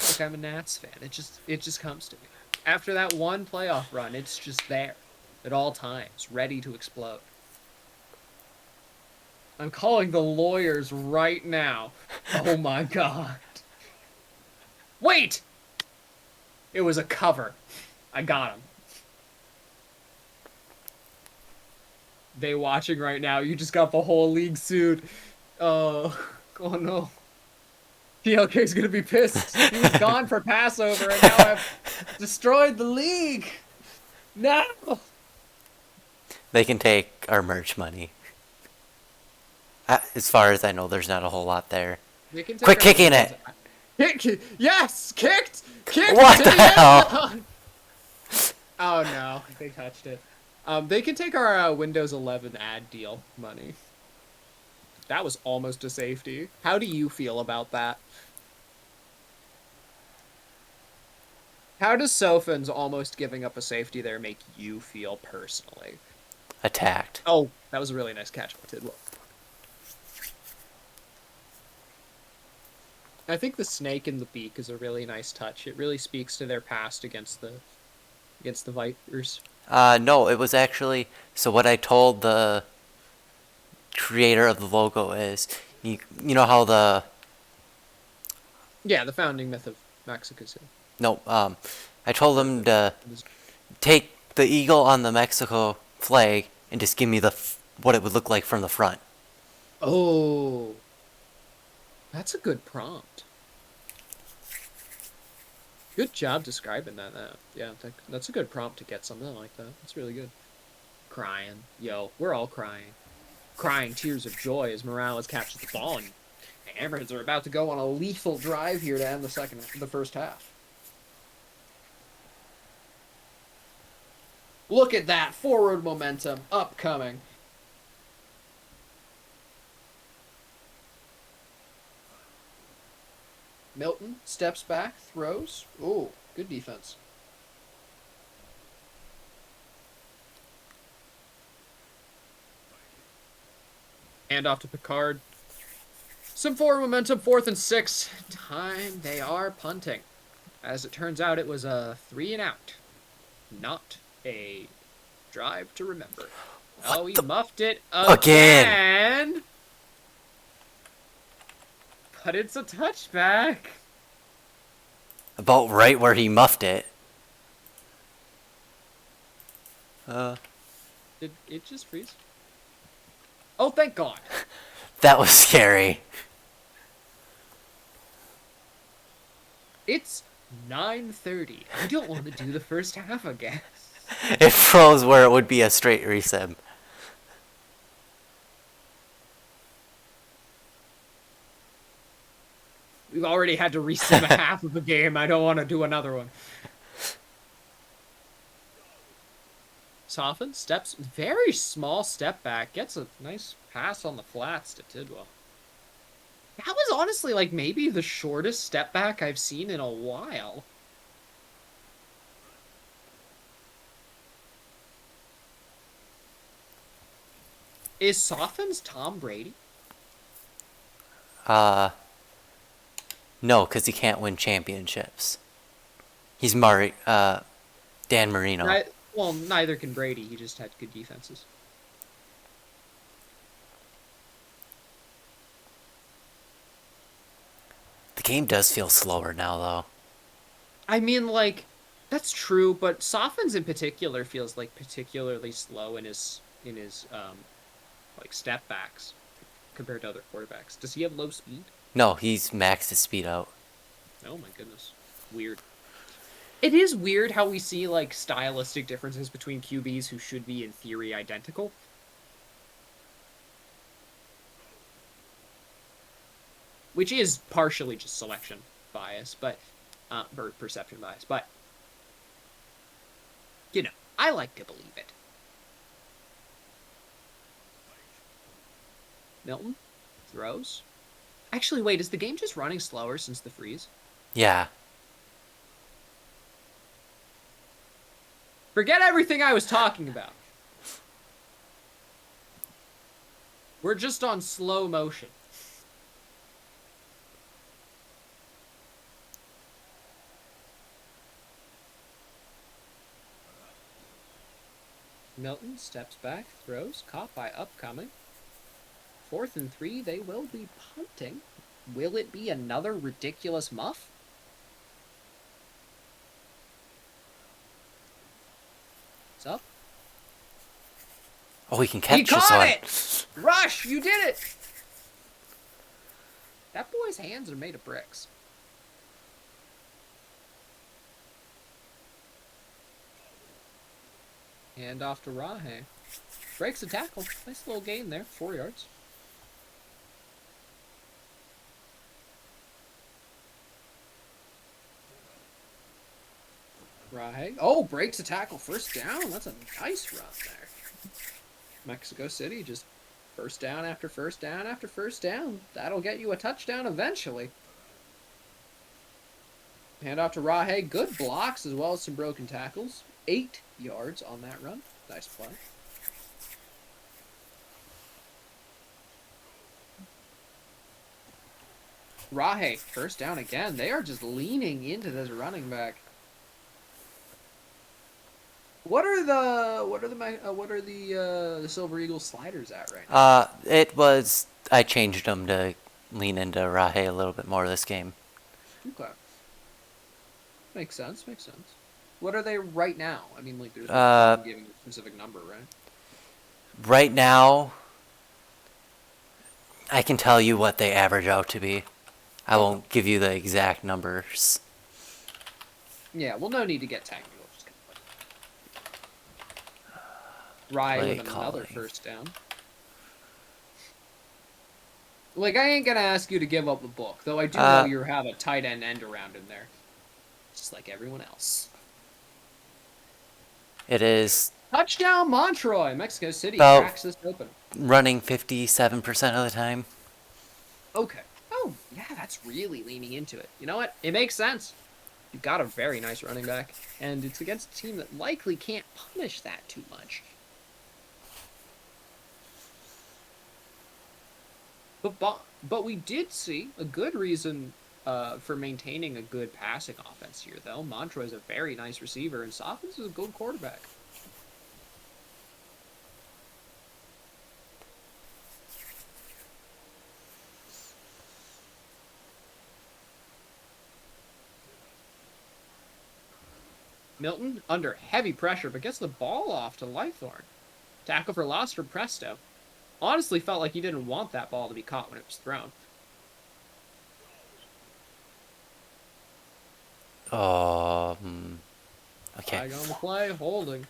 Look, I'm a Nats fan. It just comes to me. After that one playoff run, it's just there. At all times, ready to explode. I'm calling the lawyers right now. Oh my god. Wait! It was a cover. I got him. They watching right now. You just got the whole league sued. Oh no. TLK's gonna be pissed. He was gone for Passover, and now I've destroyed the league. No! They can take our merch money. As far as I know, there's not a whole lot there. They can take Quit our kicking windows. it! Yes! Kicked! What the hell? Oh no, they touched it. They can take our Windows 11 ad deal money. That was almost a safety. How do you feel about that? How does Sofin's almost giving up a safety there make you feel personally? Attacked. Oh, that was a really nice catch. I think the snake in the beak is a really nice touch. It really speaks to their past against the Vipers. No, it was actually... So what I told the creator of the logo is... You know how the... Yeah, the founding myth of Mexico City. No, I told them to take the eagle on the Mexico flag and just give me what it would look like from the front. Oh, that's a good prompt. Good job describing that. Yeah, that's a good prompt to get something like that. That's really good. Crying. Yo, we're all crying. Crying tears of joy as Morales catches the ball, and the Hammerheads are about to go on a lethal drive here to end the first half. Look at that forward momentum upcoming. Milton steps back, throws. Ooh, good defense. Hand off to Picard. Some forward momentum, 4th and 6. Time they are punting. As it turns out, it was a 3 and out, not a drive to remember. Oh, he muffed it again. But it's a touchback. About right where he muffed it. Did it just freeze? Oh, thank God. That was scary. It's 9:30. I don't want to do the first half again. It froze where it would be a straight resim. We've already had to resim a half of a game. I don't want to do another one. Softens, steps, very small step back. Gets a nice pass on the flats to Tidwell. That was honestly like maybe the shortest step back I've seen in a while. Is Softens Tom Brady? No, because he can't win championships. He's Dan Marino. Well, neither can Brady. He just had good defenses. The game does feel slower now, though. I mean, like, that's true, but Softens in particular feels like particularly slow in his like step backs compared to other quarterbacks. Does he have low speed? No, he's maxed his speed out. Oh my goodness. Weird. It is weird how we see, like, stylistic differences between QBs who should be, in theory, identical. Which is partially just selection bias, but, or perception bias, but, you know, I like to believe it. Milton throws. Actually, wait, is the game just running slower since the freeze? Yeah. Forget everything I was talking about. We're just on slow motion. Milton steps back, throws, caught by upcoming. 4th and 3, they will be punting. Will it be another ridiculous muff? What's up? Oh, he can catch this caught one. it! Rush, you did it! That boy's hands are made of bricks. Hand off to Rahe. Breaks a tackle. Nice little gain there. 4 yards. Rahe. Oh, breaks a tackle. First down. That's a nice run there. Mexico City just first down after first down after first down. That'll get you a touchdown eventually. Hand off to Rahe. Good blocks as well as some broken tackles. 8 yards on that run. Nice play. Rahe, first down again. They are just leaning into this running back. What are the Silver Eagles sliders at right now? I changed them to lean into Rahe a little bit more this game. Okay. Makes sense. What are they right now? I mean, like, there's no giving a specific number, right? Right now, I can tell you what they average out to be. I won't give you the exact numbers. Yeah, well, no need to get technical. Just Rye with another first down. Like, I ain't gonna ask you to give up the book, though I do know you have a tight end around in there. Just like everyone else. It is Touchdown Montroy! Mexico City cracks this open. Running 57% of the time. Okay. Oh, yeah, that's really leaning into it. You know what? It makes sense. You've got a very nice running back, and it's against a team that likely can't punish that too much. But we did see a good reason for maintaining a good passing offense here, though. Montroy is a very nice receiver, and Sophins is a good quarterback. Milton under heavy pressure, but gets the ball off to Lythorn. Tackle for loss for Presto. Honestly felt like he didn't want that ball to be caught when it was thrown. Okay. Flag on the play, holding.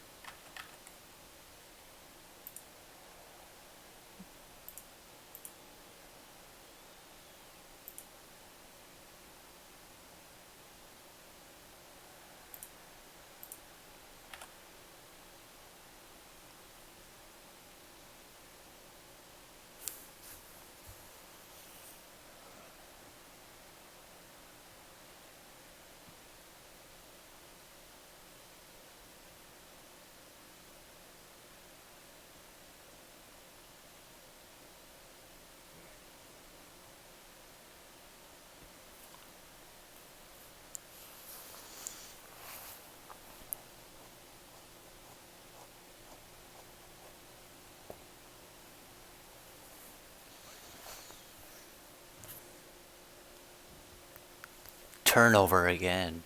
Turnover again.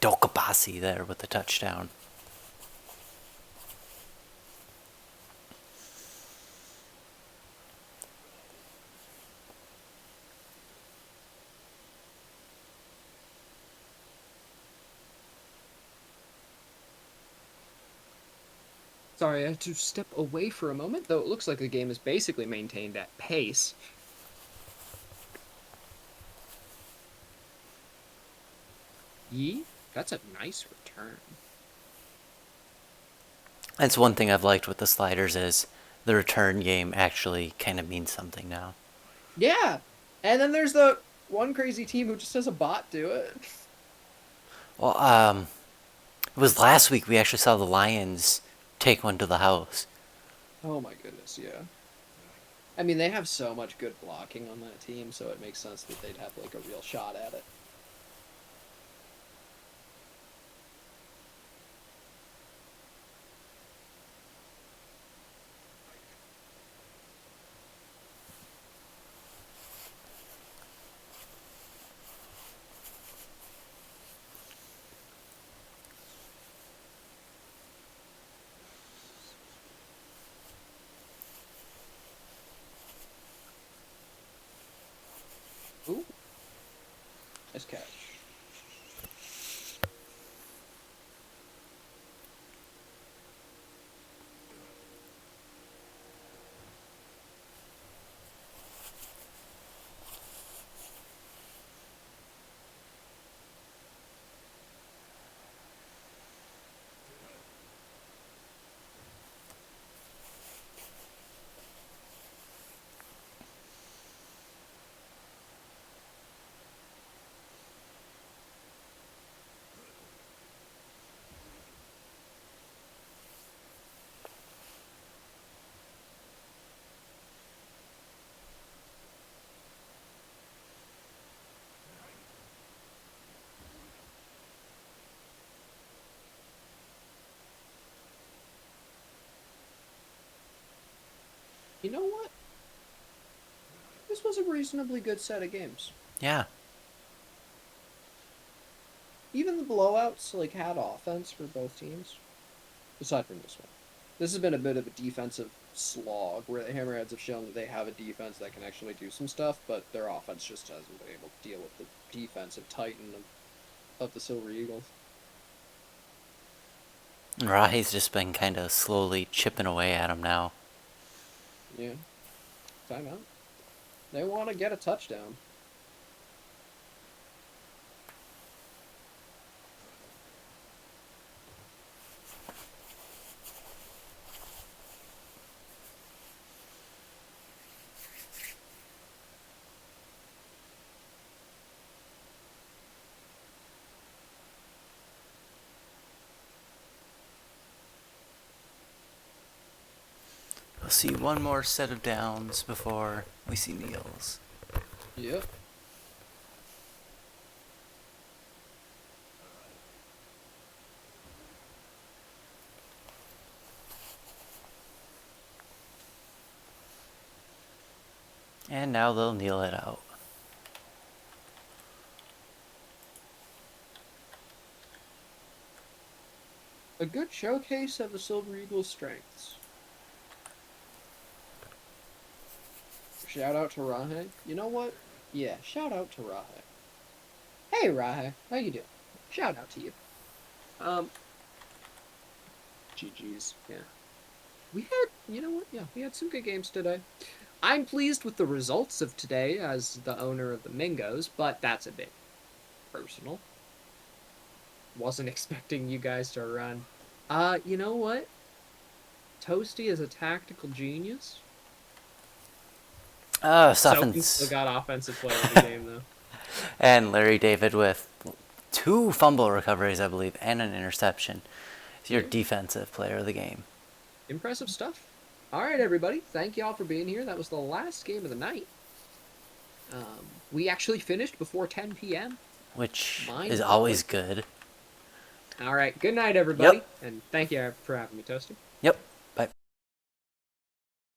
Dokabasi there with the touchdown. Sorry, I had to step away for a moment, though it looks like the game is basically maintained at pace. Yee, that's a nice return. That's one thing I've liked with the sliders is the return game actually kind of means something now. Yeah. And then there's the one crazy team who just has a bot do it. Well, it was last week we actually saw the Lions take one to the house. Oh my goodness, yeah. I mean, they have so much good blocking on that team, so it makes sense that they'd have like a real shot at it. Ooh. Nice catch. You know what? This was a reasonably good set of games. Yeah. Even the blowouts like had offense for both teams, aside from this one. This has been a bit of a defensive slog where the Hammerheads have shown that they have a defense that can actually do some stuff, but their offense just hasn't been able to deal with the defensive titan of the Silver Eagles. Rahe's just been kind of slowly chipping away at him now. Yeah. Timeout. They want to get a touchdown. We'll see one more set of downs before we see kneels. Yep. And now they'll kneel it out. A good showcase of the Silver Eagles' strengths. Shout out to Rahe. You know what? Yeah, shout out to Rahe. Hey Rahe, how you doing? Shout out to you. GG's. Yeah. We had, you know what? Yeah, we had some good games today. I'm pleased with the results of today as the owner of the Mingos, but that's a bit personal. Wasn't expecting you guys to run. You know what? Toasty is a tactical genius. Oh, Sophie still Suffins. got offensive player of the game, though. And Larry David with 2 fumble recoveries, I believe, and an interception. He's your Yeah. defensive player of the game. Impressive stuff. All right, everybody. Thank y'all for being here. That was the last game of the night. We actually finished before 10 p.m. Which Mine is was always good. good. All right. Good night, everybody. Yep. And thank you for having me, Toasty. Yep.